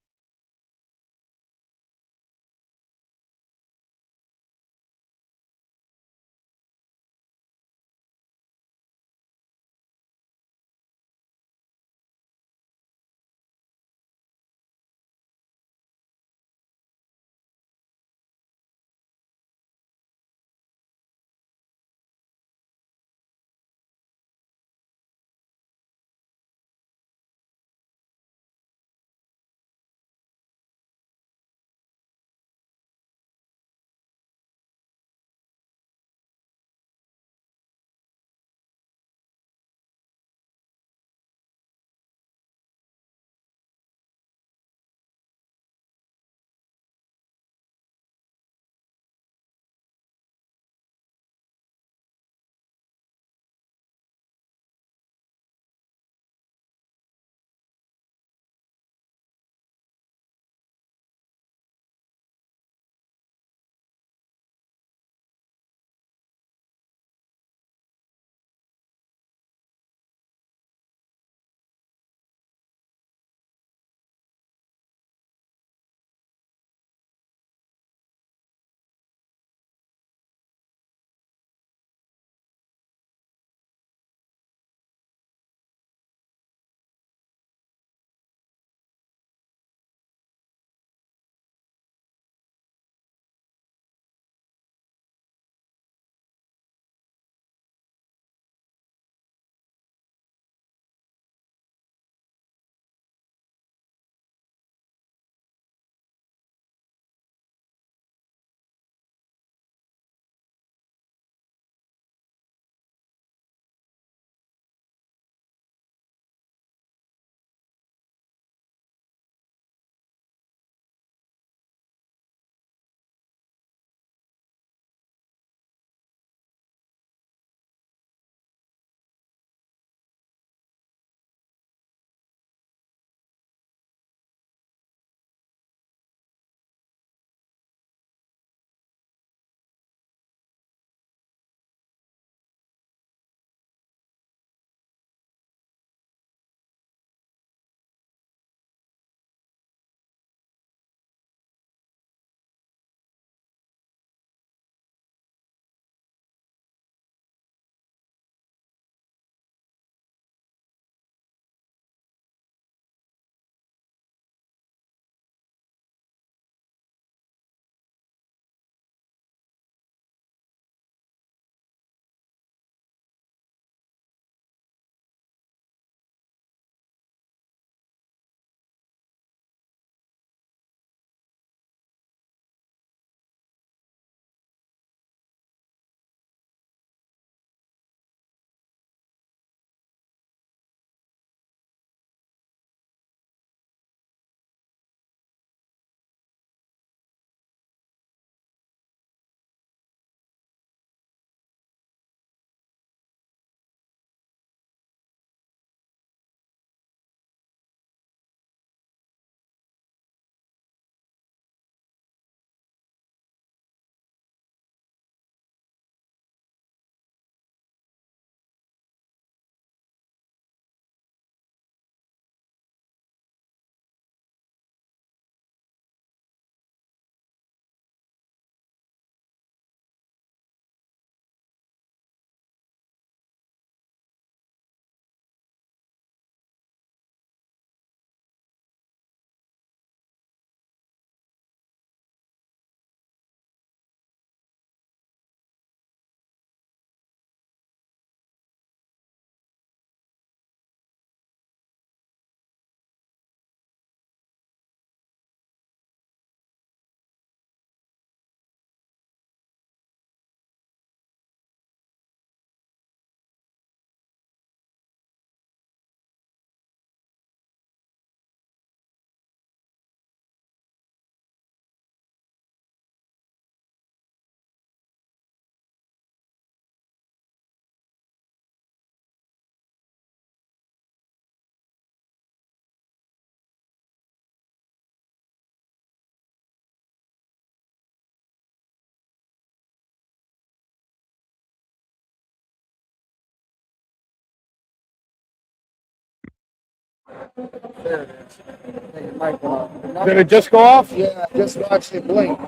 There it is. I think it might go off. Did it just go off? Yeah, I just watched it blink.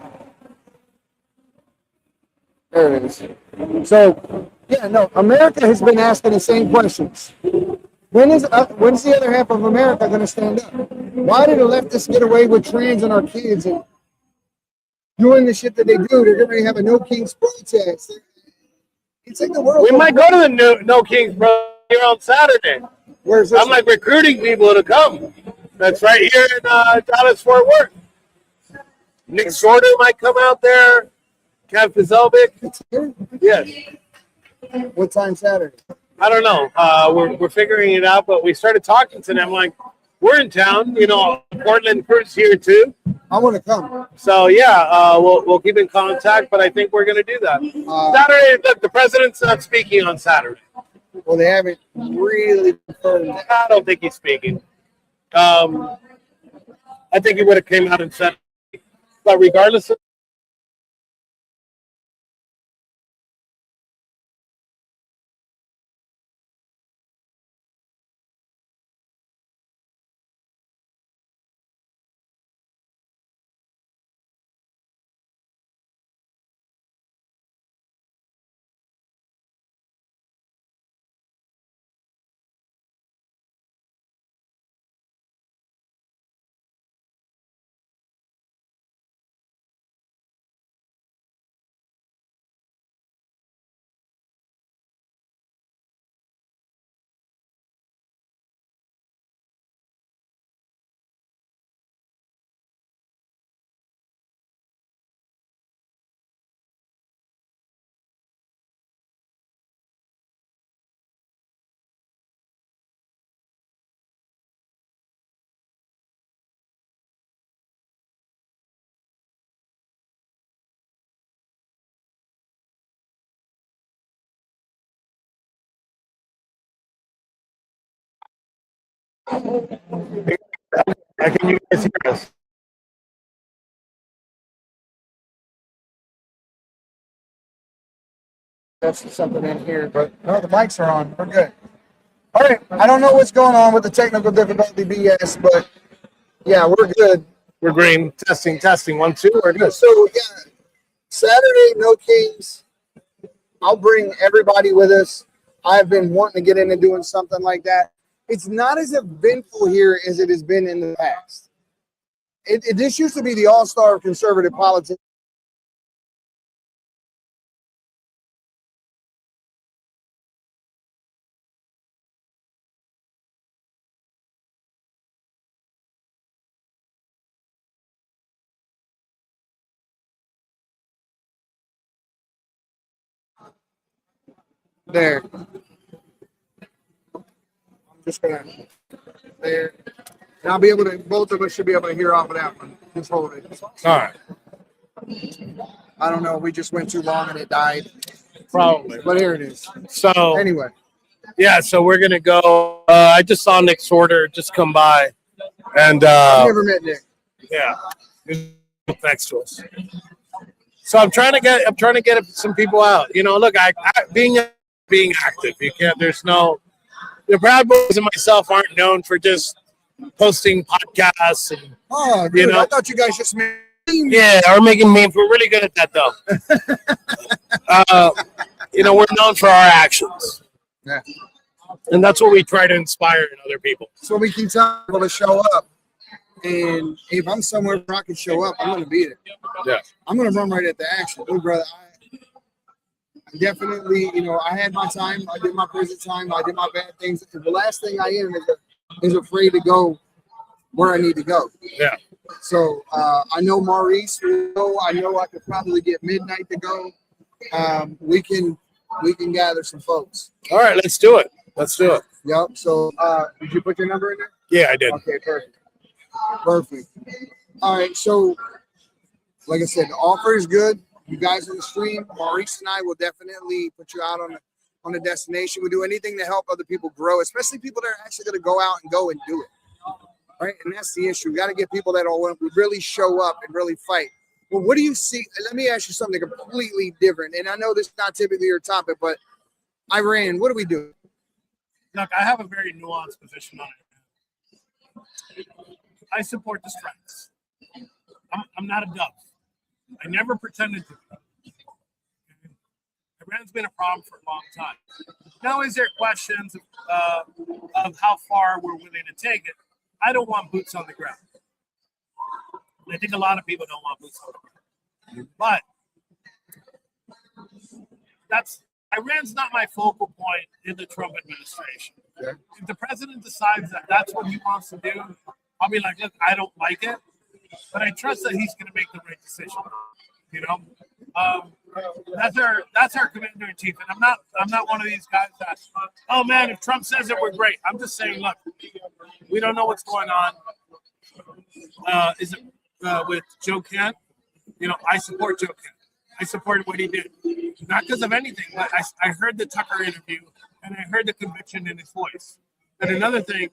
There it is. So, yeah, no, America has been asking the same questions. When's the other half of America going to stand up? Why did the leftists get away with trans and our kids and doing the shit that they do? They're going to have a No Kings protest. It's like the world. We might go to the No Kings Bro here on Saturday. Where's this? I'm like recruiting people to come. That's right here in Dallas Fort Worth. Nick Shorter might come out there. Kev Pazelbic. Yes. What time Saturday? I don't know. We're figuring it out, but we started talking to them. Like, we're in town. You know, Portland crew's here too. I want to come. So yeah, we'll keep in contact. But I think we're going to do that Saturday. Look, the president's not speaking on Saturday. Well, they haven't really confirmed that. I don't think he's speaking. I think he would have came out and said, but regardless of can you guys hear us? That's something in here, but no, the mics are on. We're good. All right. I don't know what's going on with the technical difficulty BS, but yeah, we're good. We're green. Testing. 1, 2. We're good. So yeah, Saturday, No Kings. I'll bring everybody with us. I've been wanting to get into doing something like that. It's not as eventful here as it has been in the past. This used to be the all-star of conservative politics. There. I'm just gonna there. And I'll be able to, both of us should be able to hear off of that one. Just hold it. All right. I don't know. We just went too long and it died. Probably. But here it is. So Anyway. yeah, so we're gonna go. I just saw Nick Shorter just come by, and I never met Nick. yeah, he's next to us. So I'm trying to get some people out. You know, look, I being active. You can't. There's no. The Proud Boys and myself aren't known for just posting podcasts and Oh, dude, you know. I thought you guys just made. Yeah, or making memes. We're really good at that, though. You know, we're known for our actions. Yeah. And that's what we try to inspire in other people. So we keep telling people to show up. And if I'm somewhere where I can show up, I'm going to be there. Yeah. I'm going to run right at the action. Dude, brother, I definitely, you know, I had my time. I did my prison time. I did my bad things. The last thing I am is afraid to go where I need to go. Yeah. So I know Maurice will go. I know I could probably get midnight to go. We can gather some folks. All right, let's do it. Yep. So did you put your number in there? Yeah, I did. Okay, perfect. All right. So like I said, the offer is good. You guys in the stream, Maurice and I will definitely put you out on the destination. We do anything to help other people grow, especially people that are actually going to go out and go and do it. Right. And that's the issue. We got to get people that will really show up and really fight. Well, what do you see? Let me ask you something completely different. And I know this is not typically your topic, but Iran, what do we do? Look, I have a very nuanced position on it. I support the strikes. I'm not a dove. I never pretended to be. Iran's been a problem for a long time. Now, is there questions of how far we're willing to take it? I don't want boots on the ground. I think a lot of people don't want boots on the ground. But Iran's not my focal point in the Trump administration. Okay. If the president decides that that's what he wants to do, I'll be like, look, I don't like it, but I trust that he's going to make the right decision. You know, that's our commander in chief, and I'm not one of these guys that, oh man, if Trump says it, we're great. I'm just saying, look, we don't know what's going on. Is it with Joe Kent? You know, I support Joe Kent. I supported what he did, not because of anything, but I heard the Tucker interview and I heard the conviction in his voice. And another thing.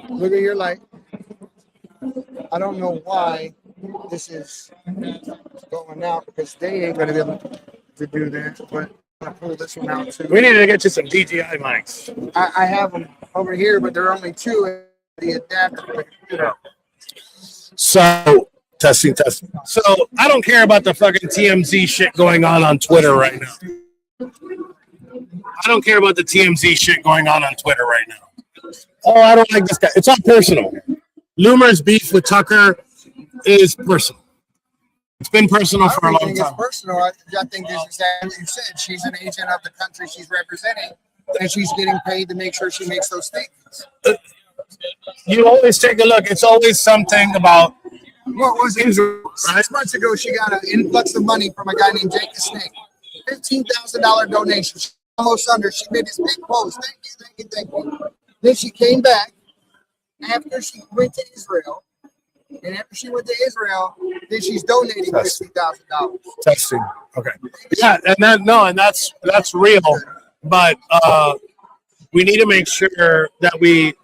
Look at your light. I don't know why this is going out because they ain't gonna be able to do that. But I'm gonna pull this one out too. We need to get you some DJI mics. I have them over here, but there are only two in the adapter for the computer. So testing. So I don't care about the fucking TMZ shit going on Twitter right now. I don't care about the TMZ shit going on Twitter right now. Oh, I don't like this guy. It's all personal. Loomer's beef with Tucker is personal. It's been personal for a long It's time. personal. I think this is exactly what you said. She's an agent of the country she's representing, and she's getting paid to make sure she makes those statements. You always take a look. It's always something about What was it? 6 months ago, she got an influx of money from a guy named Jake the Snake. $15,000 donation. She almost under. She made this big post. Thank you. Then she came back after she went to Israel. And after she went to Israel, then she's donating $50,000. testing. Okay. Yeah, and that's real. But we need to make sure that we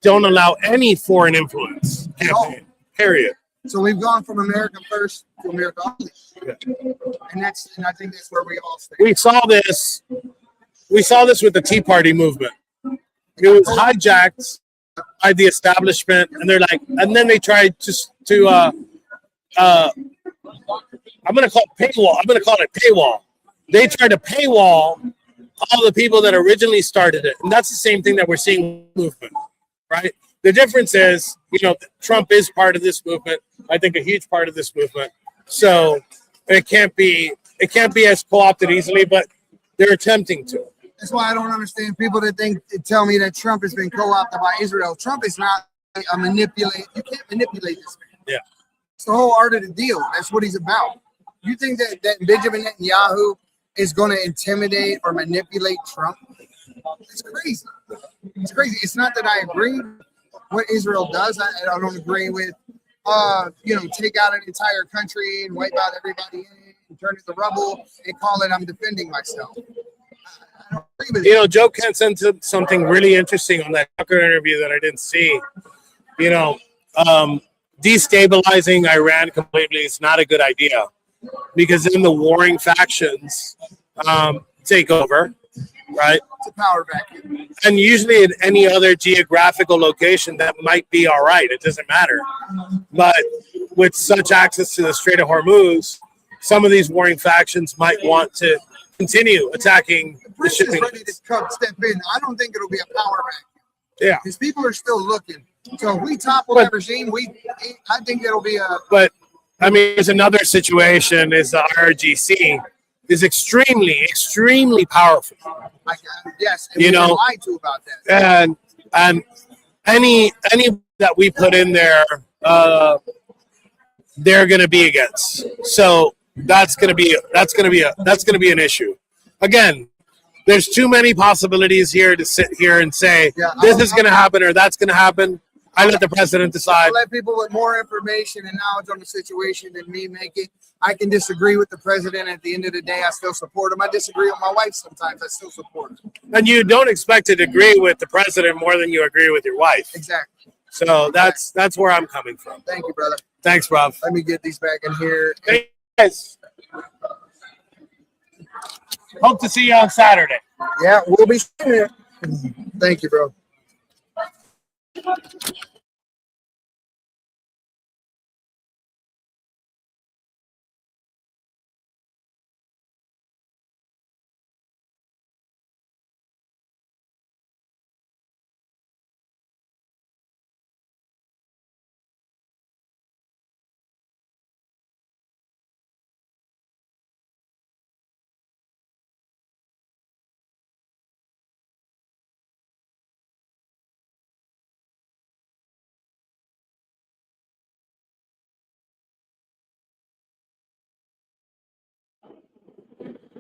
don't allow any foreign influence campaign. Period. So we've gone from America first to America only. Yeah. And I think that's where we all stand. We saw this with the Tea Party movement. It was hijacked by the establishment, and then they tried to I'm gonna call it paywall. They tried to paywall all the people that originally started it, and that's the same thing that we're seeing in the movement, right? The difference is, Trump is part of this movement. I think a huge part of this movement. So it can't be as co-opted easily, but they're attempting to. That's why I don't understand people that tell me that Trump has been co-opted by Israel. Trump is not a manipulate. You can't manipulate this man. Yeah. It's the whole art of the deal. That's what he's about. You think that Benjamin Netanyahu is going to intimidate or manipulate Trump? It's crazy. It's crazy. It's not that I agree with what Israel does. I don't agree with, take out an entire country and wipe out everybody in it and turn it to rubble and call it I'm defending myself. I don't agree with it. Joe Kent sent something really interesting on that Tucker interview that I didn't see. Destabilizing Iran completely is not a good idea, because then the warring factions take over, right? It's a power vacuum. And usually in any other geographical location, that might be all right. It doesn't matter. But with such access to the Strait of Hormuz, some of these warring factions might want to continue attacking the shipping. Ready to step in. I don't think it'll be a power vacuum. Yeah. Because people are still looking. So if we topple that regime, I think it'll be a. But I mean, there's another situation: is the IRGC is extremely, extremely powerful. Yes, and we lied to about that. And any that we put in there, they're going to be against. So that's going to be an issue. Again, there's too many possibilities here to sit here and say this is going to happen or that's going to happen. I let the president decide. I'll let people with more information and knowledge on the situation than me make it. I can disagree with the president. At the end of the day, I still support him. I disagree with my wife sometimes. I still support him. And you don't expect to agree with the president more than you agree with your wife. Exactly. So that's where I'm coming from. Thank you, brother. Thanks, Rob. Let me get these back in here. Hey, guys. Hope to see you on Saturday. Yeah, we'll be seeing you. Thank you, bro.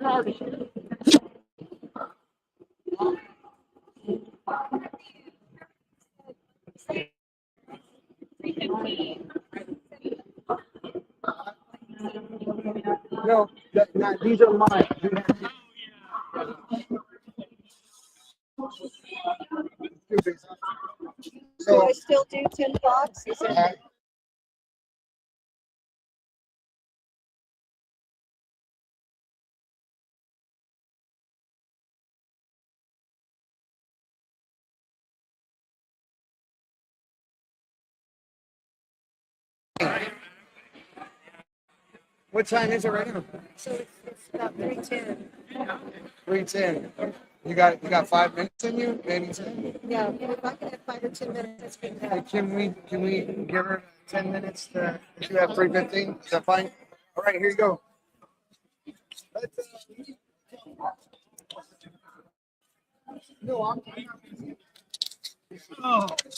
No, these are mine. Do I still do 10 bucks? Is it? What time is it right now? So it's about 3:10. 3:10. You got 5 minutes in you? Maybe 10? Yeah, if I can have 5 or 10 minutes, that's good. Hey, can we give her 10 minutes to you have 3:15? Is that fine? All right, here you go.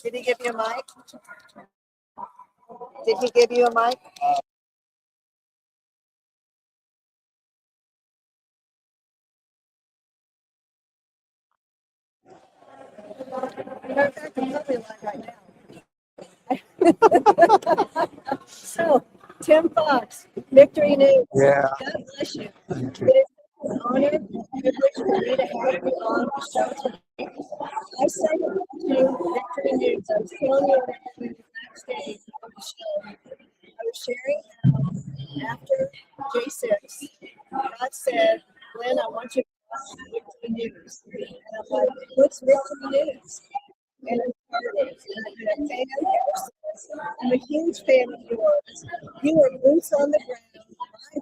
Did he give you a mic? Did he give you a mic? Matter of fact, I'm totally live right now. So, Tim Fox, Victory News. Yeah. God bless you. It is an honor and privilege for me to have you on the show today. I say to Victory News, I was telling you that backstage on the show, I was sharing after J6. God said, Glenn, I want you to watch Victory News. And I'm like, what's Victory News? And I'm a fan of yours. I'm a huge fan of yours. You are boots on the ground,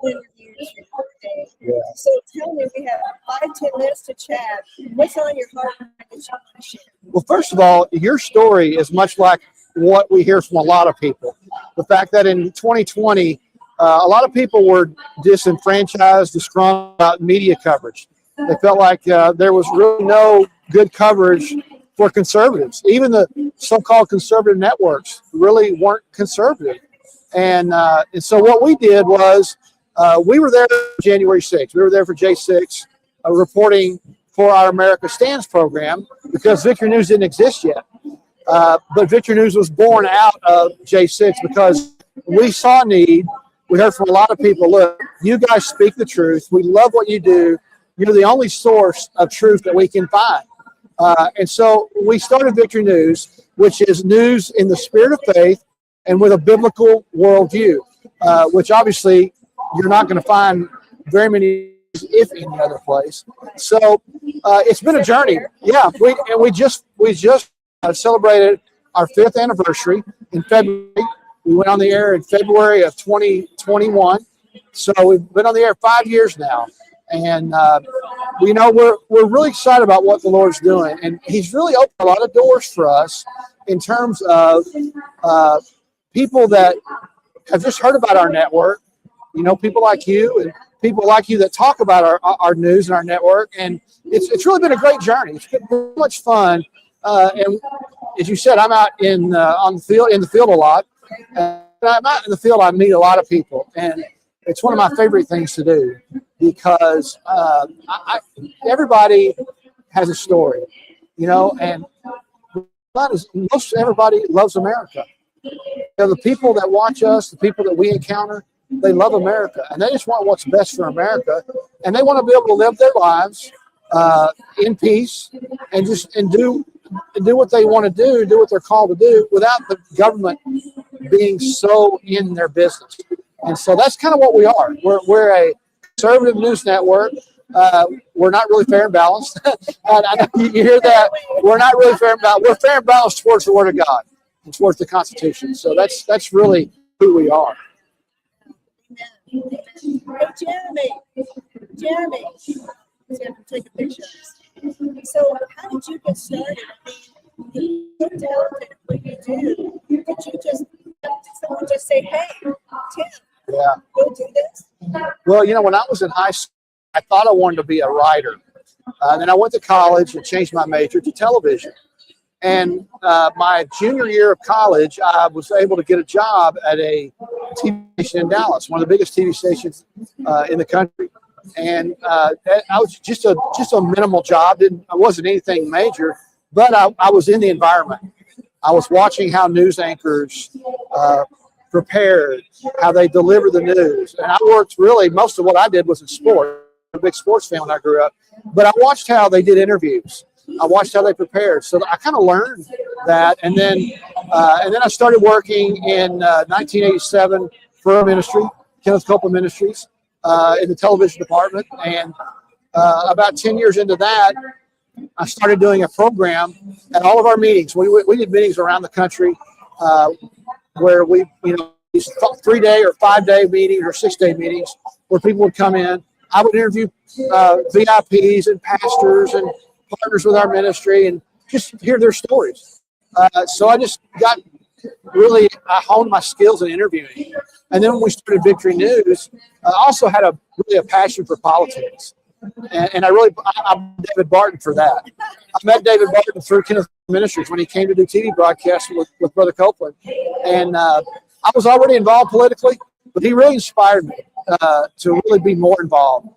live interviews, reporting. Yeah. So tell me, we have 5-10 minutes to chat. What's on your heart that you want to share? Well, first of all, your story is much like what we hear from a lot of people. The fact that in 2020, a lot of people were disenfranchised, disgruntled about media coverage. They felt like there was really no good coverage for conservatives. Even the so-called conservative networks really weren't conservative. And so what we did was We were there January 6th. We were there for J6, reporting for our America Stands program because Victory News didn't exist yet. But Victory News was born out of J6 because we saw need. We heard from a lot of people, look, you guys speak the truth. We love what you do. You're the only source of truth that we can find. And so we started Victory News, which is news in the spirit of faith and with a biblical worldview, which obviously you're not going to find very many, if any other place. So it's been a journey. Yeah, we just celebrated our 5th anniversary in February. We went on the air in February of 2021. So we've been on the air 5 years now. And we know we're really excited about what the Lord's doing. And he's really opened a lot of doors for us in terms of people that have just heard about our network, people like you and people like you that talk about our news and our network. And it's really been a great journey. It's been so much fun. And as you said, I'm out in the field a lot. And I'm out in the field, I meet a lot of people. And it's one of my favorite things to do because everybody has a story, and most everybody loves America. The people that watch us, the people that we encounter, they love America, and they just want what's best for America, and they want to be able to live their lives in peace and do what they want to do what they're called to do without the government being so in their business. And so that's kind of what we are. We're a conservative news network. We're not really fair and balanced. And I know you hear that. We're not really fair and balanced. We're fair and balanced towards the Word of God and towards the Constitution. So that's really who we are. Hey, Jeremy, take a picture. So how did you get started? You're so talented at what you do. Did someone just say, hey, Tim, go do this? Well, when I was in high school, I thought I wanted to be a writer. Then I went to college and changed my major to television. And my junior year of college, I was able to get a job at a TV station in Dallas, one of the biggest TV stations in the country. And I was just a minimal job. I wasn't anything major, but I was in the environment. I was watching how news anchors prepared, how they deliver the news. And I worked most of what I did was in sport. I'm a big sports fan when I grew up. But I watched how they did interviews. I watched how they prepared. So I kind of learned that. And then I started working in 1987 for a ministry, Kenneth Copeland Ministries, in the television department. And about 10 years into that, I started doing a program at all of our meetings. We did meetings around the country where these 3-day or 5-day meetings or 6-day meetings where people would come in. I would interview VIPs and pastors and partners with our ministry and just hear their stories. So I just I honed my skills in interviewing. And then when we started Victory News, I also had really a passion for politics. And I'm David Barton for that. I met David Barton through Kenneth Ministries when he came to do TV broadcasts with Brother Copeland. And I was already involved politically, but he really inspired me to really be more involved,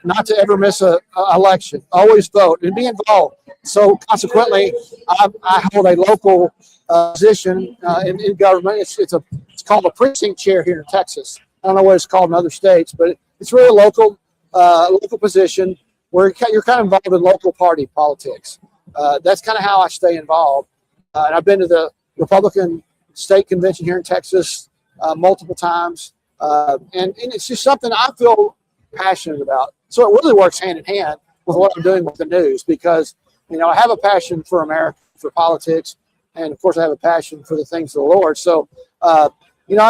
not to ever miss an election, always vote and be involved. So consequently, I hold a local position in government. It's called a precinct chair here in Texas. I don't know what it's called in other states, but it's really a local position where you're kind of involved in local party politics. That's kind of how I stay involved. And I've been to the Republican state convention here in Texas multiple times. And it's just something I feel passionate about. So it really works hand in hand with what I'm doing with the news because, I have a passion for America, for politics, and of course I have a passion for the things of the Lord. So, I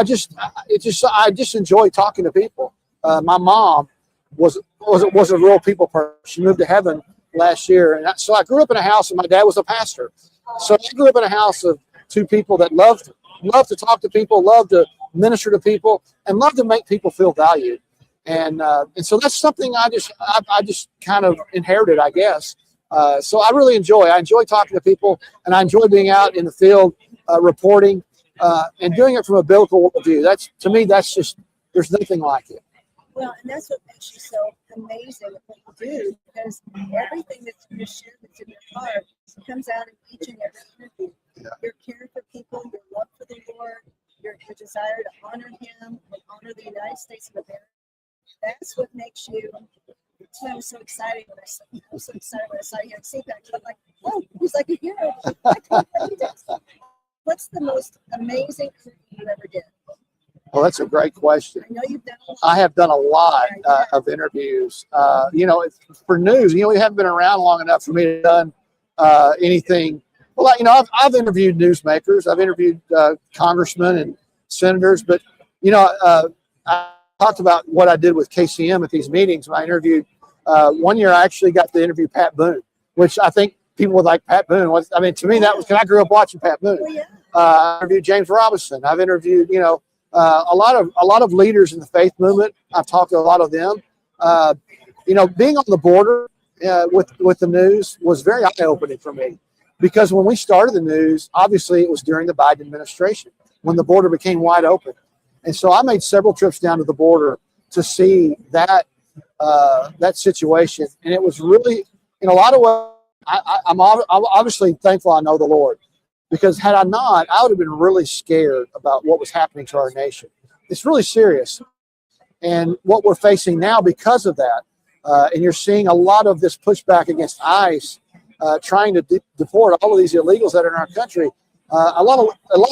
just enjoy talking to people. My mom was a real people person. She moved to heaven last year. And so I grew up in a house and my dad was a pastor. So I grew up in a house of two people that loved to talk to people, loved to minister to people, and loved to make people feel valued. And so that's something I just kind of inherited, I guess. So I really enjoy talking to people, and I enjoy being out in the field reporting and doing it from a biblical view. To me, that's just, there's nothing like it. Well, and that's what makes you so amazing at what you do, because everything that you share that's in your heart comes out in each and every interview. Yeah. Your care for people, your love for the Lord, your desire to honor Him and honor the United States of America. That's what makes you. That's why I was so excited when I was so excited when I saw you at CPAC. I'm like, oh, he's like a hero. What's the most amazing thing you ever did? Well, that's a great question. I know you've done a lot. I have done a lot of interviews. For news, we haven't been around long enough for me to have done anything. Well, I've interviewed newsmakers. I've interviewed congressmen and senators. But, I talked about what I did with KCM at these meetings. When I interviewed, one year I actually got to interview Pat Boone, which I think people would like Pat Boone. To me, that was, because I grew up watching Pat Boone. Oh, yeah. I interviewed James Robinson. I've interviewed, a lot of leaders in the faith movement. I've talked to a lot of them. Being on the border with the news was very eye-opening for me, because when we started the news, obviously it was during the Biden administration when the border became wide open, and so I made several trips down to the border to see that situation, and it was really, in a lot of ways, I'm obviously thankful I know the Lord. Because had I not, I would have been really scared about what was happening to our nation. It's really serious. And what we're facing now because of that, and you're seeing a lot of this pushback against ICE, trying to deport all of these illegals that are in our country, a lot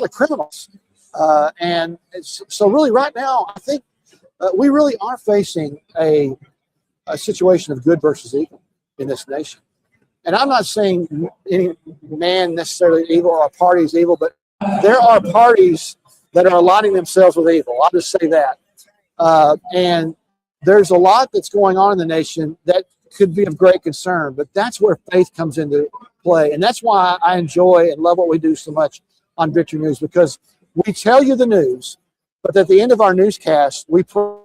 of criminals. So really right now, I think we really are facing a situation of good versus evil in this nation. And I'm not saying any man necessarily evil or a party is evil, but there are parties that are aligning themselves with evil. I'll just say that. And there's a lot that's going on in the nation that could be of great concern, but that's where faith comes into play. And that's why I enjoy and love what we do so much on Victory News, because we tell you the news, but at the end of our newscast, we pray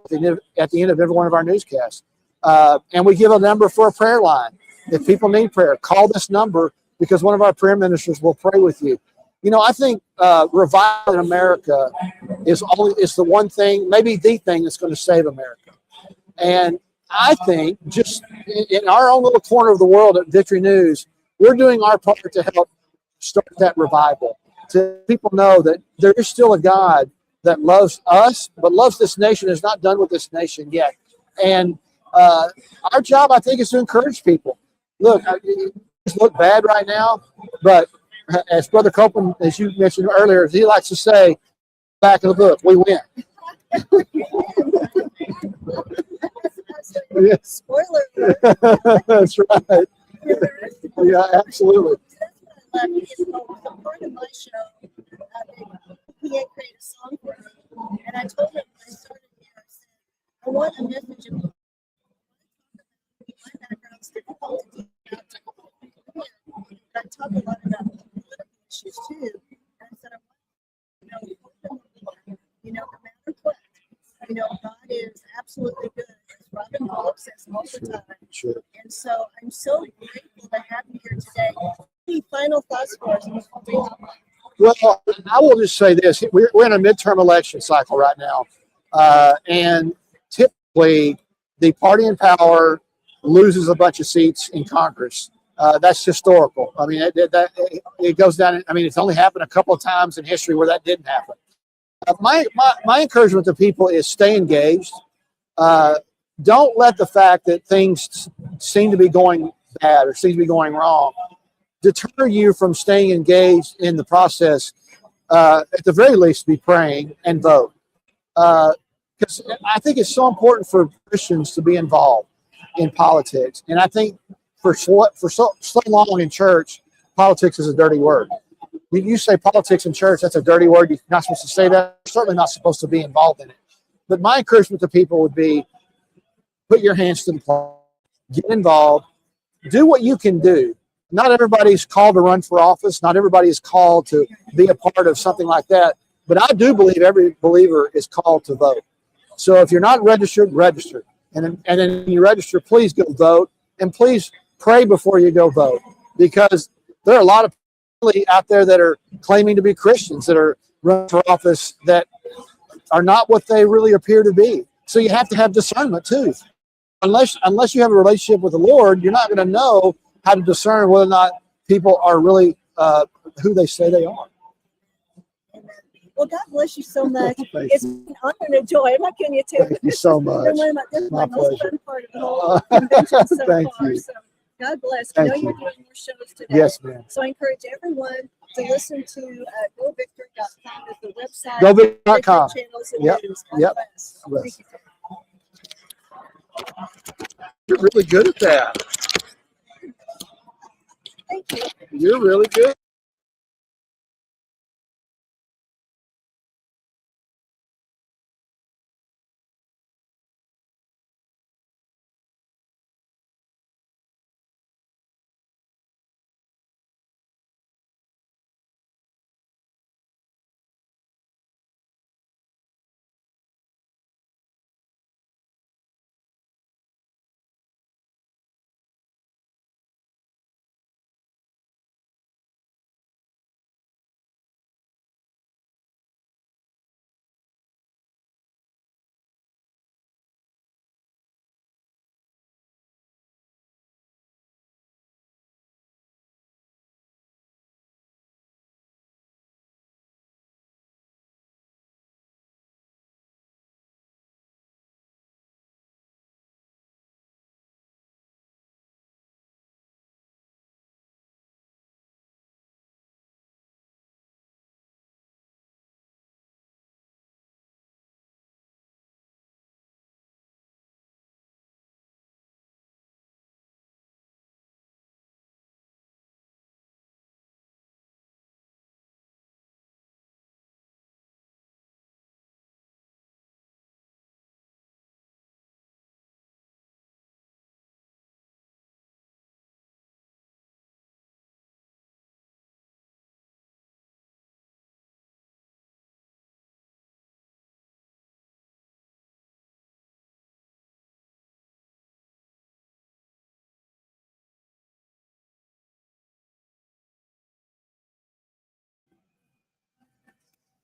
at the end of every one of our newscasts, and we give a number for a prayer line. If people need prayer, call this number, because one of our prayer ministers will pray with you. I think revival in America is the one thing, maybe the thing, that's going to save America. And I think just in our own little corner of the world at Victory News, we're doing our part to help start that revival. To people know that there is still a God that loves us, but loves this nation, is not done with this nation yet. And our job, I think, is to encourage people. Look, it look bad right now, but as Brother Copeland, as you mentioned earlier, as he likes to say, back of the book, we win. Yes. Spoiler. That's right. Yeah, absolutely. Part of my show, he had created a song for me, and I told him when I started here, I said, I want a message of my background's difficult to do. I talk a lot about political issues too. And I said, I want no matter what, God is absolutely good, as Robin Pollock says all the time. Sure. And so I'm so grateful to have you here today. Any final thoughts for us before we hop on? Well, I will just say this. We're in a midterm election cycle right now. And typically, the party in power loses a bunch of seats in Congress. That's historical. I mean, it goes down. I mean, it's only happened a couple of times in history where that didn't happen. My encouragement to people is stay engaged. Don't let the fact that things seem to be going bad or seem to be going wrong deter you from staying engaged in the process. At the very least, be praying and vote. Because I think it's so important for Christians to be involved in politics. And I think for so long in church, politics is a dirty word. You say politics in church, that's a dirty word. You're not supposed to say that. You're certainly not supposed to be involved in it. But my encouragement to people would be, put your hands to the plow, get involved, do what you can do. Not everybody's called to run for office. Not everybody is called to be a part of something like that. But I do believe every believer is called to vote. So if you're not registered, register. And then when you register, please go vote. And please pray before you go vote. Because there are a lot of people out there that are claiming to be Christians that are running for office that are not what they really appear to be. So you have to have discernment too. Unless you have a relationship with the Lord, you're not going to know how to discern whether or not people are really who they say they are. Well, God bless you so much. Thank It's you. an honor and a joy. I'm not kidding you too. Thank you so much. This is My my most pleasure. fun part of the whole convention so Thank far. you. So God bless. Thank I know you. you're doing more shows today. Yes, ma'am. So I encourage everyone to listen to govictory.com as the website. Govictory.com. Channels and Yep. news. God Yep. bless. Bless. Thank you. You're really good at that. Thank you. You're really good.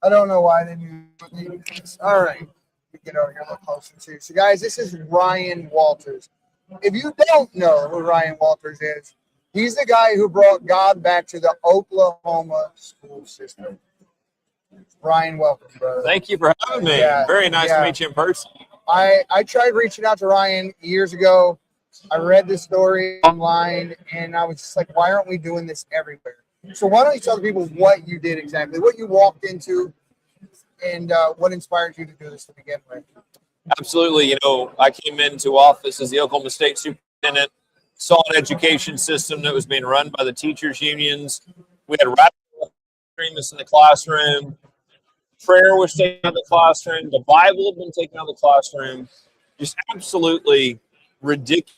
I don't know why they knew. All right. Get over here a little closer too. So, guys, this is Ryan Walters. If you don't know who Ryan Walters is, he's the guy who brought God back to the Oklahoma school system. Ryan, welcome, brother. Thank you for having me. Yeah, Very nice yeah. to meet you in person. I tried reaching out to Ryan years ago. I read the story online, and I was just like, why aren't we doing this everywhere? So why don't you tell people what you did exactly, what you walked into, and what inspired you to do this to begin with? Absolutely. You know, I came into office as the Oklahoma State Superintendent, saw an education system that was being run by the teachers' unions. We had radical extremists in the classroom. Prayer was taken out of the classroom. The Bible had been taken out of the classroom. Just absolutely ridiculous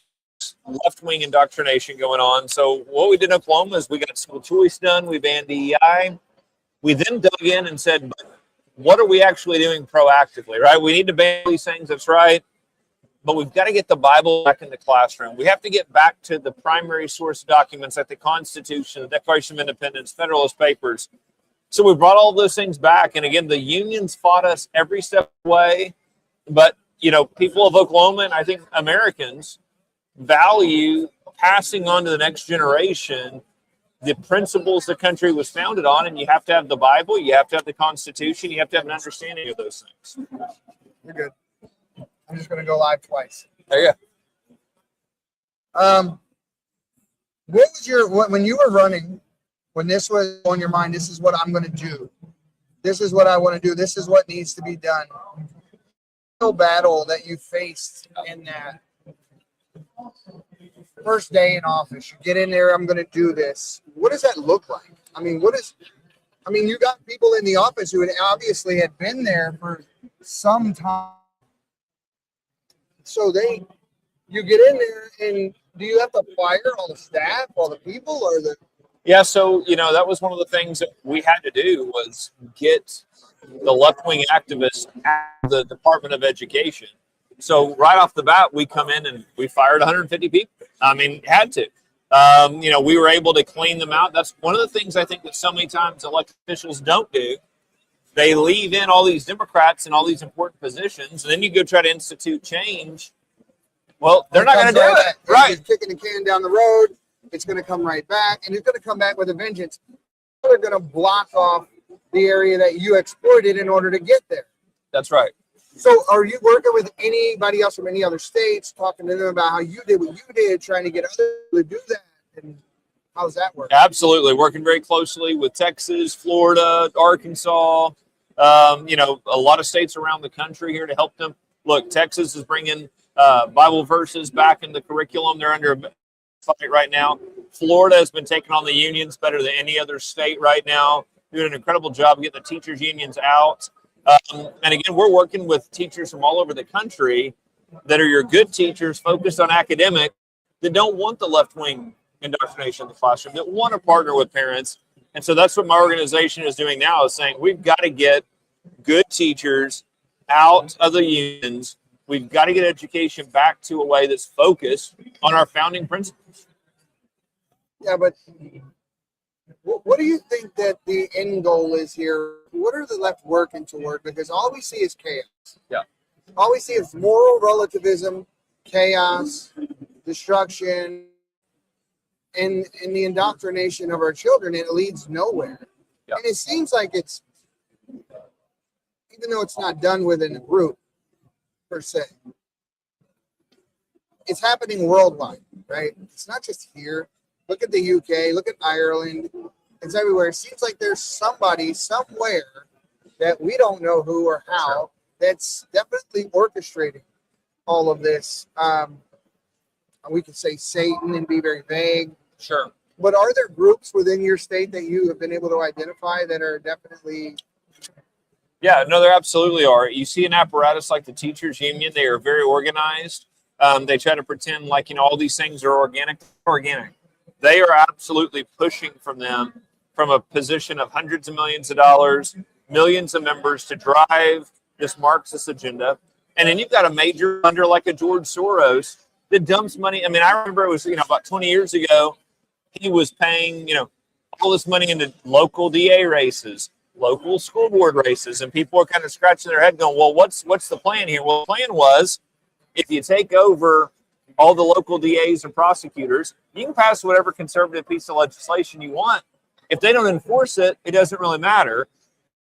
left-wing indoctrination going on. So what we did in Oklahoma is we got school choice done. We banned DEI. We then dug in and said, what are we actually doing proactively, right? We need to ban these things. That's right. But we've got to get the Bible back in the classroom. We have to get back to the primary source documents like the Constitution, the Declaration of Independence, Federalist Papers. So we brought all those things back. And again, the unions fought us every step of the way. But, you know, people of Oklahoma, and I think Americans, value passing on to the next generation the principles the country was founded on. And you have to have the Bible, you have to have the Constitution, you have to have an understanding of those things. You're good. I'm just going to go live twice. There you go. What was your, when you were running, when this was on your mind, this is what I'm going to do. This is what I want to do. This is what needs to be done. The battle that you faced in that first day in office, you get in there, I'm going to do this. What does that look like? I mean, you got people in the office who obviously had been there for some time. So you get in there, and do you have to fire all the staff, all the people, or the? Yeah, so, you know, that was one of the things that we had to do was get the left-wing activists out of the Department of Education. So right off the bat, we come in and we fired 150 people. I mean, had to. You know, we were able to clean them out. That's one of the things I think that so many times elected officials don't do. They leave in all these Democrats in all these important positions, and then you go try to institute change. Well, they're not going to do it. Right. Just kicking the can down the road. It's going to come right back, and it's going to come back with a vengeance. They're going to block off the area that you exploited in order to get there. That's right. So are you working with anybody else from any other states, talking to them about how you did what you did, trying to get others to do that? And how's that work? Absolutely. Working very closely with Texas, Florida, Arkansas, you know, a lot of states around the country here to help them. Look, Texas is bringing Bible verses back in the curriculum. They're under a fight right now. Florida has been taking on the unions better than any other state right now, doing an incredible job getting the teachers' unions out. And again, we're working with teachers from all over the country that are your good teachers focused on academic that don't want the left-wing indoctrination in the classroom, that want to partner with parents. And so that's what my organization is doing now, is saying we've got to get good teachers out of the unions. We've got to get education back to a way that's focused on our founding principles. Yeah, but what do you think that the end goal is here? What are the left working toward? Because all we see is chaos. Yeah. All we see is moral relativism, chaos, destruction, and the indoctrination of our children. And it leads nowhere. Yeah. And it seems like it's, even though it's not done within a group per se, it's happening worldwide, right? It's not just here. Look at the UK, look at Ireland. It's everywhere. It seems like there's somebody somewhere that we don't know who or how that's definitely orchestrating all of this. We could say Satan and be very vague. Sure. But are there groups within your state that you have been able to identify that are definitely? Yeah, no, there absolutely are. You see an apparatus like the teachers union, they are very organized. They try to pretend like, you know, all these things are organic. They are absolutely pushing from a position of hundreds of millions of dollars, millions of members to drive this Marxist agenda. And then you've got a major funder like a George Soros that dumps money. I mean, I remember it was, you know, about 20 years ago, he was paying, you know, all this money into local DA races, local school board races, and people are kind of scratching their head going, well, what's the plan here? Well, the plan was, if you take over all the local DAs and prosecutors, you can pass whatever conservative piece of legislation you want. If they don't enforce it, it doesn't really matter.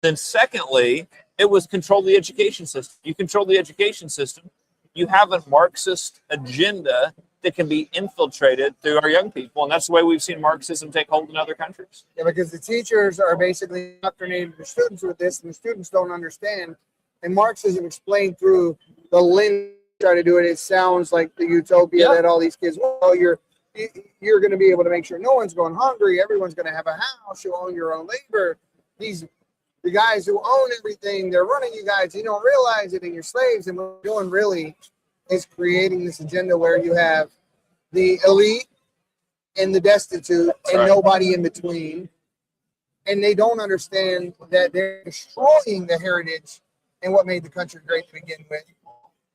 Then secondly, it was control the education system. You control the education system, you have a Marxist agenda that can be infiltrated through our young people. And that's the way we've seen Marxism take hold in other countries. Yeah, because the teachers are basically indoctrinating the students with this, and the students don't understand. And Marxism explained through the lens, try to do it, it sounds like the utopia that all these kids, well, you're going to be able to make sure no one's going hungry, everyone's going to have a house, you own your own labor. The guys who own everything, they're running you guys, you don't realize it, and you're slaves. And what we're doing really is creating this agenda where you have the elite and the destitute and nobody in between. And they don't understand that they're destroying the heritage and what made the country great to begin with.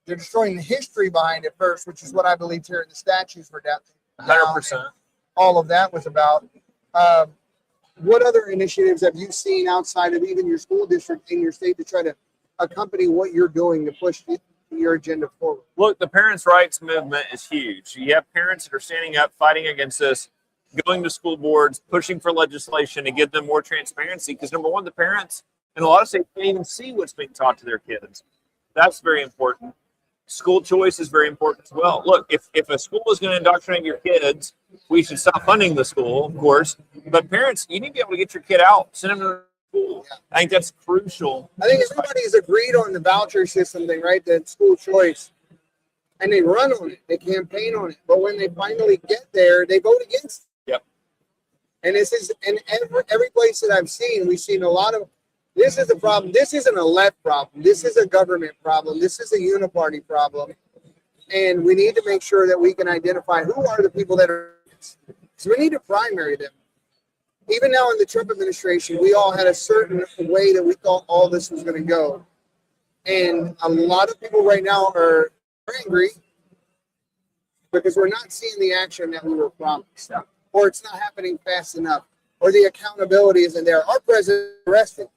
They're destroying the history behind it first, which is what I believe here in the statues were down. 100%. All of that was about. What other initiatives have you seen outside of even your school district in your state to try to accompany what you're doing to push your agenda forward? Look, the parents' rights movement is huge. You have parents that are standing up, fighting against this, going to school boards, pushing for legislation to give them more transparency. Because number one, the parents in a lot of states can't even see what's being taught to their kids. That's very important. School choice is very important as well. Look, if a school is going to indoctrinate your kids, we should stop funding the school, of course. But parents, you need to be able to get your kid out, send them to school. I think that's crucial. I think everybody's agreed on the voucher system thing, right? That school choice. And they run on it. They campaign on it. But when they finally get there, they vote against it. Yep. And this is in every place that I've seen, we've seen a lot of. This is the problem. This isn't a left problem. This is a government problem. This is a uniparty problem. And we need to make sure that we can identify who are the people that are. So we need to primary them. Even now in the Trump administration, we all had a certain way that we thought all this was going to go. And a lot of people right now are angry because we're not seeing the action that we were promised. Or it's not happening fast enough. Or the accountability isn't there. Our president arrested.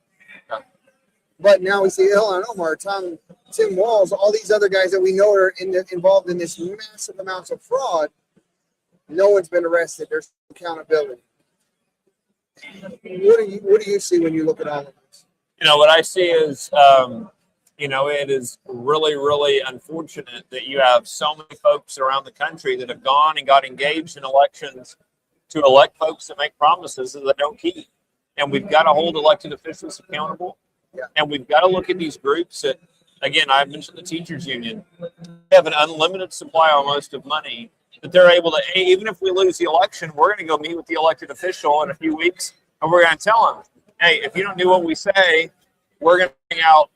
But now we see Ilhan Omar, Tim Walz, all these other guys that we know are involved in this massive amounts of fraud. No one's been arrested. There's accountability. What do you see when you look at all of this? What I see is, it is really, really unfortunate that you have so many folks around the country that have gone and got engaged in elections to elect folks that make promises that they don't keep. And we've got to hold elected officials accountable. Yeah. And we've got to look at these groups that, again, I mentioned the teachers union. They have an unlimited supply almost of money that they're able to, even if we lose the election, we're going to go meet with the elected official in a few weeks and we're going to tell them, hey, if you don't do what we say, we're going to bring out,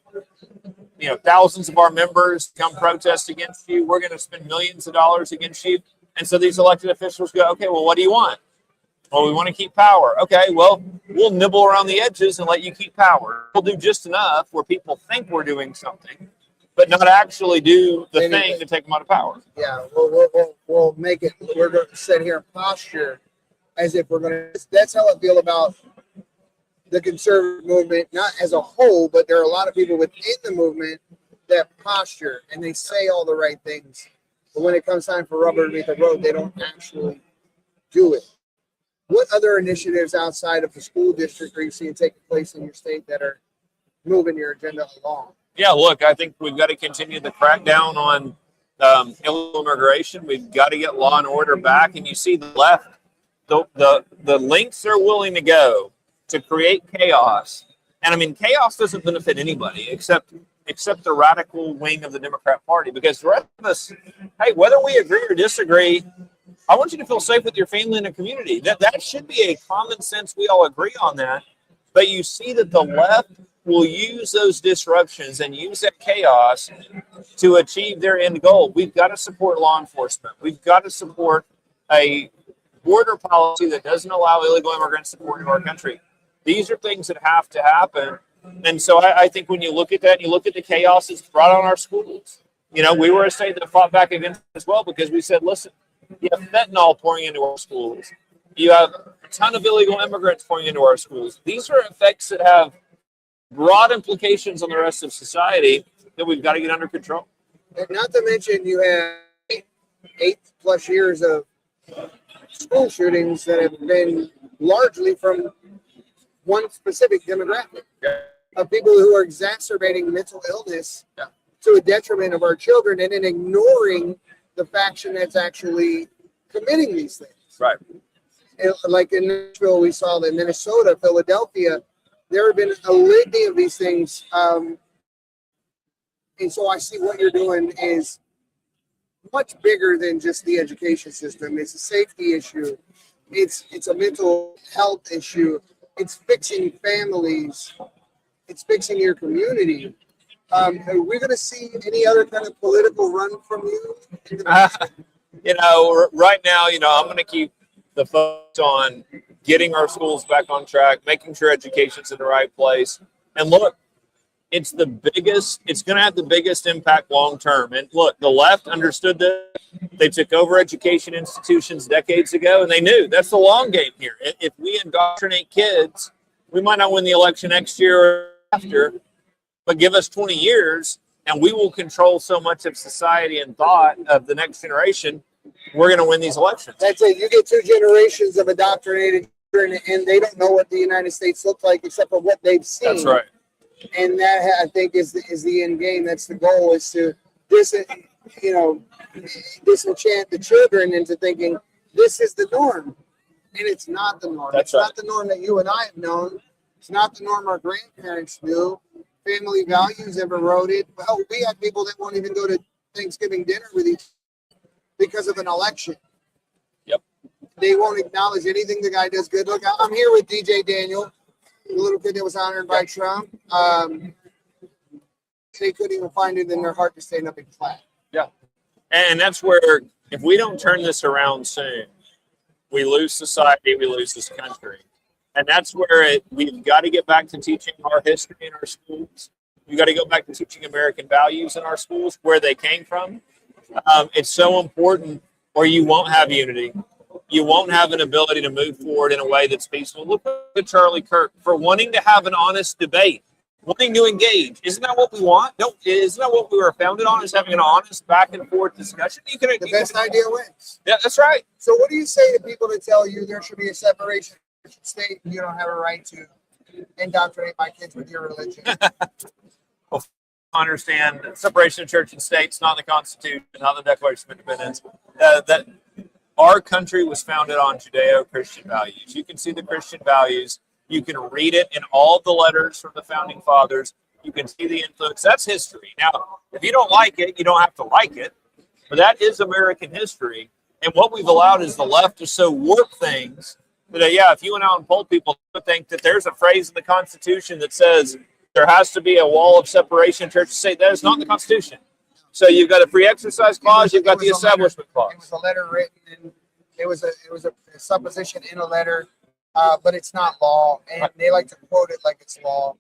thousands of our members come protest against you. We're going to spend millions of dollars against you. And so these elected officials go, okay, well, what do you want? Well, we want to keep power. Okay, well, we'll nibble around the edges and let you keep power. We'll do just enough where people think we're doing something, but not actually do the thing to take them out of power. Yeah, we'll make it. We're going to sit here and posture as if we're going to. That's how I feel about the conservative movement, not as a whole, but there are a lot of people within the movement that posture and they say all the right things. But when it comes time for rubber to meet the road, they don't actually do it. What other initiatives outside of the school district are you seeing taking place in your state that are moving your agenda along? Yeah, look, I think we've got to continue the crackdown on illegal immigration. We've got to get law and order back. And you see the left, the lengths they're willing to go to create chaos. And I mean, chaos doesn't benefit anybody except the radical wing of the Democrat Party, because the rest of us, hey, whether we agree or disagree, I want you to feel safe with your family and a community. That should be a common sense. We all agree on that. But you see that the left will use those disruptions and use that chaos to achieve their end goal. We've got to support law enforcement. We've got to support a border policy that doesn't allow illegal immigrants to come into our country. These are things that have to happen. And so I think when you look at that, and you look at the chaos that's brought on our schools, we were a state that fought back against it as well, because we said, listen, you have fentanyl pouring into our schools. You have a ton of illegal immigrants pouring into our schools. These are effects that have broad implications on the rest of society that we've got to get under control. And not to mention you have 8+ years of school shootings that have been largely from one specific demographic of people who are exacerbating mental illness to a detriment of our children and then ignoring the faction that's actually committing these things. Right. Like in Nashville, we saw that in Minnesota, Philadelphia, there have been a litany of these things. And so I see what you're doing is much bigger than just the education system. It's a safety issue. It's a mental health issue. It's fixing families. It's fixing your community. Are we going to see any other kind of political run from you? Right now, I'm going to keep the focus on getting our schools back on track, making sure education's in the right place. And look, it's going to have the biggest impact long term. And look, the left understood this. They took over education institutions decades ago, and they knew that's the long game here. If we indoctrinate kids, we might not win the election next year or after, but give us 20 years and we will control so much of society and thought of the next generation. We're going to win these elections. That's it. You get 2 generations of indoctrinated children, and they don't know what the United States looks like except for what they've seen. That's right. And that, I think, is the end game. That's the goal, is to disenchant the children into thinking this is the norm. And it's not the norm. That's it's not the norm that you and I have known. It's not the norm our grandparents knew. Family values have eroded. Well, we have people that won't even go to Thanksgiving dinner with each other because of an election. Yep. They won't acknowledge anything the guy does good. Look, I'm here with DJ Daniel, the little kid that was honored by Trump. They couldn't even find it in their heart to stand up and clap. Yeah. And that's where, if we don't turn this around soon, we lose society, we lose this country. And that's where we've got to get back to teaching our history in our schools. We've got to go back to teaching American values in our schools, where they came from. It's so important, or you won't have unity. You won't have an ability to move forward in a way that's peaceful. Look at Charlie Kirk for wanting to have an honest debate. wanting to engage. Isn't that what we want? No, isn't that what we were founded on? Is having an honest back and forth discussion. The best idea wins. Yeah, that's right. So what do you say to people that tell you there should be a separation of church and state? You don't have a right to indoctrinate my kids with your religion. Well, understand that separation of church and state is not in the Constitution, not the Declaration of Independence. That our country was founded on Judeo-Christian values. You can see the Christian values. You can read it in all the letters from the founding fathers. You can see the influence. That's history. Now, if you don't like it, you don't have to like it. But that is American history. And what we've allowed is the left to so warp things that, yeah, if you went out and polled people, would think that there's a phrase in the Constitution that says there has to be a wall of separation, church and state. That is not in the Constitution. So you've got a free exercise clause. You've got the establishment clause. It was a letter written. It was a supposition in a letter, but it's not law. And they like to quote it like it's law.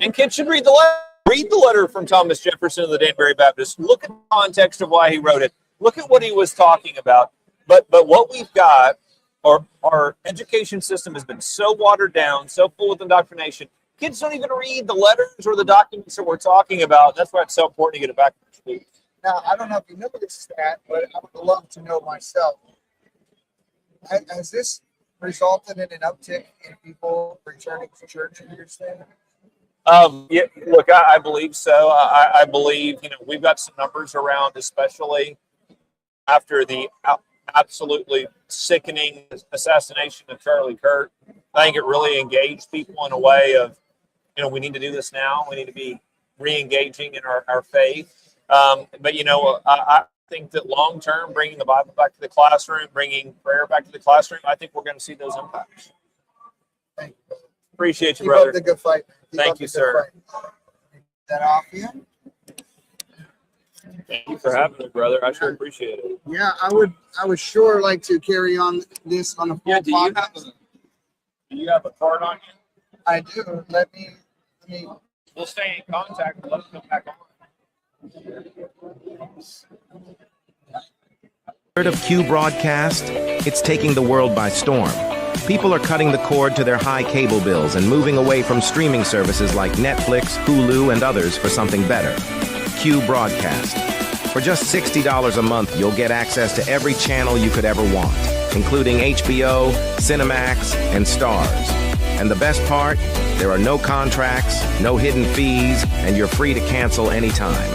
And kids should read the letter. Read the letter from Thomas Jefferson of the Danbury Baptist. Look at the context of why he wrote it. Look at what he was talking about. But what we've got, our education system has been so watered down, so full with indoctrination. Kids don't even read the letters or the documents that we're talking about. That's why it's so important to get it back to school. Now, I don't know if you know this stat, but I would love to know myself. Has this resulted in an uptick in people returning to church in your state? Yeah, look, I believe so. I believe, we've got some numbers around, especially after the absolutely sickening assassination of Charlie Kirk. I think it really engaged people in a way of, we need to do this now. We need to be re-engaging in our faith. But, I think that long-term, bringing the Bible back to the classroom, bringing prayer back to the classroom, I think we're going to see those impacts. Thank you. Appreciate you, Keep brother. up the good fight. Thank you, sir. That off you? Thank you for having me, brother. I sure appreciate it. Yeah, I would sure like to carry on this on a full podcast. Do you have a card on you? I do. Let me. We'll stay in contact and let us come back on. Heard of Q Broadcast? It's taking the world by storm. People are cutting the cord to their high cable bills and moving away from streaming services like Netflix, Hulu, and others for something better. Q Broadcast. For just $60 a month, you'll get access to every channel you could ever want, including HBO, Cinemax, and Stars. And the best part? There are no contracts, no hidden fees, and you're free to cancel anytime.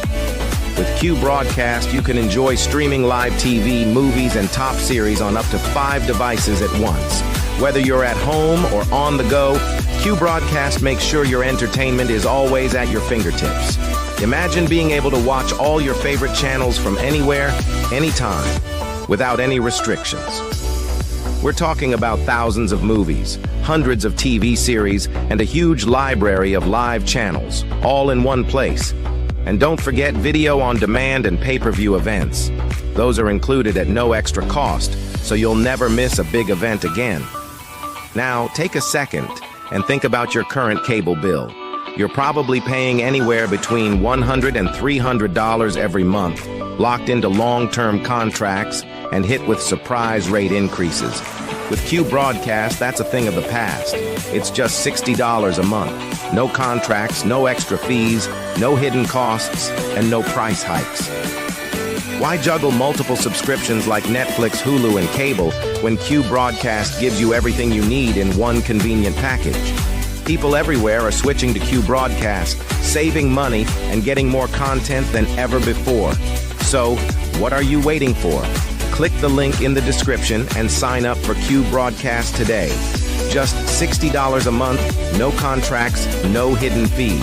With Q Broadcast, you can enjoy streaming live TV, movies, and top series on up to 5 devices at once. Whether you're at home or on the go, Q Broadcast makes sure your entertainment is always at your fingertips. Imagine being able to watch all your favorite channels from anywhere, anytime, without any restrictions. We're talking about thousands of movies, hundreds of TV series, and a huge library of live channels, all in one place. And don't forget video on demand and pay-per-view events. Those are included at no extra cost, so you'll never miss a big event again. Now, take a second and think about your current cable bill. You're probably paying anywhere between $100 and $300 every month, locked into long-term contracts and hit with surprise rate increases. With Q Broadcast, that's a thing of the past. It's just $60 a month. No contracts, no extra fees, no hidden costs, and no price hikes. Why juggle multiple subscriptions like Netflix, Hulu, and cable when Q Broadcast gives you everything you need in one convenient package? People everywhere are switching to Q Broadcast, saving money and getting more content than ever before. So, what are you waiting for? Click the link in the description and sign up for Q Broadcast today. Just $60 a month, no contracts, no hidden fees.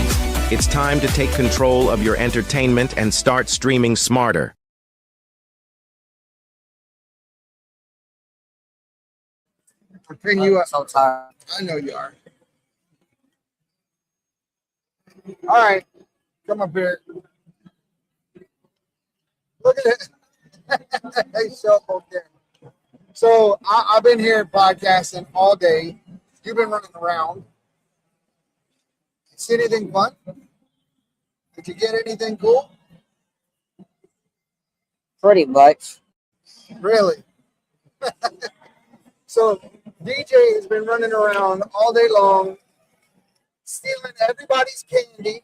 It's time to take control of your entertainment and start streaming smarter. I'll pin you up. So tired. I know you are. All right, come up here. Look at it. Hey, so I've been here podcasting all day. You've been running around. See anything fun? Did you get anything cool? Pretty much. Really? So DJ has been running around all day long, stealing everybody's candy.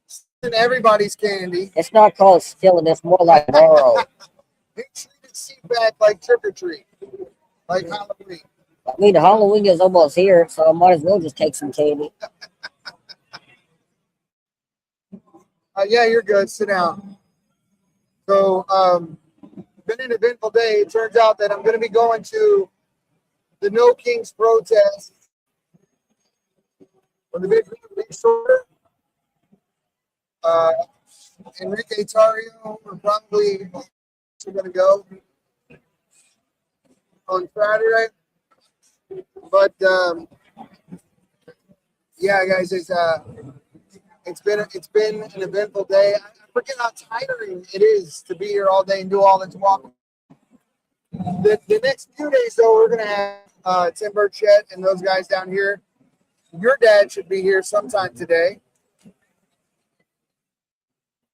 Stealing everybody's candy. It's not called stealing, it's more like borrow. He treated CPAC like trick or treat, like Halloween. I mean, Halloween is almost here, so I might as well just take some candy. Yeah, you're good. Sit down. So, been an eventful day. It turns out that I'm going to be going to the No Kings protest for the big shorter. Enrique Tario, we're probably going to go on Saturday. But yeah, guys, it's been an eventful day. I forget how tiring it is to be here all day and do all this walking. The next few days, though, we're gonna have Tim Burchett and those guys down here. Your dad should be here sometime today.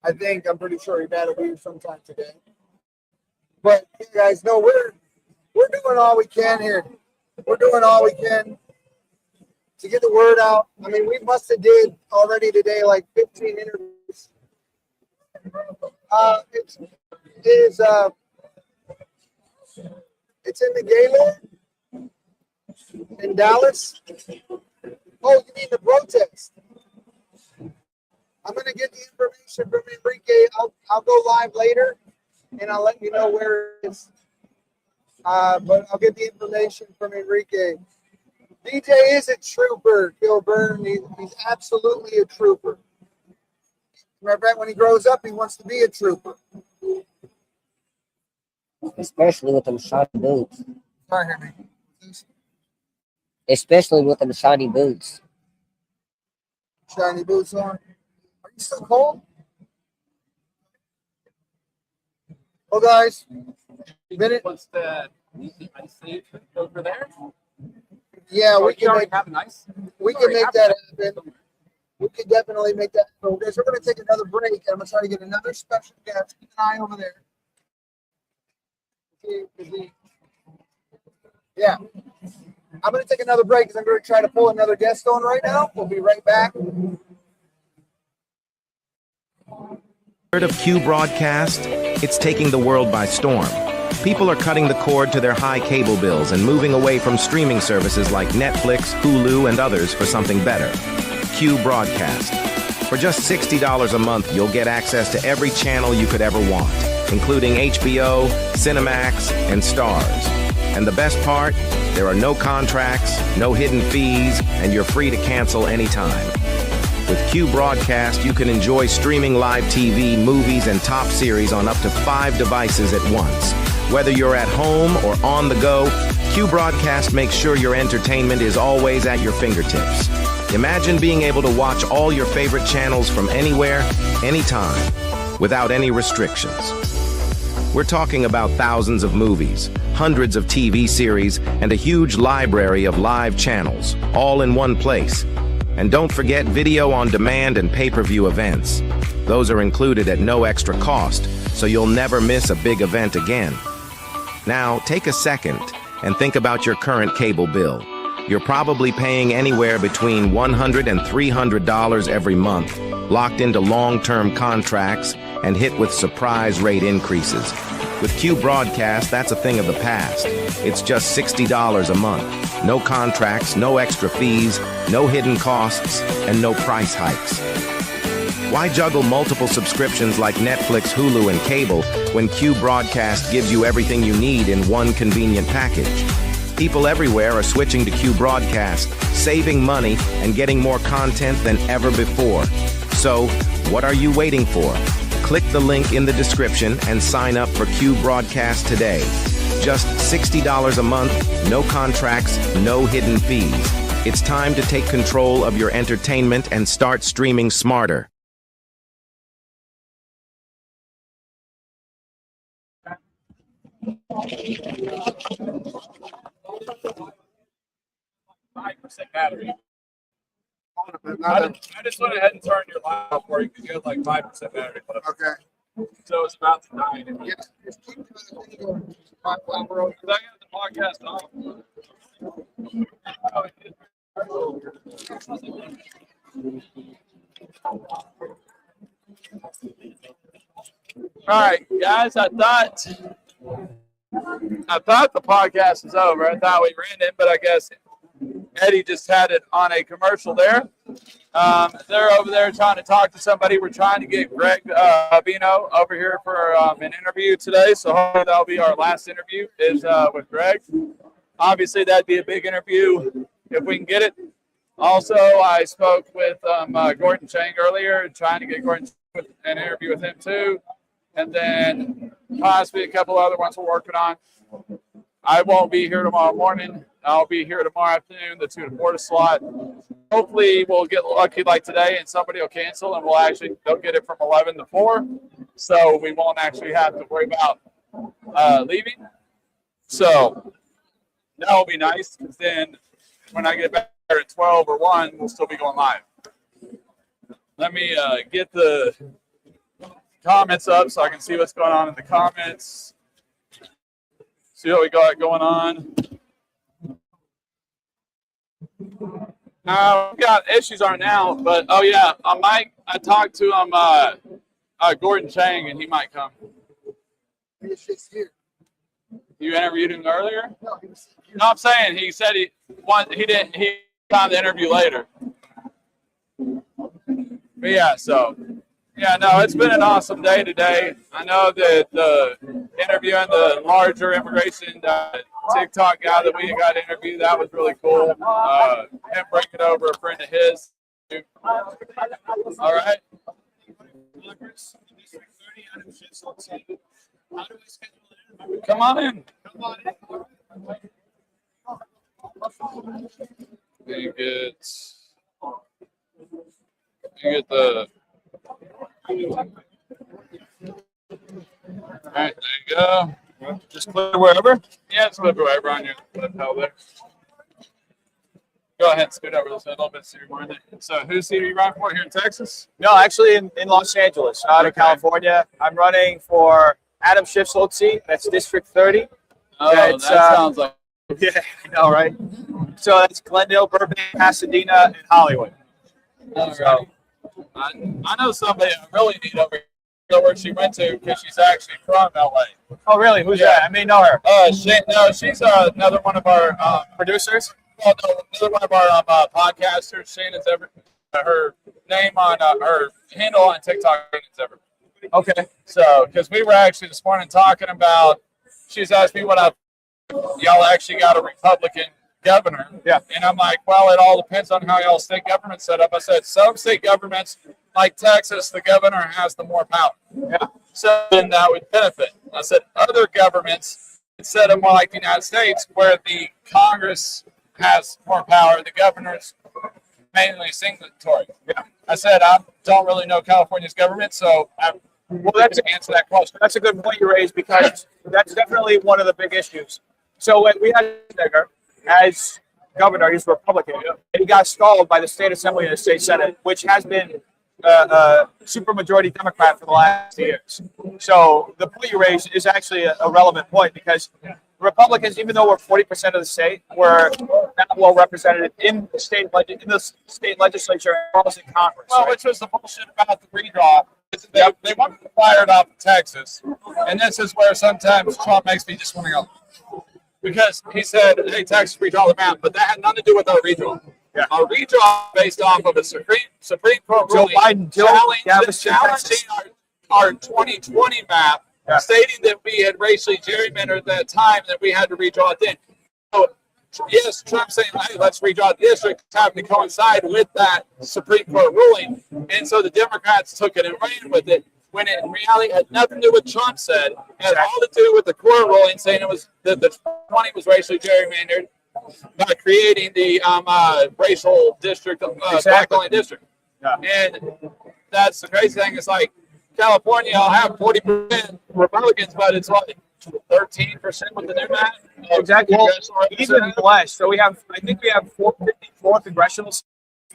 I'm pretty sure your dad will be here sometime today. But you guys know we're doing all we can here. We're doing all we can to get the word out. I mean, we must have did already today like 15 interviews. It's in the Gaylord in Dallas. Oh, you mean the protest? I'm gonna get the information from Enrique. I'll go live later, and I'll let you know where it is. But I'll get the information from Enrique. DJ is a trooper, Kilburn. He's absolutely a trooper. Matter of fact, when he grows up, he wants to be a trooper. Especially with them shiny boots. Sorry, Henry. Especially with them shiny boots. Shiny boots on. Are you still cold? Oh, guys. Minute. What's the ice over there? Yeah, we can make have an ice. We can make that happen. We can definitely make that happen. Guys, we're going to take another break, and I'm going to try to get another special guest. Keep an eye over there. Yeah. I'm going to take another break because I'm going to try to pull another guest on right now. We'll be right back. Heard of Q Broadcast? It's taking the world by storm. People are cutting the cord to their high cable bills and moving away from streaming services like Netflix, Hulu, and others for something better. Q Broadcast. For just $60 a month, you'll get access to every channel you could ever want, including HBO, Cinemax, and Stars. And the best part? There are no contracts, no hidden fees, and you're free to cancel anytime. With Q Broadcast, you can enjoy streaming live TV, movies, and top series on up to 5 devices at once. Whether you're at home or on the go, Q Broadcast makes sure your entertainment is always at your fingertips. Imagine being able to watch all your favorite channels from anywhere, anytime, without any restrictions. We're talking about thousands of movies, hundreds of TV series, and a huge library of live channels, all in one place. And don't forget video on demand and pay-per-view events. Those are included at no extra cost, so you'll never miss a big event again. Now, take a second and think about your current cable bill. You're probably paying anywhere between $100 and $300 every month, locked into long-term contracts and hit with surprise rate increases. With Q Broadcast, that's a thing of the past. It's just $60 a month. No contracts, no extra fees, no hidden costs, and no price hikes. Why juggle multiple subscriptions like Netflix, Hulu, and cable when Q Broadcast gives you everything you need in one convenient package? People everywhere are switching to Q Broadcast, saving money and getting more content than ever before. So, what are you waiting for? Click the link in the description and sign up for Q Broadcast today. Just $60 a month, no contracts, no hidden fees. It's time to take control of your entertainment and start streaming smarter. Battery. I just went ahead and turned your light off for you because you had like 5% battery. Okay. So it's about to die. Yeah, just keep doing the thing going. I got the podcast on. All right, guys. I thought the podcast was over. I thought we ran it, but I guess Eddie just had it on a commercial there. They're over there trying to talk to somebody. We're trying to get Greg Bino over here for an interview today. So hopefully that'll be our last interview is with Greg. Obviously, that'd be a big interview if we can get it. Also, I spoke with Gordon Chang earlier, trying to get Gordon with an interview with him too. And then possibly a couple other ones we're working on. I won't be here tomorrow morning. I'll be here tomorrow afternoon, the 2 to 4 slot. Hopefully we'll get lucky like today and somebody will cancel and they'll get it from 11 to 4. So we won't actually have to worry about leaving. So that will be nice because then when I get back there at 12 or 1, we'll still be going live. Let me get the comments up so I can see what's going on in the comments. See what we got going on. We got issues on now, but oh yeah, Mike, I talked to him, Gordon Chang, and he might come. You interviewed him earlier? No, I'm saying he said he found the interview later. But yeah, so yeah, no, it's been an awesome day today. I know that the interviewing the larger immigration TikTok guy that we got interviewed, that was really cool. Him bringing over a friend of his. All right. Come on in. You get the. All right, there you go. Just click wherever. Yeah, just click wherever on your lapel there. Go ahead and scoot over this a little bit so you're more in there. So who's you running for here in Texas? No, actually in Los Angeles, out of California. I'm running for Adam Schiff's old seat. That's District 30. Oh, that sounds like. Yeah, I know, right? So that's Glendale, Burbank, Pasadena, and Hollywood. All right. I know somebody I really need over here. Where she went to because she's actually from LA. Oh, really? Who's that? I may know her. She's another one of our producers. Well, no, another one of our podcasters. Shannon's ever her name on her handle on TikTok. Shannon's ever. Okay. So, because we were actually this morning talking about, she's asked me what y'all actually got a Republican governor. Yeah. And I'm like, well, it all depends on how y'all state government's set up. I said some state governments, like Texas, the governor has the more power. Yeah. So then that would benefit. I said other governments, instead of more like the United States, where the Congress has more power, the governor's mainly signatory. Yeah. I said I don't really know California's government, so well, that's to answer that question. That's a good point you raised because that's definitely one of the big issues. So when we had Schwarzenegger as governor, he's Republican, and he got stalled by the state assembly and the state senate, which has been supermajority Democrat for the last 2 years. So the point you raised is actually a relevant point because Republicans, even though we're 40% of the state, we're not well represented in the state legislature as well as in Congress. Well, which was the bullshit about the redraw. They wanted to fire it off of Texas, and this is where sometimes Trump makes me just want to go. Because he said, hey, Texas redraw the map, but that had nothing to do with our redraw. Yeah. Our redraw based off of a Supreme Court ruling challenging our 2020 map, stating that we had racially gerrymandered at that time, that we had to redraw it then. So, yes, Trump saying, hey, let's redraw the district, having to coincide with that Supreme Court ruling. And so the Democrats took it and ran with it, when it in reality had nothing to do with what Trump said. It had all to do with the court ruling saying it was that the 20 was racially gerrymandered by creating the racial district, black-only district. Yeah. And that's the crazy thing. It's like California, I'll have 40% Republicans, but it's like 13% with the new map. Exactly. Well, even less. So I think we have 454 congressional seats,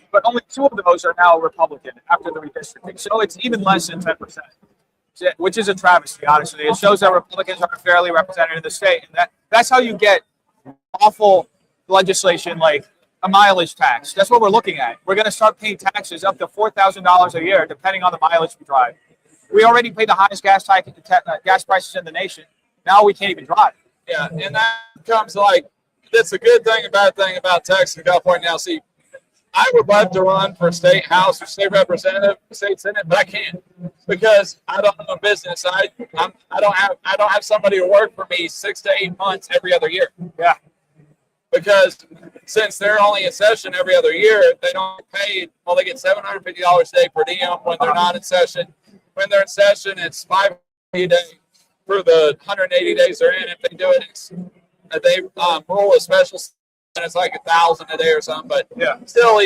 but only 2 of those are now Republican after the redistricting. So it's even less than 10%, which is a travesty, honestly. It shows that Republicans are fairly represented in the state, and that's how you get awful legislation like a mileage tax. That's what we're looking at. We're going to start paying taxes up to $4,000 a year, depending on the mileage we drive. We already pay the highest gas prices in the nation. Now we can't even drive. Yeah, and that comes like, that's a good thing, a bad thing about Texas and California. Now, see, I would love to run for state house or state representative, state senate, but I can't because I don't have a business. I don't have somebody to work for me 6 to 8 months every other year. Yeah. Because since they're only in session every other year, they don't get paid. Well, they get $750 a day per diem when they're not in session. When they're in session, it's $500 a day for the 180 days they're in. If they do it, they rule a special, and it's like $1,000 a day or something. But yeah, still,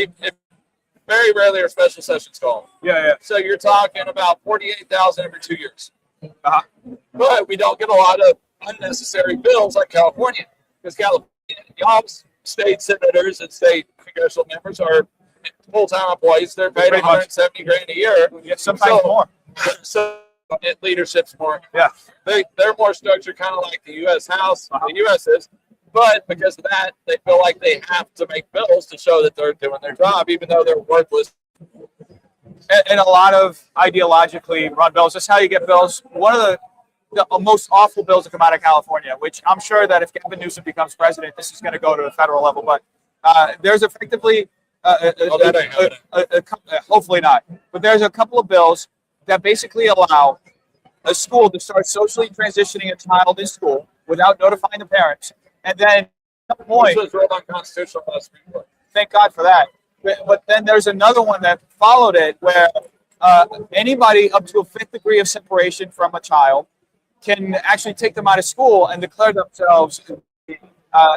very rarely are special sessions called. Yeah. So you're talking about $48,000 every 2 years. But we don't get a lot of unnecessary bills like California, because California, y'all's state senators and state congressional members are full-time employees. They're paid $170,000 a year. Yeah, sometimes more. So leadership's more. Yeah. They're more structured, kind of like the U.S. House. The U.S. is. But because of that, they feel like they have to make bills to show that they're doing their job, even though they're worthless. And a lot of ideologically run bills. That's how you get bills. One of the most awful bills to come out of California, which I'm sure that if Gavin Newsom becomes president, this is going to go to the federal level. But there's effectively, hopefully not, but there's a couple of bills that basically allow a school to start socially transitioning a child in school without notifying the parents. And then at some point, this was ruled unconstitutional by the Supreme Court. Thank God for that. But then there's another one that followed it where anybody up to a 5th degree of separation from a child can actually take them out of school and declare themselves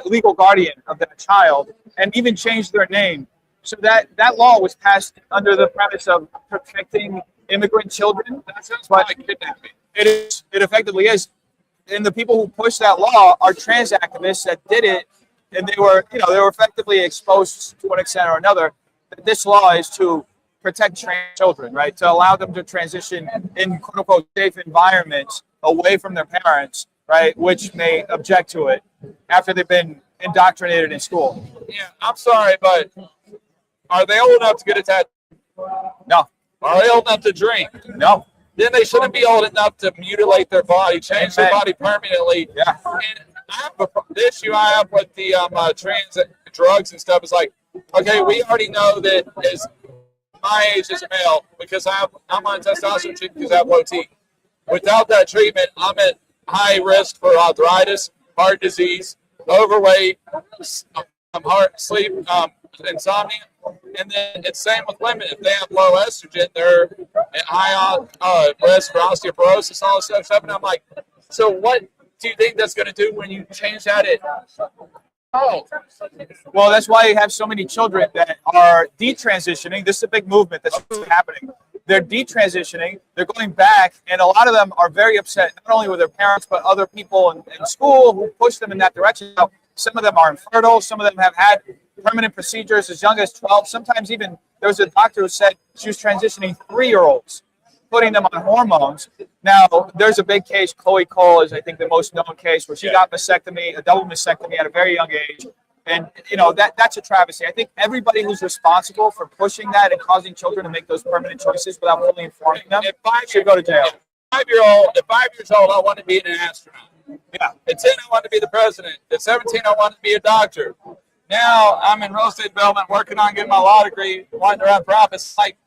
legal guardian of that child and even change their name. So that law was passed under the premise of protecting immigrant children. That sounds like kidnapping. It effectively is. And the people who pushed that law are trans activists that did it, and they were effectively exposed to one extent or another. This law is to protect trans children, right? To allow them to transition in quote unquote safe environments away from their parents, right? Which may object to it after they've been indoctrinated in school. Yeah, I'm sorry, but are they old enough to get a tattoo? No. Are they old enough to drink? No. Then they shouldn't be old enough to mutilate their body, change their body permanently. Yeah. And the issue I have with the trans drugs and stuff is like, okay, we already know that as my age as a male, because I'm on testosterone treatment because I have low T. Without that treatment, I'm at high risk for arthritis, heart disease, overweight, sleep, insomnia. And then it's same with women. If they have low estrogen, they're at high risk for osteoporosis, all this stuff. And I'm like, so what do you think that's going to do when you change that? Well, that's why you have so many children that are detransitioning. This is a big movement that's happening. They're detransitioning. They're going back, and a lot of them are very upset, not only with their parents, but other people in school who push them in that direction. Now, some of them are infertile. Some of them have had permanent procedures as young as 12. Sometimes even there was a doctor who said she was transitioning 3-year-olds, putting them on hormones. Now, there's a big case. Chloe Cole is, I think, the most known case where she got a double mastectomy at a very young age. And, that's a travesty. I think everybody who's responsible for pushing that and causing children to make those permanent choices without fully informing them should go to jail. At 5 years old, I want to be an astronaut. Yeah. At 10, I want to be the president. At 17, I want to be a doctor. Now I'm in real estate development, working on getting my law degree, wanting to run profits. Like,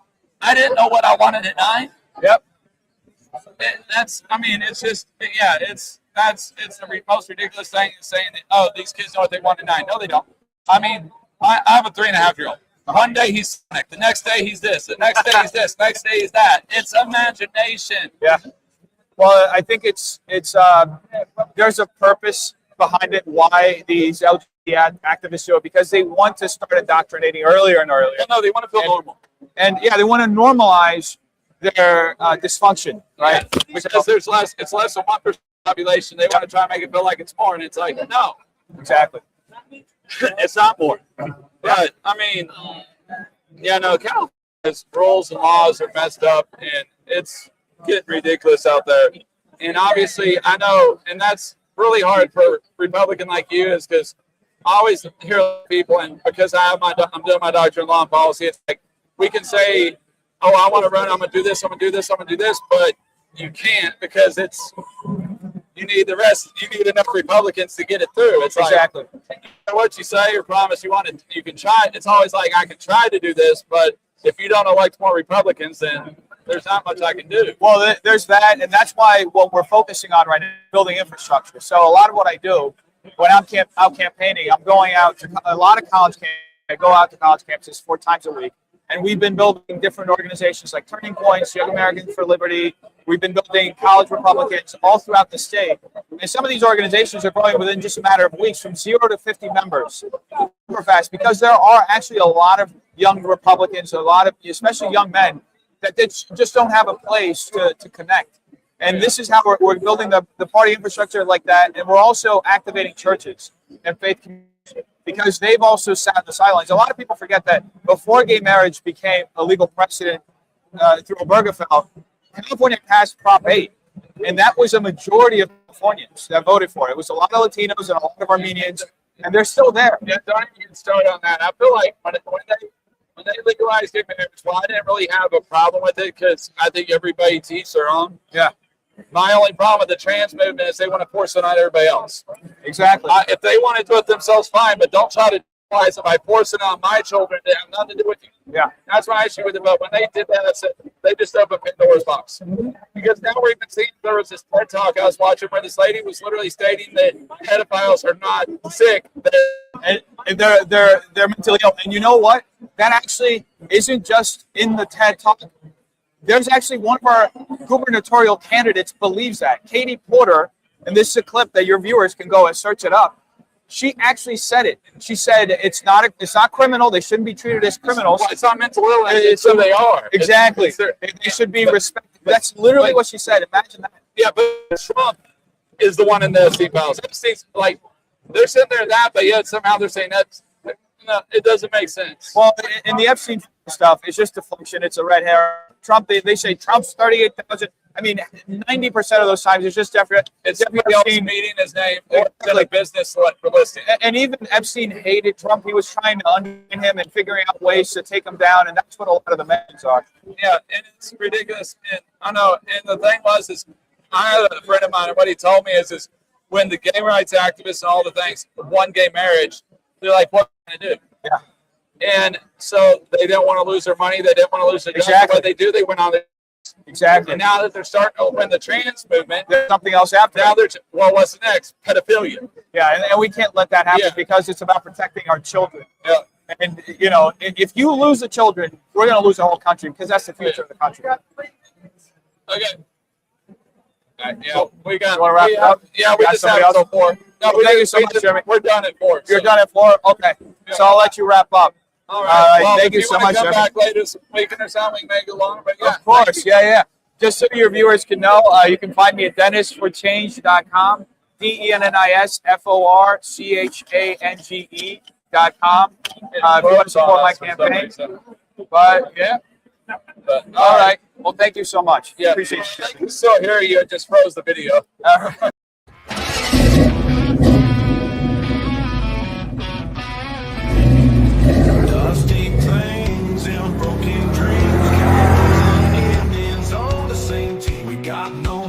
I didn't know what I wanted at 9. Yep. It's the most ridiculous thing is saying that, oh, these kids know what they want at 9. No, they don't. I mean, I have a 3.5-year-old. One day he's Sonic. The next day he's this. The next day he's this. Next day he's that. It's imagination. Yeah. Well, I think it's there's a purpose behind it why these LGBT activists do it, because they want to start indoctrinating earlier and earlier. Well, no, they want to feel normal. And they want to normalize their dysfunction, right? Yeah. Because it's less than 1% population. They want to try and make it feel like it's more, and it's like, no. Exactly. It's not more. But, I mean, California's rules and laws are messed up, and it's getting ridiculous out there. And obviously, I know, and that's really hard for a Republican like you, is because always hear people, and because I'm doing my doctorate in law and policy, it's like we can say, oh, I want to run, I'm going to do this, I'm going to do this, I'm going to do this, but you can't because you need enough Republicans to get it through. It's Exactly. Like, what you say or promise you want it, you can try. It's always like, I can try to do this, but if you don't elect more Republicans, then there's not much I can do. Well, there's that, and that's why what we're focusing on right now is building infrastructure. So a lot of what I do when I'm out campaigning, I'm going out to a lot of college campuses. I go out to college campuses 4 times a week, and we've been building different organizations like Turning Points, Young Americans for Liberty. We've been building college Republicans all throughout the state. And some of these organizations are growing within just a matter of weeks from 0 to 50 members super fast, because there are actually a lot of young Republicans, a lot of, especially young men, that they just don't have a place to connect. And this is how we're building the party infrastructure like that. And we're also activating churches and faith communities, because they've also sat on the sidelines. A lot of people forget that before gay marriage became a legal precedent through Obergefell, California passed Prop 8. And that was a majority of Californians that voted for it. It was a lot of Latinos and a lot of Armenians, and they're still there. Yeah, don't even get started on that. I feel like when they legalized gay marriage, well, I didn't really have a problem with it because I think everybody teaches their own. Yeah. My only problem with the trans movement is they want to force it on everybody else. Exactly. If they want to do it themselves, fine, but don't try to realize it by forcing it on my children. They have nothing to do with you. Yeah. That's my issue with it. But when they did that, I said they just opened Pandora's box. Because now we're even seeing, there was this TED Talk I was watching where this lady was literally stating that pedophiles are not sick. And they're mentally ill. And you know what? That actually isn't just in the TED Talk. There's actually one of our gubernatorial candidates believes that. Katie Porter, and this is a clip that your viewers can go and search it up. She actually said it. She said it's not criminal. They shouldn't be treated as criminals. Well, it's not mental illness. It's who they are. Exactly. They should be respected. That's literally what she said. Imagine that. Yeah, but Trump is the one in the Epstein files. Epstein's like, they're sitting there that, but yet somehow they're saying that. No, it doesn't make sense. Well, in the Epstein stuff, it's just a function. It's a red hair. Trump, they say Trump's 38,000. I mean, 90% of those times it's just it's somebody else meeting his name, like business publicity. And even Epstein hated Trump. He was trying to undermine him and figuring out ways to take him down, and that's what a lot of the mentions are. Yeah, and it's ridiculous. And I know. And the thing is I had a friend of mine, and what he told me is when the gay rights activists and all the things won gay marriage, they're like, what are we going to do? Yeah. And so they didn't want to lose their money. They didn't want to lose their job. Exactly. What they do, they went on the Exactly. And now that they're starting to open the trans movement, there's something else after. Now well, what's next? Pedophilia. Yeah, and we can't let that happen because it's about protecting our children. Yeah. And you know, if you lose the children, we're going to lose the whole country because that's the future of the country. Okay. Yeah, we got. You want to wrap it up? Yeah, we got just have else? so 4. No, Thank you so much, Jeremy. We're done at 4. You're done at 4. Okay, so I'll let you wrap up. All right. Well, thank you so much, Jeremy. If you want to come Jeremy. back later this weekend or something, we can make it longer. But yeah, of course, yeah. Just so your viewers can know, you can find me at DennisForChange.com, DennisForChange.com. If you want to support my campaign. But yeah. All right. Well, thank you so much. Yeah. Appreciate it. I can still hear you. It just froze the video. All right. Dusty plains and broken dreams. Cowboys and Indians on the same team. We got no